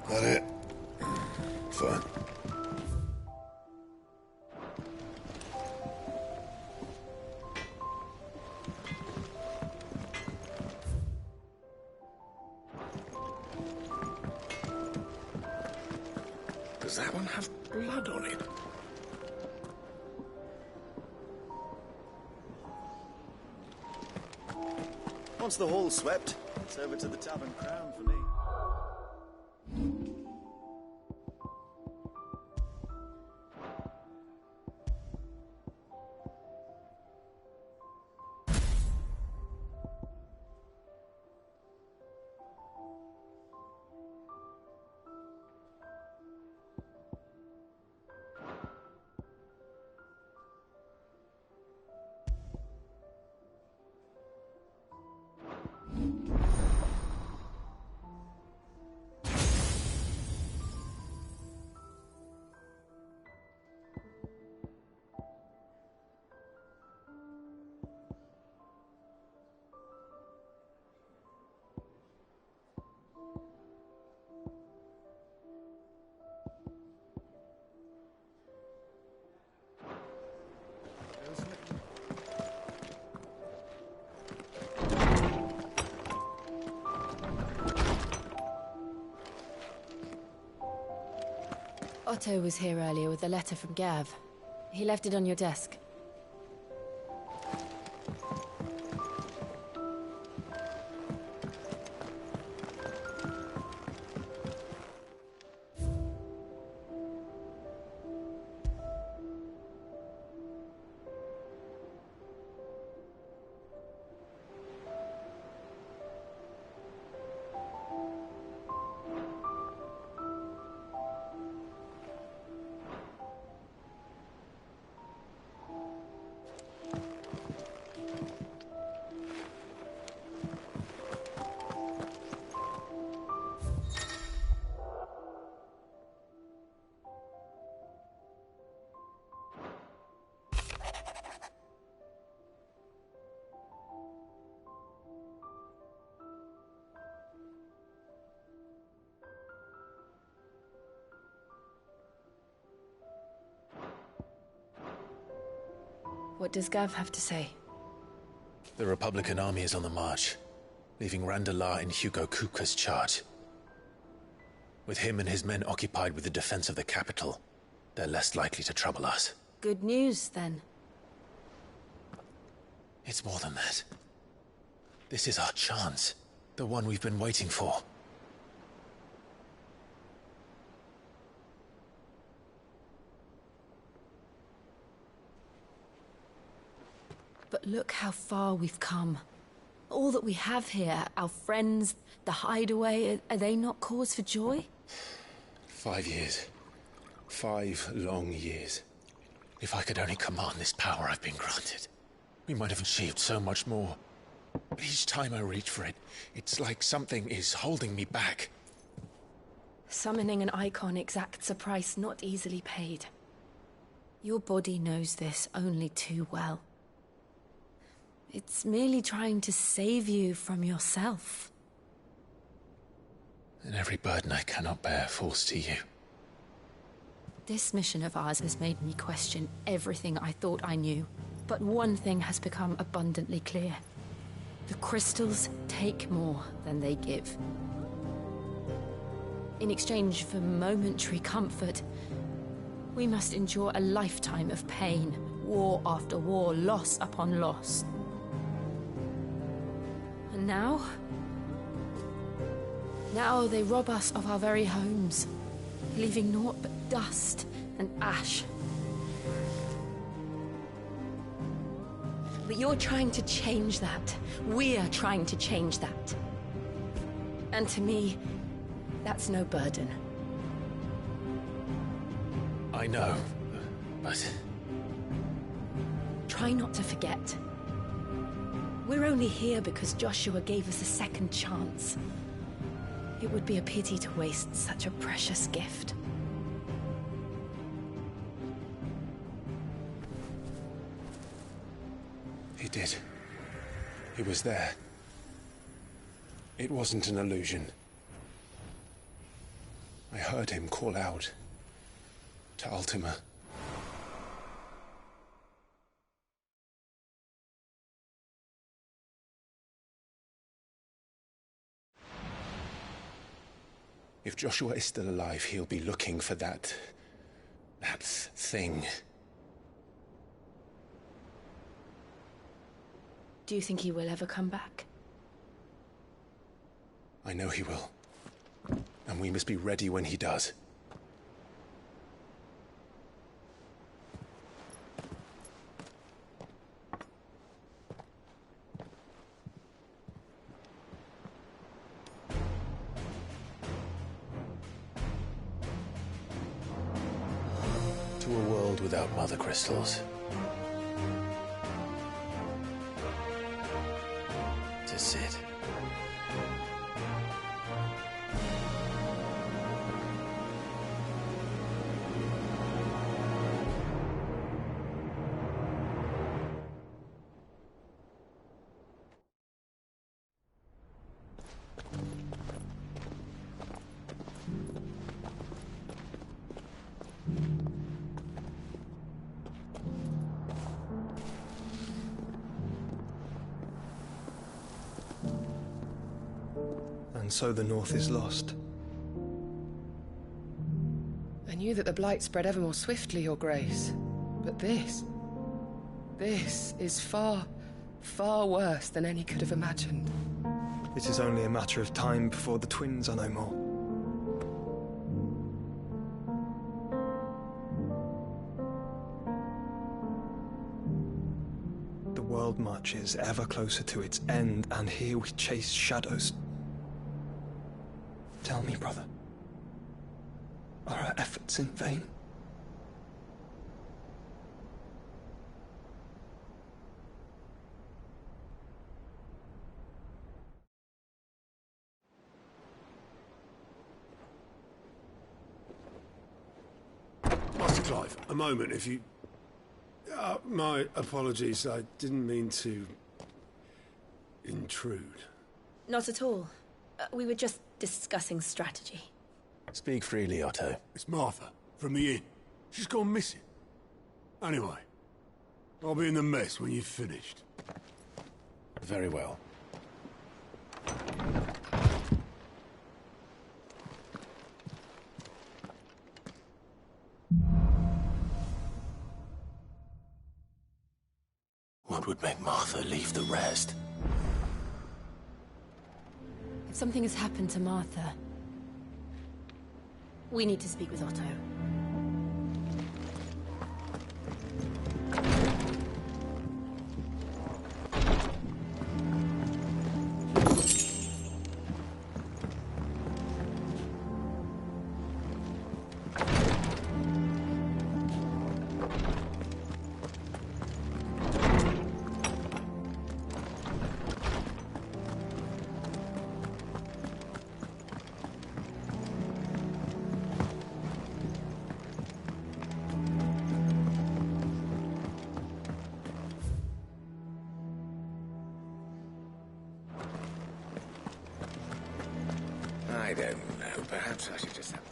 That it? Fine. Does that one have blood on it? Once the hall's swept, it's over to the Tavern Crown for me. Otto was here earlier with a letter from Gav. He left it on your desk. What does Gav have to say? The Republican army is on the march, leaving Randalar in Hugo Kupka's charge. With him and his men occupied with the defense of the capital, they're less likely to trouble us. Good news, then. It's more than that. This is our chance. The one we've been waiting for. But look how far we've come. All that we have here, our friends, the hideaway, are they not cause for joy? 5 years. 5 long years. If I could only command this power I've been granted, we might have achieved so much more. But each time I reach for it, it's like something is holding me back. Summoning an icon exacts a price not easily paid. Your body knows this only too well. It's merely trying to save you from yourself. And every burden I cannot bear falls to you. This mission of ours has made me question everything I thought I knew. But one thing has become abundantly clear. The crystals take more than they give. In exchange for momentary comfort, we must endure a lifetime of pain, war after war, loss upon loss. And now they rob us of our very homes, leaving naught but dust and ash. But you're trying to change that. We're trying to change that. And to me, that's no burden. I know, but... Try not to forget. We're only here because Joshua gave us a second chance. It would be a pity to waste such a precious gift. He did. He was there. It wasn't an illusion. I heard him call out to Ultima. If Joshua is still alive, he'll be looking for that thing. Do you think he will ever come back? I know he will. And we must be ready when he does. To a world without mother crystals. To Sid. And so the North is lost. I knew that the Blight spread ever more swiftly, Your Grace. But this is far, far worse than any could have imagined. It is only a matter of time before the twins are no more. The world marches ever closer to its end, and here we chase shadows. Tell me, brother, are our efforts in vain? Master Clive, a moment, if you... my apologies, I didn't mean to... intrude. Not at all. We were just discussing strategy. Speak freely, Otto. It's Martha, from the inn. She's gone missing. Anyway, I'll be in the mess when you've finished. Very well. What would make Martha leave the rest? If something has happened to Martha, we need to speak with Otto. I don't know. Perhaps I should just have...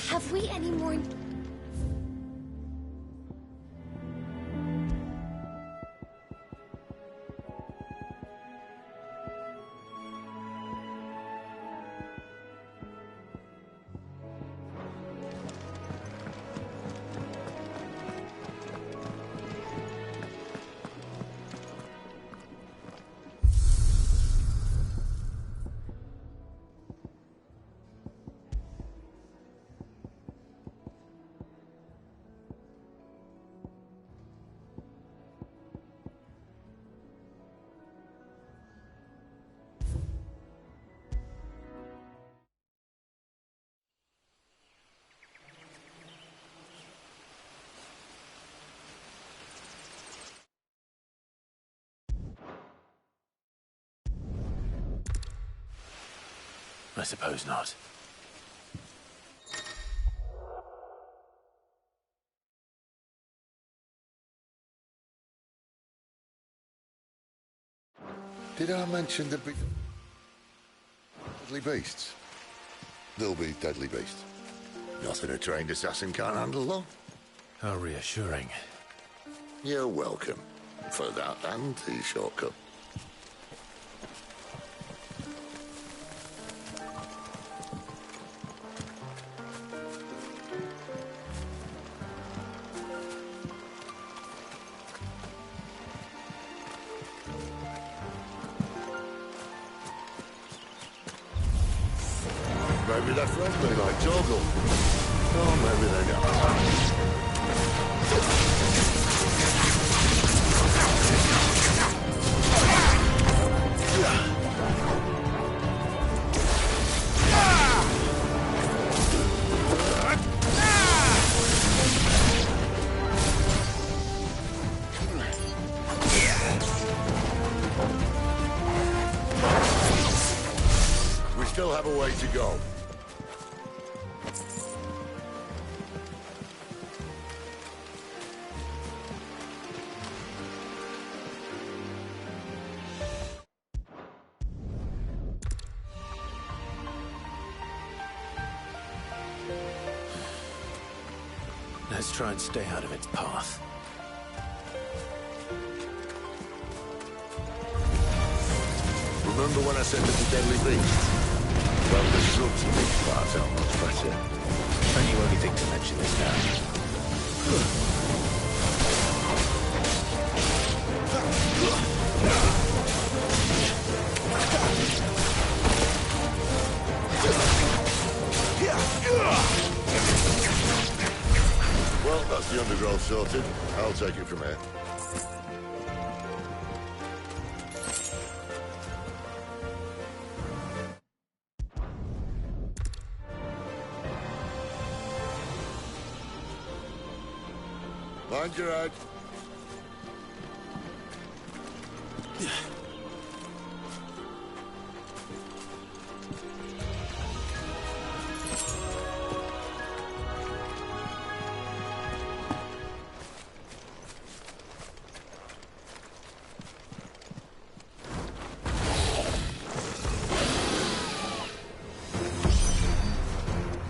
Have we any more... I suppose not. Did I mention there'd be deadly beasts? There'll be deadly beasts. Nothing a trained assassin can't handle, though. How reassuring. You're welcome. For that and the shortcut. Maybe they're friendly like Torgal. Or maybe they're not. We still have a way to go. Let's try and stay out of its path. Remember when I said it's a deadly beast? Well, the shrubs in these parts are much better. And you only think to mention this now. Well, that's the undergrowth sorted. I'll take it from here. Mind your head.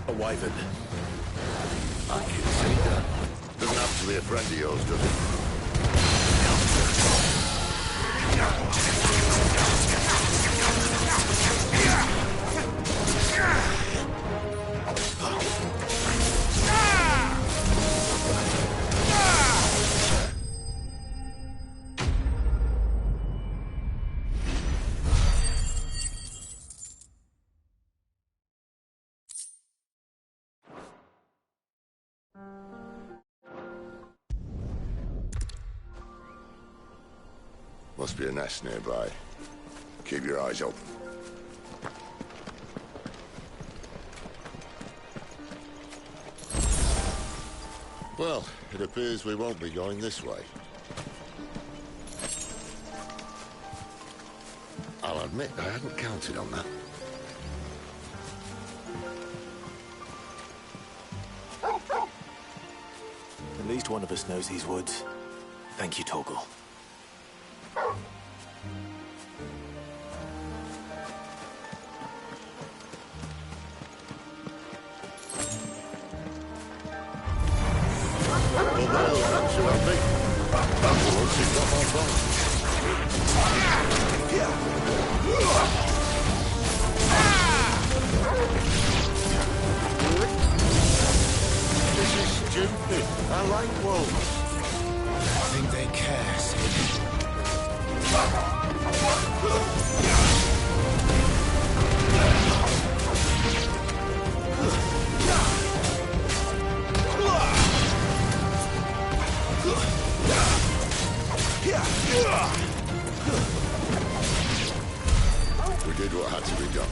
A wyvern. I can see that. Doesn't have to be a friend of yours, does it? Must be a nest nearby. Keep your eyes open. Well, it appears we won't be going this way. I'll admit I hadn't counted on that. At least one of us knows these woods. Thank you, Torgal. This is stupid. I like wolves. I think they care, Sid. We did what had to be done.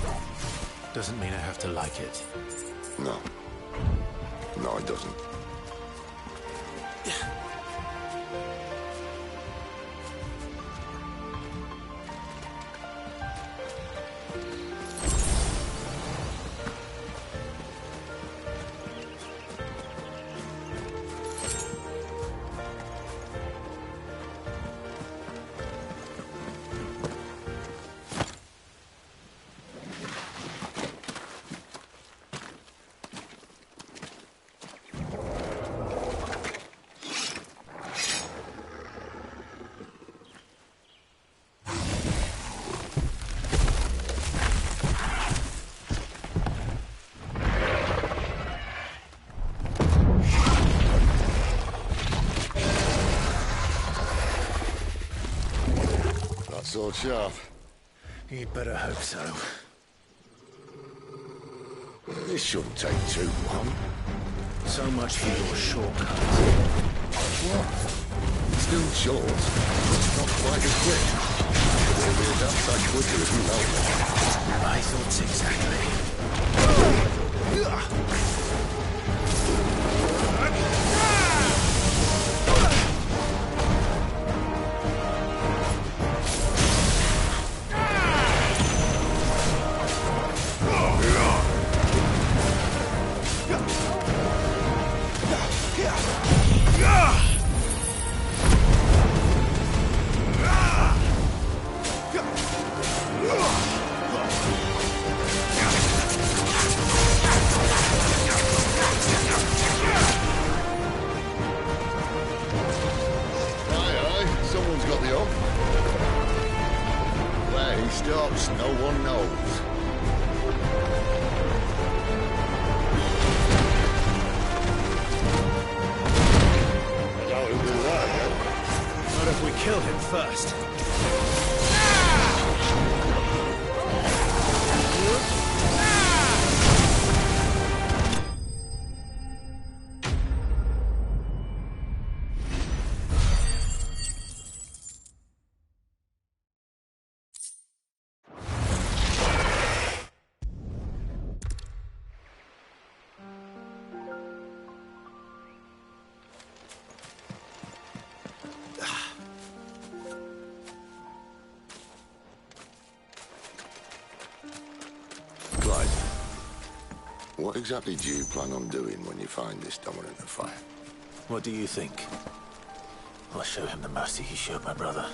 Doesn't mean I have to like it. No. No, it doesn't. Sword sharp. You'd better hope so. This shouldn't take too long. So much for your shortcut. What? Still short. Just not quite as quick. It'll be a damn sight quicker if you help me. I thought exactly. Stops, no one knows. I doubt he'll do that, yeah? Not if we kill him first. What exactly do you plan on doing when you find this dominant of fire? What do you think? I'll show him the mercy he showed my brother.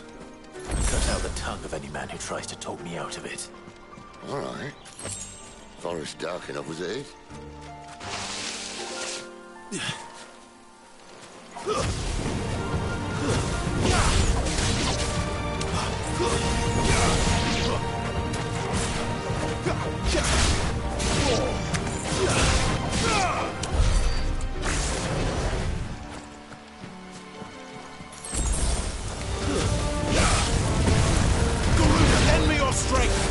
And cut out the tongue of any man who tries to talk me out of it. All right. Forest dark enough as it is. Lend me your strength!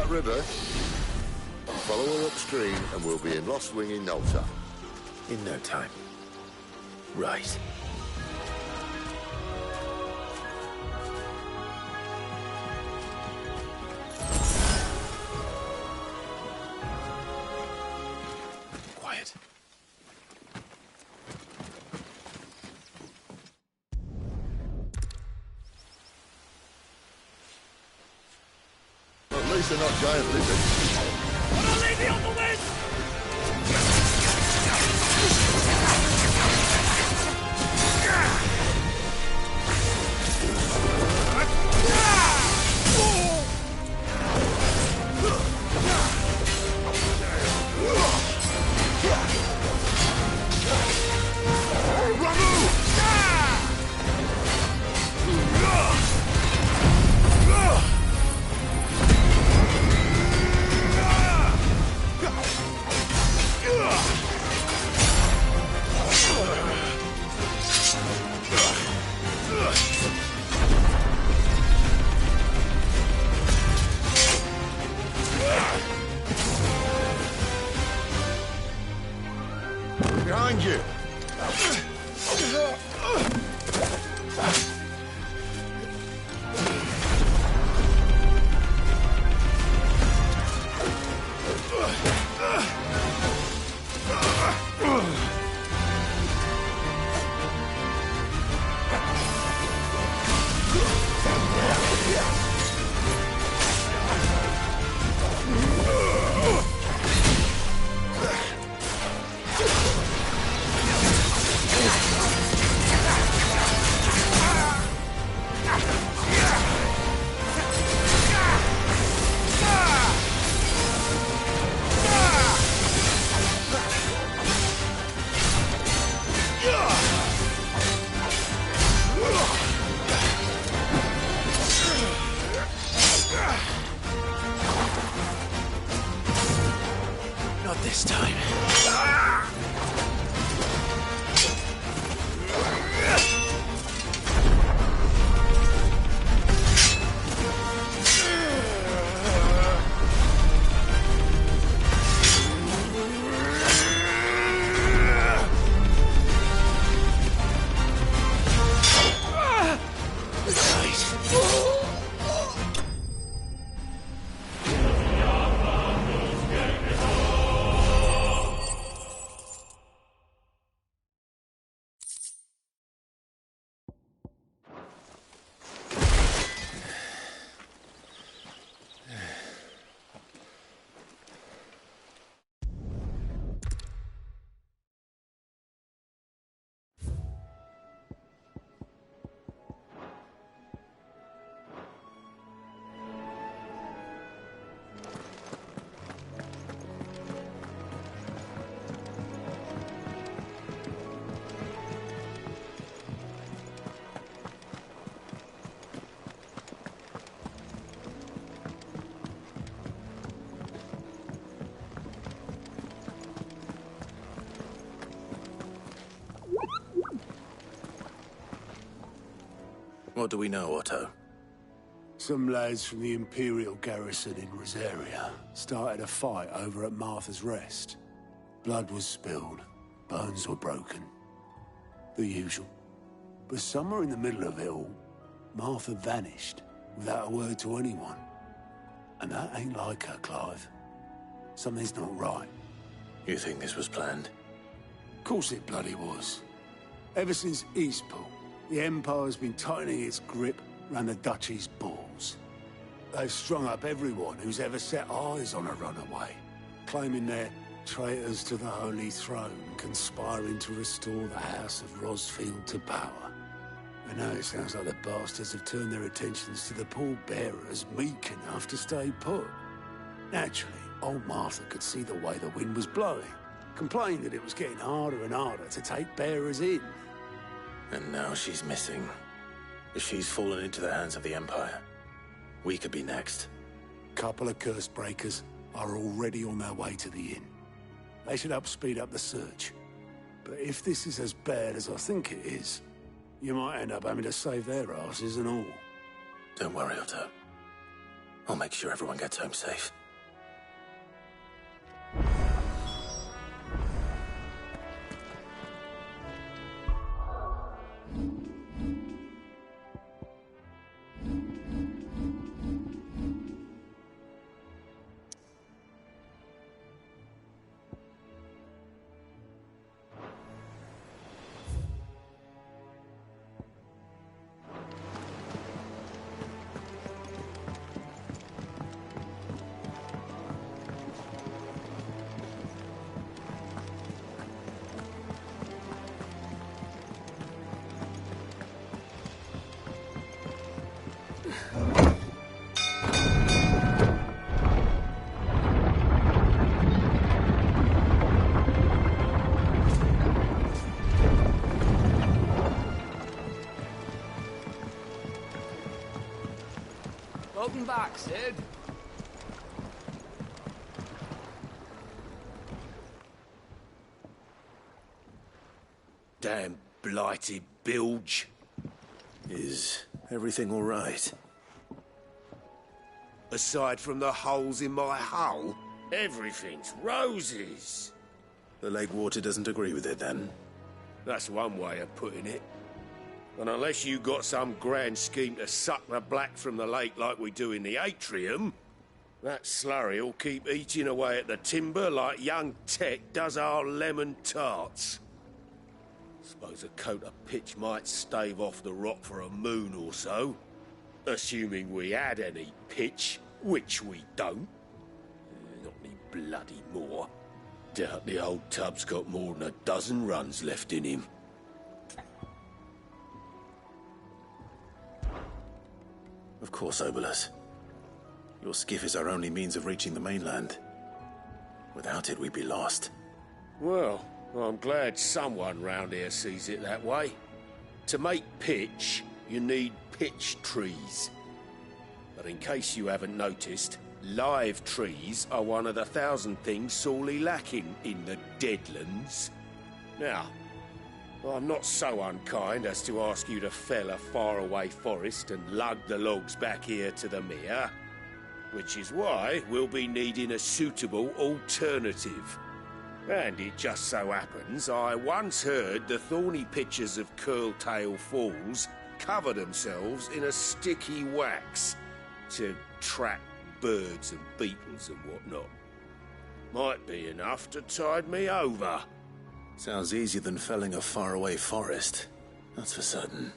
River, follow her upstream and we'll be in Lost Wing in no time. In no time. Right. Quiet. At least they're not giant lizards. I'll leave you on the wind! Not this time. What do we know, Otto? Some lads from the Imperial garrison in Rosaria started a fight over at Martha's Rest. Blood was spilled, bones were broken. The usual. But somewhere in the middle of it all, Martha vanished without a word to anyone. And that ain't like her, Clive. Something's not right. You think this was planned? Of course it bloody was. Ever since Eastpool, the Empire's been tightening its grip round the Duchy's balls. They've strung up everyone who's ever set eyes on a runaway, claiming they're traitors to the Holy Throne, conspiring to restore the House of Rosfield to power. And now it sounds like the bastards have turned their attentions to the pallbearers meek enough to stay put. Naturally, old Martha could see the way the wind was blowing, complained that it was getting harder and harder to take bearers in. And now she's missing. If she's fallen into the hands of the Empire, we could be next. Couple of curse breakers are already on their way to the inn. They should help speed up the search. But if this is as bad as I think it is, you might end up having to save their asses and all. Don't worry, Otto. I'll make sure everyone gets home safe. Welcome back, Sid. Damn blighted bilge. Is everything all right? Aside from the holes in my hull, everything's roses. The lake water doesn't agree with it, then? That's one way of putting it. And unless you got some grand scheme to suck the black from the lake like we do in the atrium, that slurry will keep eating away at the timber like young Tech does our lemon tarts. Suppose a coat of pitch might stave off the rot for a moon or so. Assuming we had any pitch, which we don't. Not any bloody more. Doubt the old tub's got more than a dozen runs left in him. Of course, Obolus. Your skiff is our only means of reaching the mainland. Without it, we'd be lost. Well, I'm glad someone round here sees it that way. To make pitch, you need pitch trees. But in case you haven't noticed, live trees are one of the 1,000 things sorely lacking in the Deadlands. Now, I'm not so unkind as to ask you to fell a faraway forest and lug the logs back here to the mere, which is why we'll be needing a suitable alternative. And it just so happens I once heard the thorny pitchers of Curltail Falls cover themselves in a sticky wax to trap birds and beetles and whatnot. Might be enough to tide me over. Sounds easier than felling a faraway forest. That's for certain.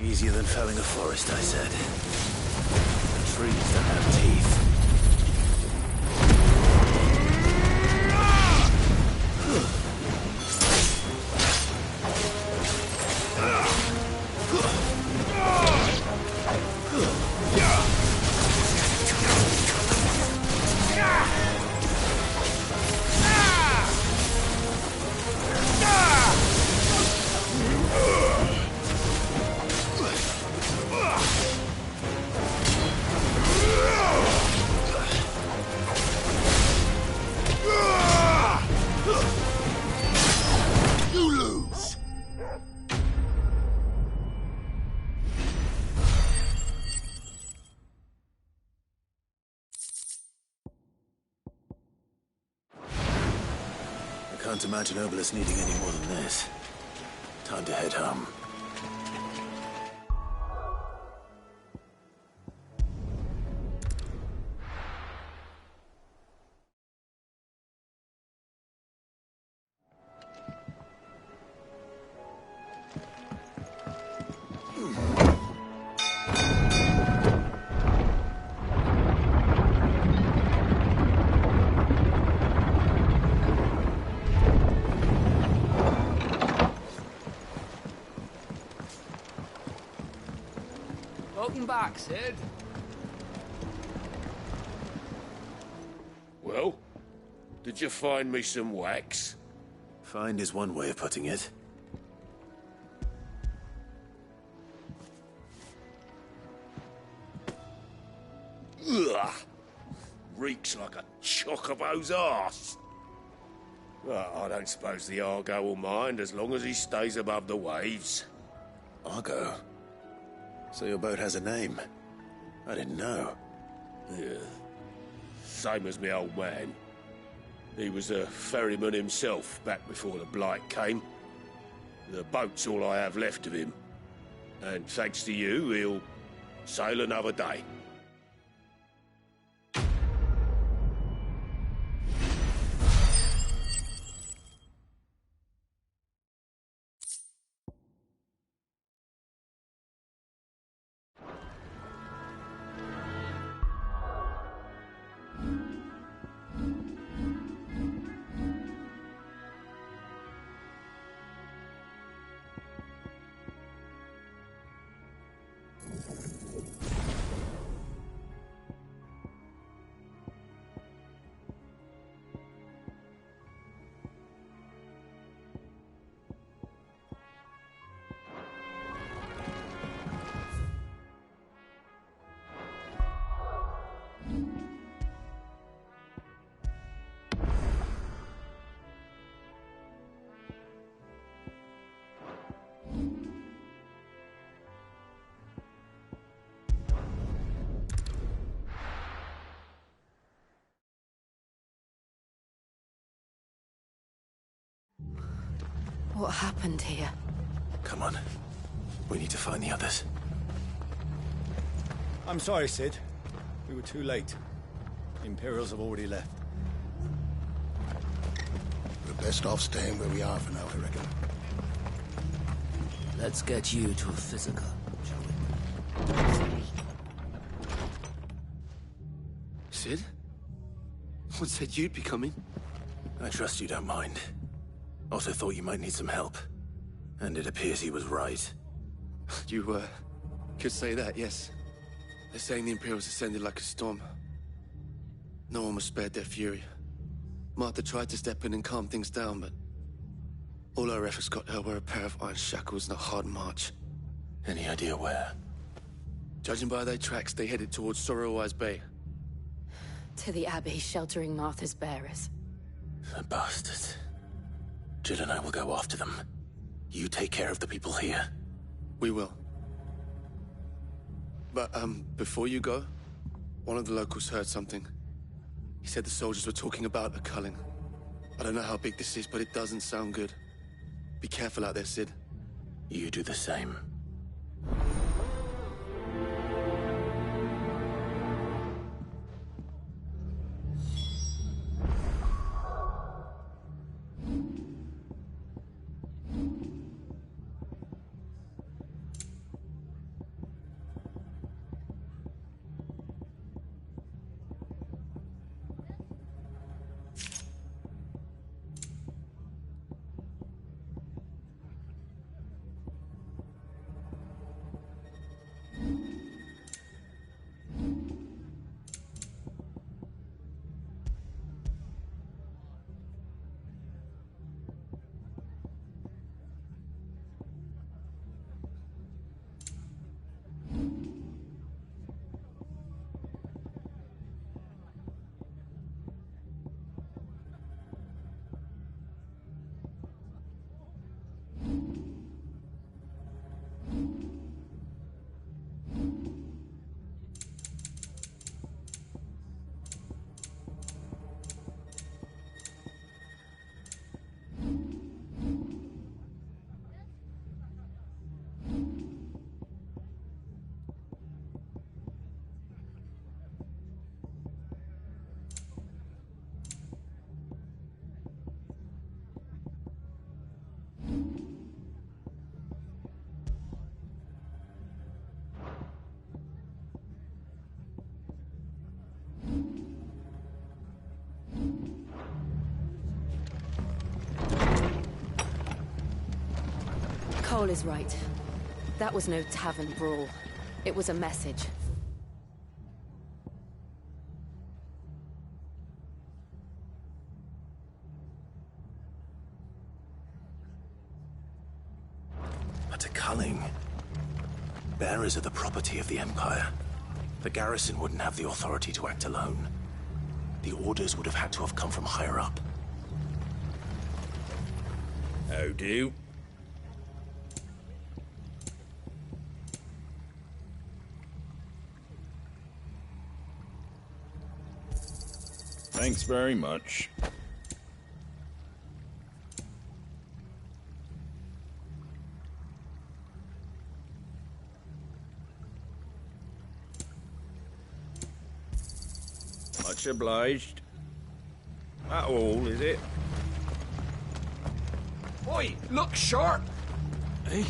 Easier than felling a forest, I said. The trees don't have teeth. Can't imagine Obelisk needing any more than this. Time to head home. Welcome back, Sid. Well, did you find me some wax? Find is one way of putting it. Ugh! Reeks like a chocobo's arse. Well, I don't suppose the Argo will mind as long as he stays above the waves. Argo? So your boat has a name? I didn't know. Yeah. Same as me old man. He was a ferryman himself back before the Blight came. The boat's all I have left of him. And thanks to you, he'll sail another day. What happened here? Come on. We need to find the others. I'm sorry, Sid. We were too late. The Imperials have already left. We're best off staying where we are for now, I reckon. Let's get you to a physical, shall we? Sid? What said you'd be coming? I trust you don't mind. Also thought you might need some help. And it appears he was right. You, could say that, yes. They're saying the Imperials ascended like a storm. No one was spared their fury. Martha tried to step in and calm things down, but all our efforts got her were a pair of iron shackles and a hard march. Any idea where? Judging by their tracks, they headed towards Sorrowwise Bay. To the Abbey, sheltering Martha's bearers. The bastards. Jill and I will go after them. You take care of the people here. We will. But, before you go, one of the locals heard something. He said the soldiers were talking about a culling. I don't know how big this is, but it doesn't sound good. Be careful out there, Sid. You do the same. Cole is right. That was no tavern brawl. It was a message. But a culling. Bearers are the property of the Empire. The garrison wouldn't have the authority to act alone. The orders would have had to have come from higher up. How do? Thanks very much. Much obliged. That all, is it? Oi, look sharp! Eh?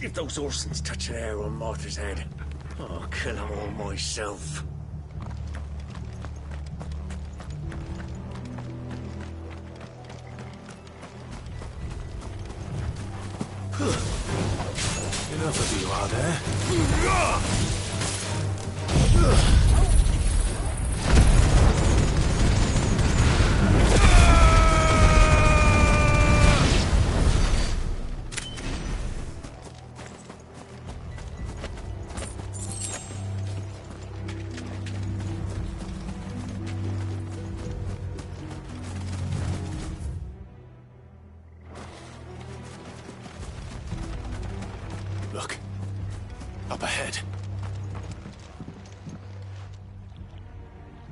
If those Orsons touch an arrow on Martha's head, I'll kill them all myself. Enough of you out there. Look, Up ahead.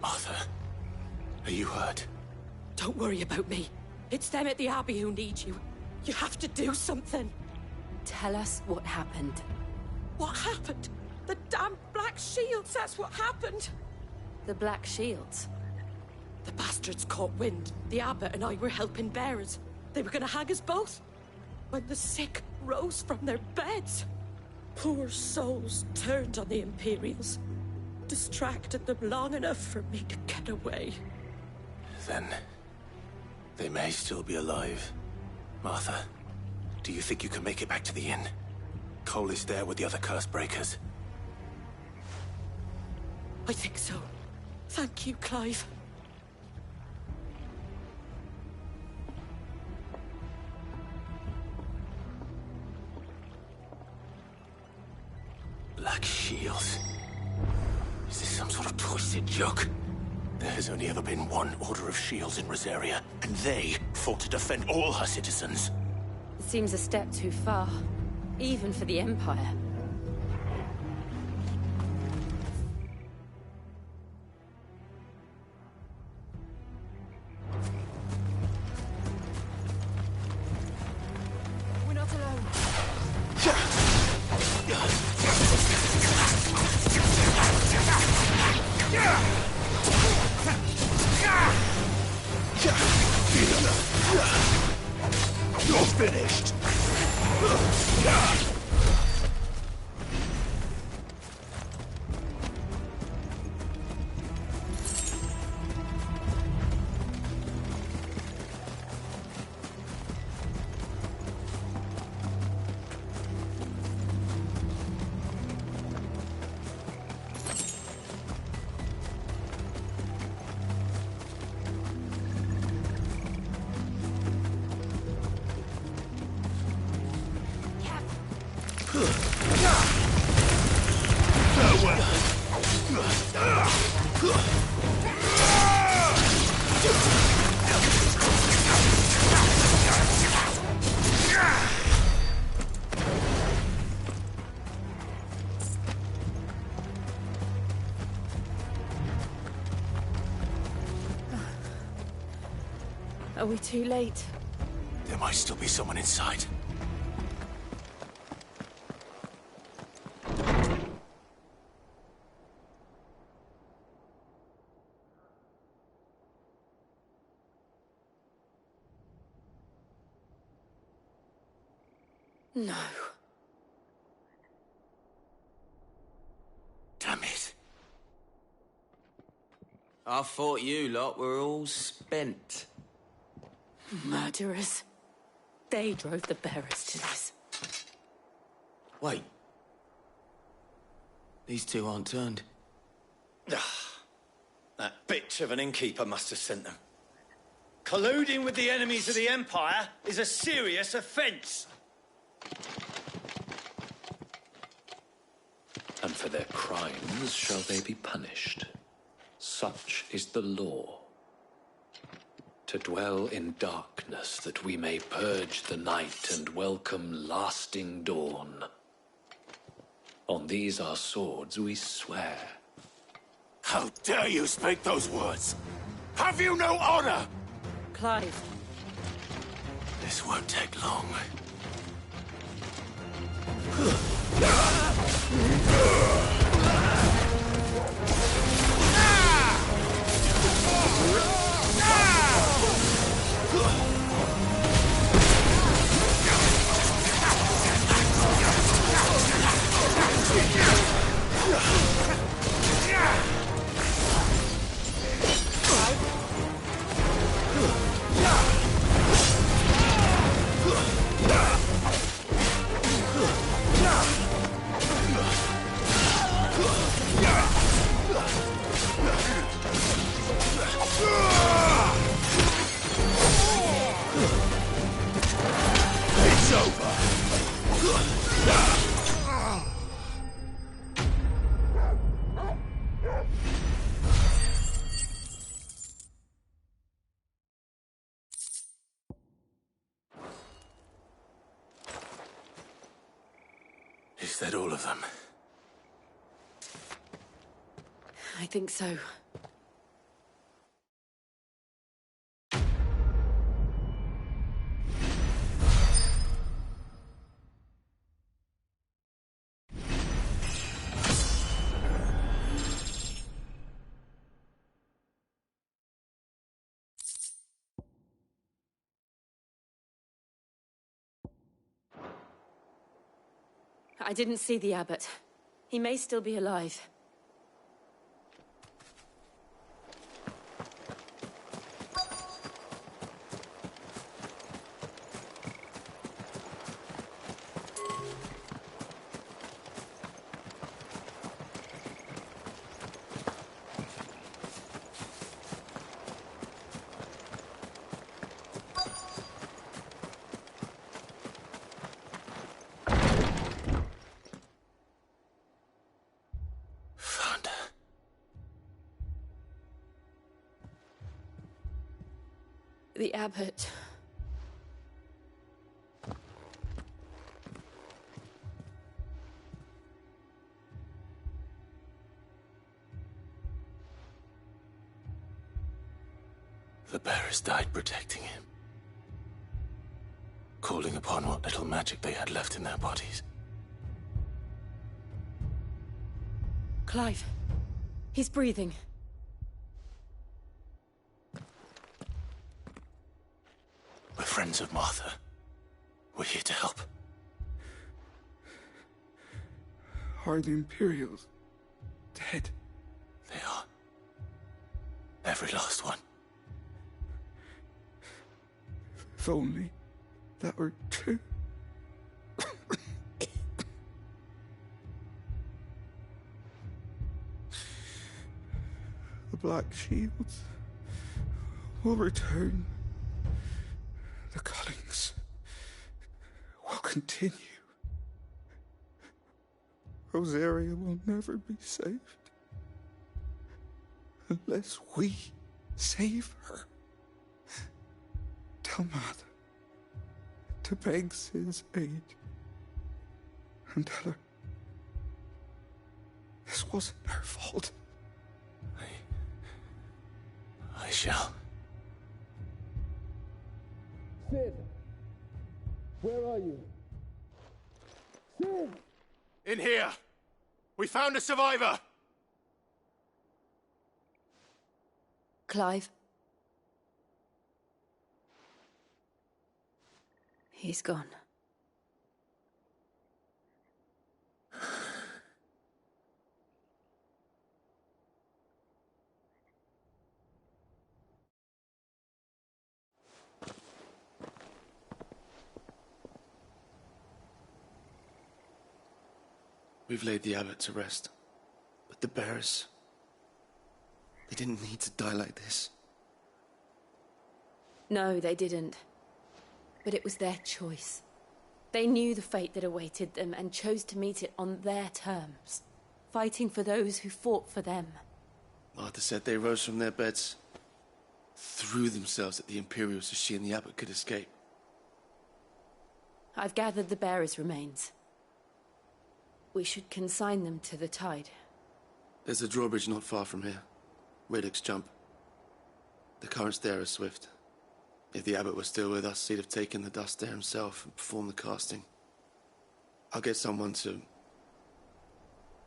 Martha, are you hurt? Don't worry about me. It's them at the Abbey who need you. You have to do something. Tell us what happened. What happened? The damn Black Shields, that's what happened. The Black Shields? The bastards caught wind. The abbot and I were helping bearers. They were gonna hang us both. When the sick rose from their beds, poor souls turned on the Imperials. Distracted them long enough for me to get away. Then they may still be alive. Martha, do you think you can make it back to the inn? Cole is there with the other curse breakers. I think so. Thank you, Clive. Black Shields? Is this some sort of twisted joke? There has only ever been one Order of Shields in Rosaria, and they fought to defend all her citizens. It seems a step too far, even for the Empire. We're not alone. You're finished! Are we too late? There might still be someone inside. No. Damn it. I thought you lot were all spent. Murderers. They drove the bearers to this. Wait. These two aren't turned. That bitch of an innkeeper must have sent them. Colluding with the enemies of the Empire is a serious offence. And for their crimes shall they be punished. Such is the law. To dwell in darkness that we may purge the night and welcome lasting dawn. On these our swords we swear. How dare you speak those words? Have you no honor? Clive. This won't take long. It's over! Is that all of them? I think so. I didn't see the abbot. He may still be alive. The abbot. The bearers died protecting him, calling upon what little magic they had left in their bodies. Clive. He's breathing. We're friends of Martha. We're here to help. Are the Imperials dead? They are. Every last one. If only that were true. The Black Shields will return. The cuttings will continue. Rosaria will never be saved unless we save her. Tell Mother to beg Sid's aid and tell her this wasn't her fault. I shall. Sid! Where are you? Sid! In here! We found a survivor! Clive. He's gone. We've laid the abbot to rest. But the bearers... they didn't need to die like this. No, they didn't. But it was their choice. They knew the fate that awaited them and chose to meet it on their terms, fighting for those who fought for them. Martha said they rose from their beds, threw themselves at the Imperials so she and the abbot could escape. I've gathered the bearers' remains. We should consign them to the tide. There's a drawbridge not far from here. Radix Jump. The currents there are swift. If the abbot was still with us, he'd have taken the dust there himself and performed the casting. I'll get someone to...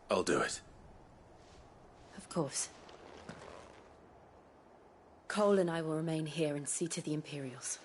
I'll do it. Of course. Cole and I will remain here and see to the Imperials.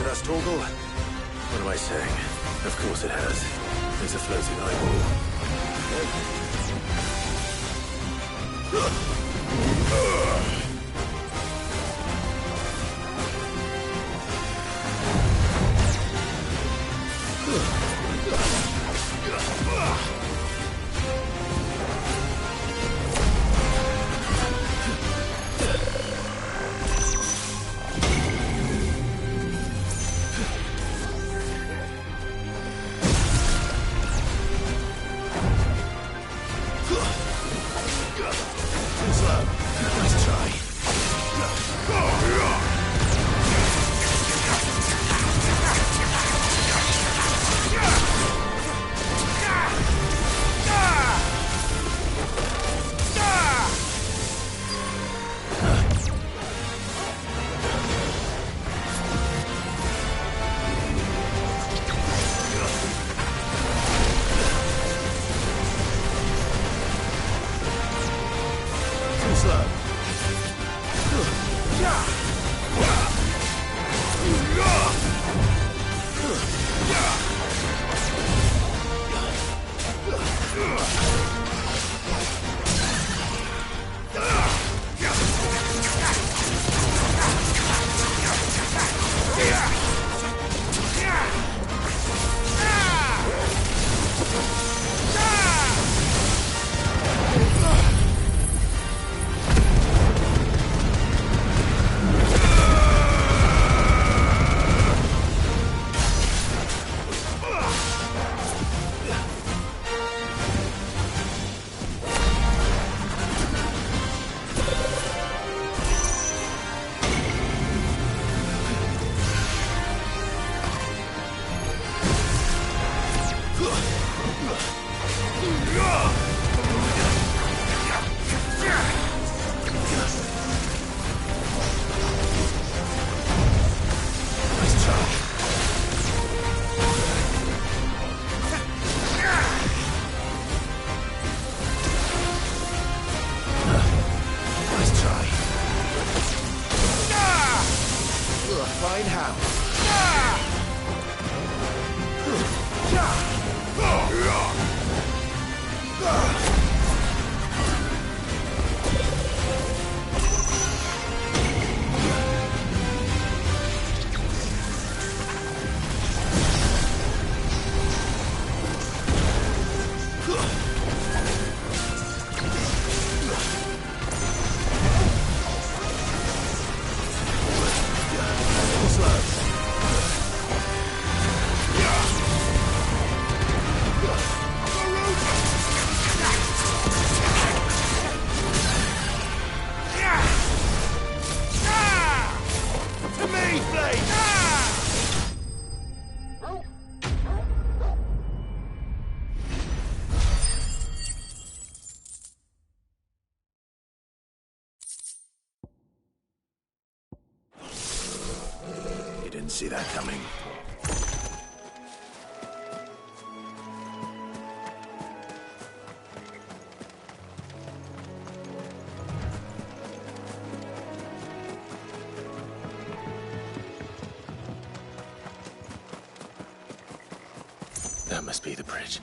attracted us, Torgal? What am I saying? Of course it has. There's a floating eyeball. Didn't see that coming. That must be the bridge.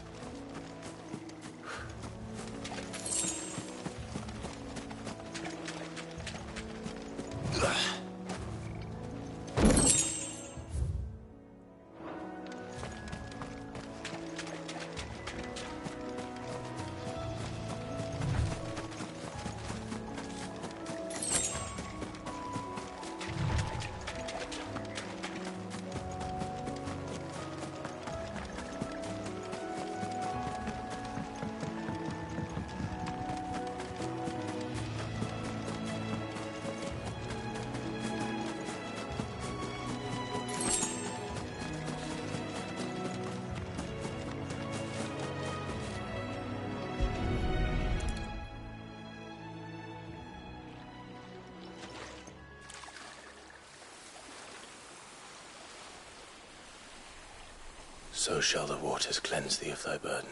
So shall the waters cleanse thee of thy burden,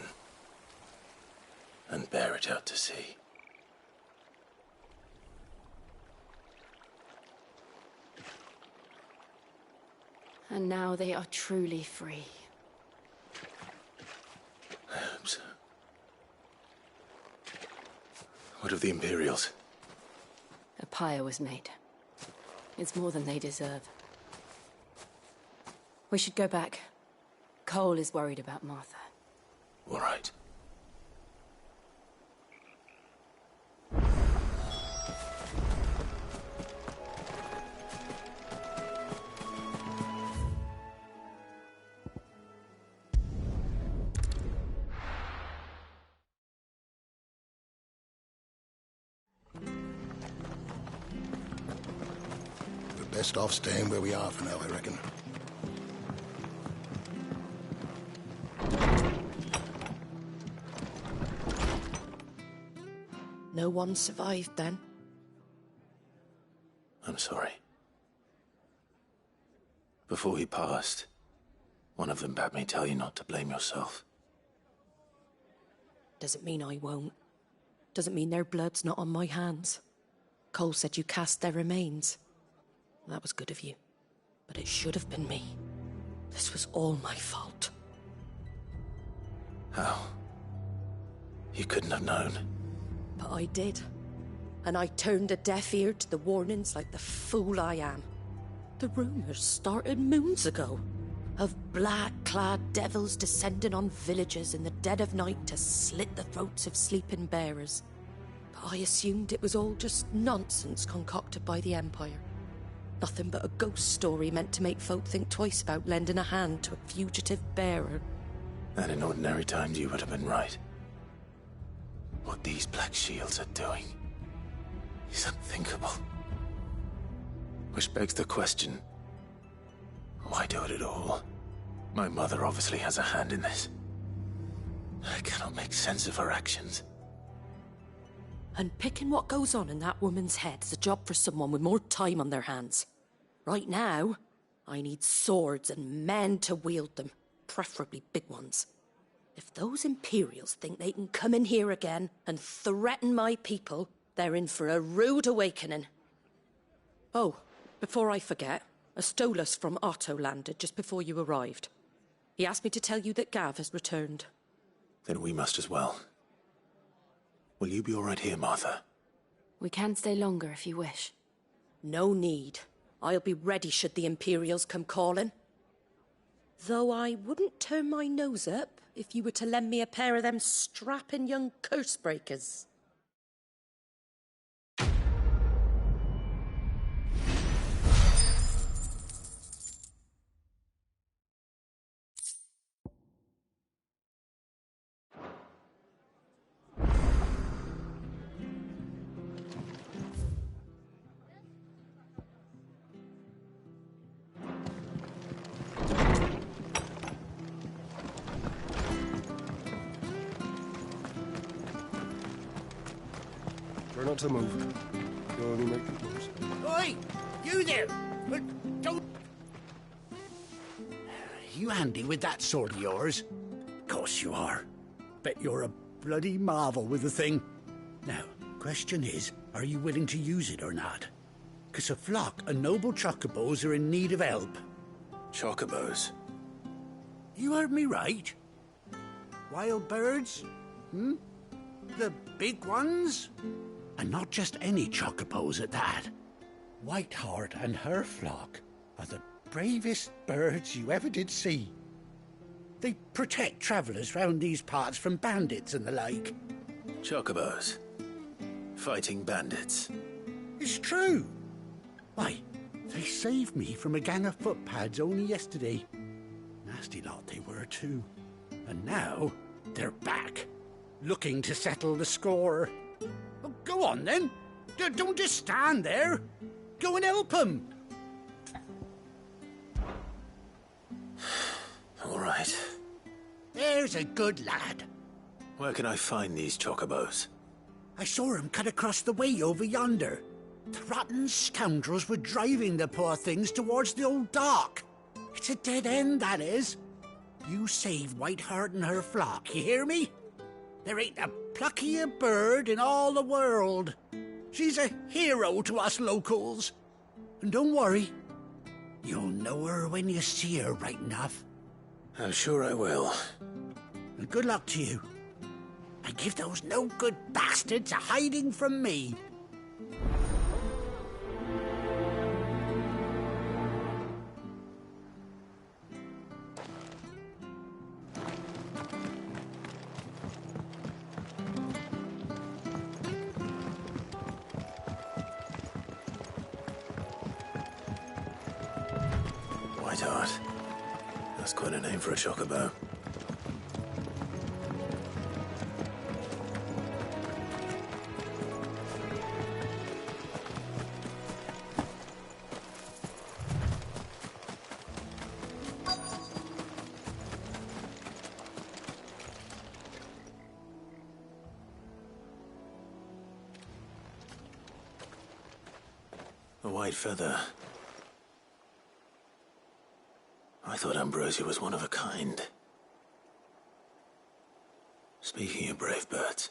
and bear it out to sea. And now they are truly free. I hope so. What of the Imperials? A pyre was made. It's more than they deserve. We should go back. Cole is worried about Martha. All right. We're best off staying where we are for now, I reckon. No one survived then? I'm sorry. Before he passed, one of them bade me tell you not to blame yourself. Doesn't mean I won't. Doesn't mean their blood's not on my hands. Cole said you cast their remains. That was good of you. But it should have been me. This was all my fault. How? You couldn't have known. But I did. And I turned a deaf ear to the warnings like the fool I am. The rumours started moons ago. Of black-clad devils descending on villages in the dead of night to slit the throats of sleeping bearers. But I assumed it was all just nonsense concocted by the Empire. Nothing but a ghost story meant to make folk think twice about lending a hand to a fugitive bearer. And in ordinary times you would have been right. What these Black Shields are doing is unthinkable. Which begs the question, why do it at all? My mother obviously has a hand in this. I cannot make sense of her actions. And picking what goes on in that woman's head is a job for someone with more time on their hands. Right now, I need swords and men to wield them, preferably big ones. If those Imperials think they can come in here again and threaten my people, they're in for a rude awakening. Oh, before I forget, a Stolas from Otto landed just before you arrived. He asked me to tell you that Gav has returned. Then we must as well. Will you be all right here, Martha? We can stay longer if you wish. No need. I'll be ready should the Imperials come calling. Though I wouldn't turn my nose up if you were to lend me a pair of them strapping young curse-breakers. Try not to move. You'll only make it worse. Oi! You there! But don't... You handy with that sword of yours? Of course you are. Bet you're a bloody marvel with the thing. Now, question is, are you willing to use it or not? 'Cause a flock of noble chocobos are in need of help. Chocobos? You heard me right. Wild birds? Hmm? The big ones? And not just any chocobos at that. Whiteheart and her flock are the bravest birds you ever did see. They protect travellers round these parts from bandits and the like. Chocobos? Fighting bandits? It's true. Why, they saved me from a gang of footpads only yesterday. Nasty lot they were too. And now they're back, looking to settle the score. Well, go on then. Don't just stand there. Go and help them. All right. There's a good lad. Where can I find these chocobos? I saw him cut across the way over yonder. The rotten scoundrels were driving the poor things towards the old dock. It's a dead end, that is. You save Whiteheart and her flock, you hear me? There ain't a pluckier bird in all the world. She's a hero to us locals. And don't worry, You'll know her when you see her, right enough. I'm sure I will. And good luck to you. And give those no-good bastards a hiding from me. Whiteheart. That's quite a name for a chocobo. A white feather. I thought Ambrosia was one of a kind. Speaking of brave birds.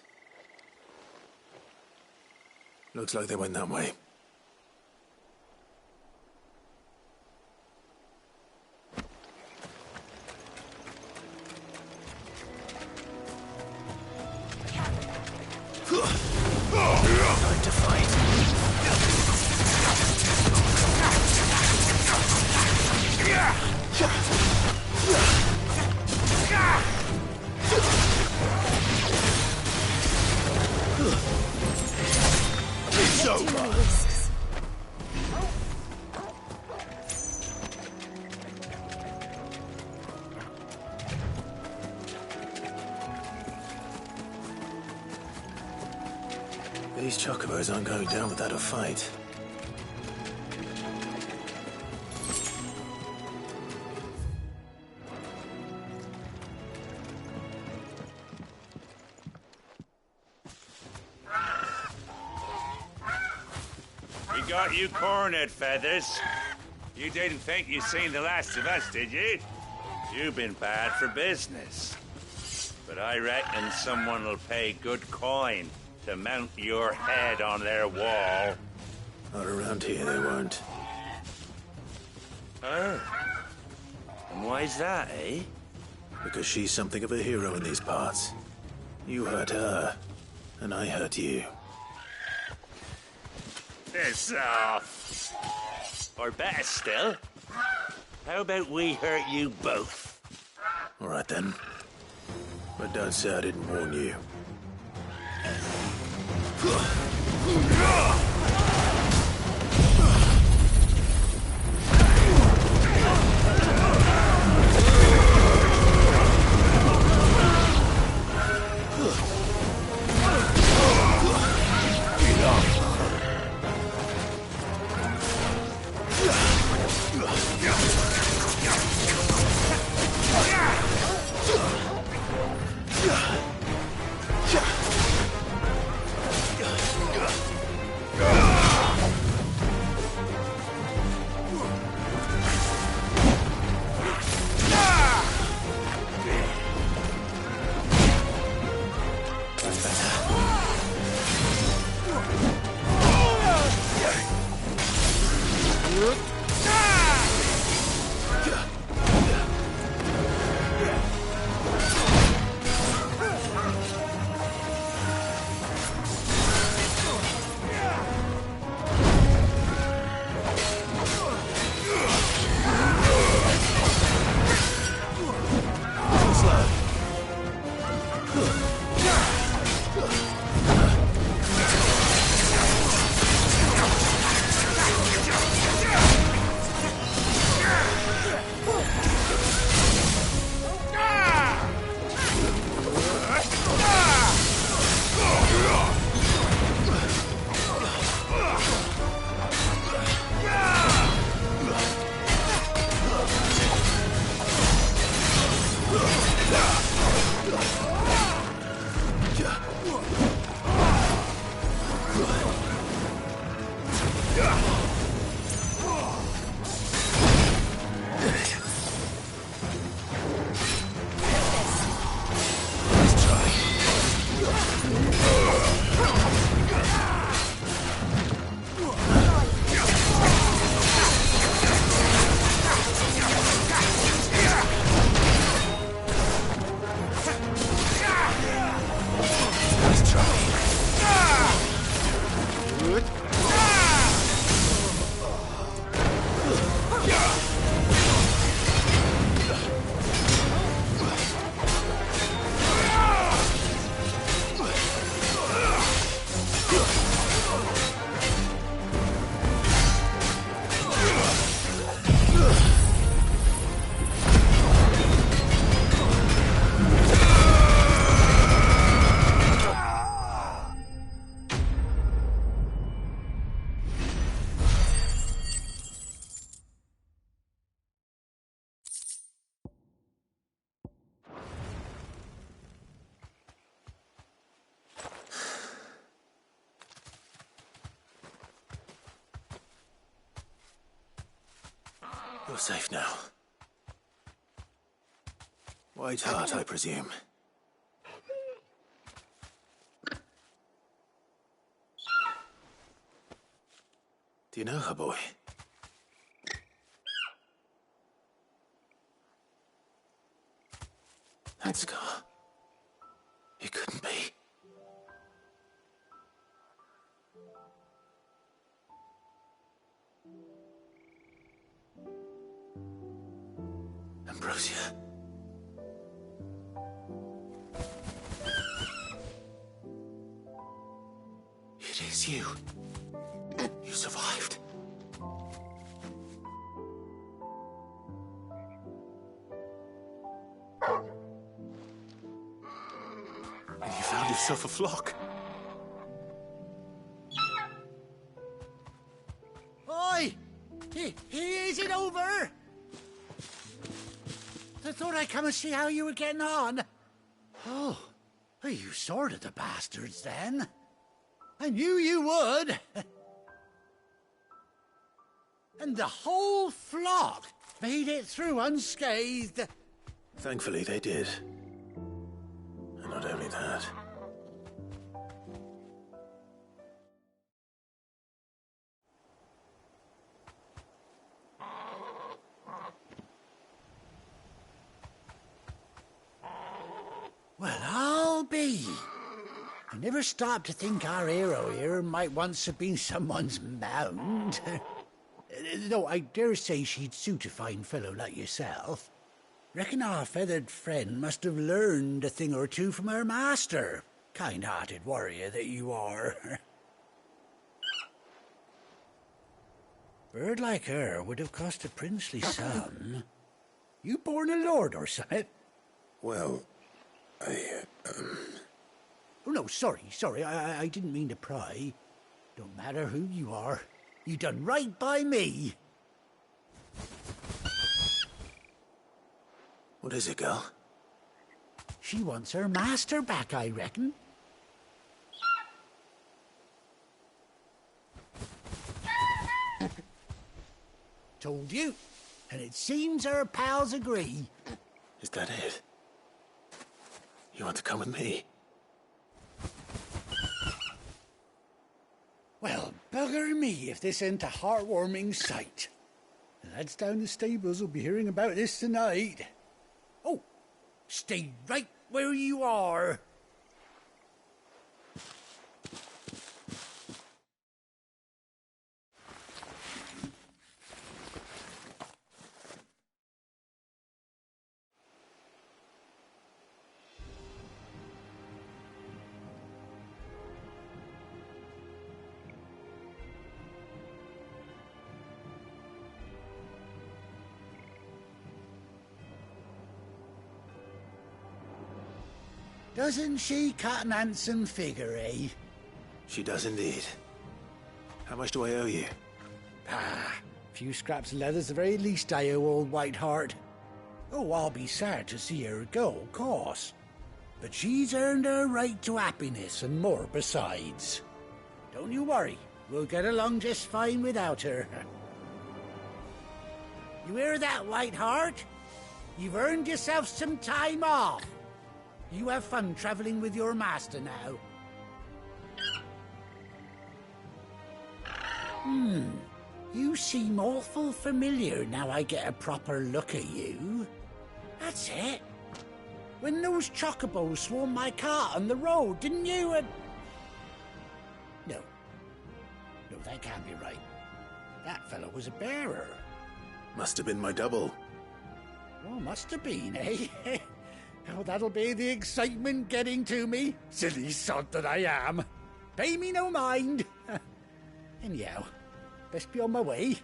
Looks like they went that way. Time to fight. It's over. These chocobos aren't going down without a fight. We got you cornered, Feathers. You didn't think you'd seen the last of us, did you? You've been bad for business. But I reckon someone will pay good coin to mount your head on their wall. Not around here, they won't. Oh. And why's that, eh? Because she's something of a hero in these parts. You hurt her, and I hurt you. Piss off. Or better still, how about we hurt you both? All right, then. But don't say I didn't warn you. You're safe now. White Hart, I presume. Do you know her, boy? That scar. It couldn't be. Ambrosia. It is you. You survived. And you found yourself a flock. Oi! Is it over? I thought I'd come and see how you were getting on. Oh, you sorted the bastards then. I knew you would. And the whole flock made it through unscathed. Thankfully, they did. And not only that. Well, I'll be. I never stopped to think our hero here might once have been someone's mount. Though I dare say she'd suit a fine fellow like yourself. Reckon our feathered friend must have learned a thing or two from her master. Kind-hearted warrior that you are. Bird like her would have cost a princely sum. You born a lord or something? Well, Oh, no, sorry. I didn't mean to pry. Don't matter who you are. You done right by me. What is it, girl? She wants her master back, I reckon. Told you. And it seems her pals agree. Is that it? You want to come with me? Well, bugger me if this ain't a heartwarming sight. The lads down the stables will be hearing about this tonight. Oh, stay right where you are. Doesn't she cut an handsome figure, eh? She does indeed. How much do I owe you? A few scraps of leather's the very least I owe old White Hart. Oh, I'll be sad to see her go, of course. But she's earned her right to happiness and more besides. Don't you worry, we'll get along just fine without her. You hear that, White Hart? You've earned yourself some time off. You have fun traveling with your master now. You seem awful familiar now I get a proper look at you. That's it. When those chocobos swarmed my cart on the road, didn't you? No, that can't be right. That fellow was a bearer. Must have been my double. Oh, must have been, eh? Oh, that'll be the excitement getting to me. Silly sod that I am. Pay me no mind. Anyhow, best be on my way.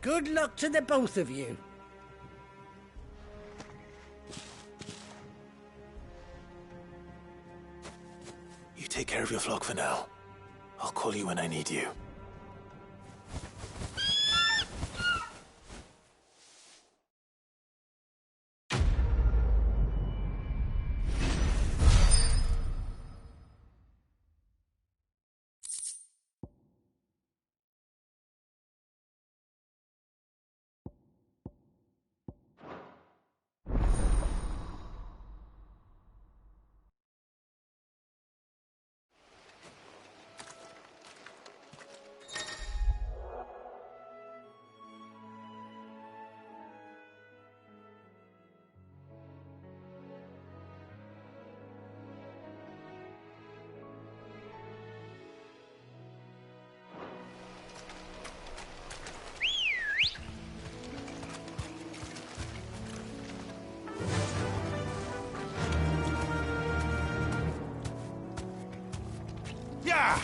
Good luck to the both of you. You take care of your flock for now. I'll call you when I need you. Yeah!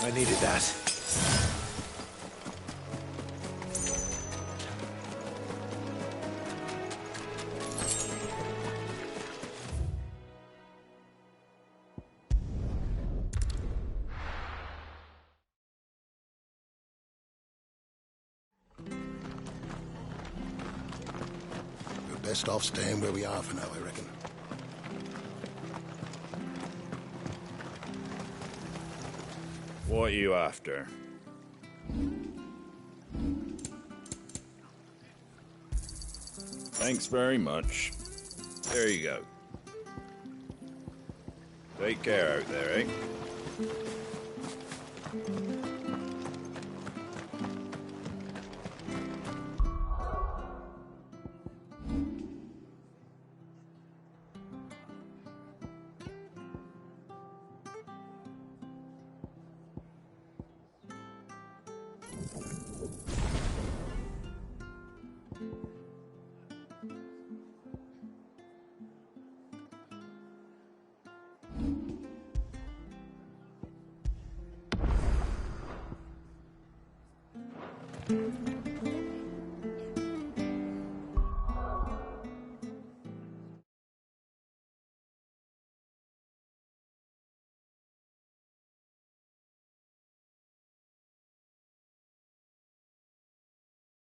I needed that. We're best off staying where we are for now, I reckon. What are you after? Thanks very much. There you go. Take care out there, eh?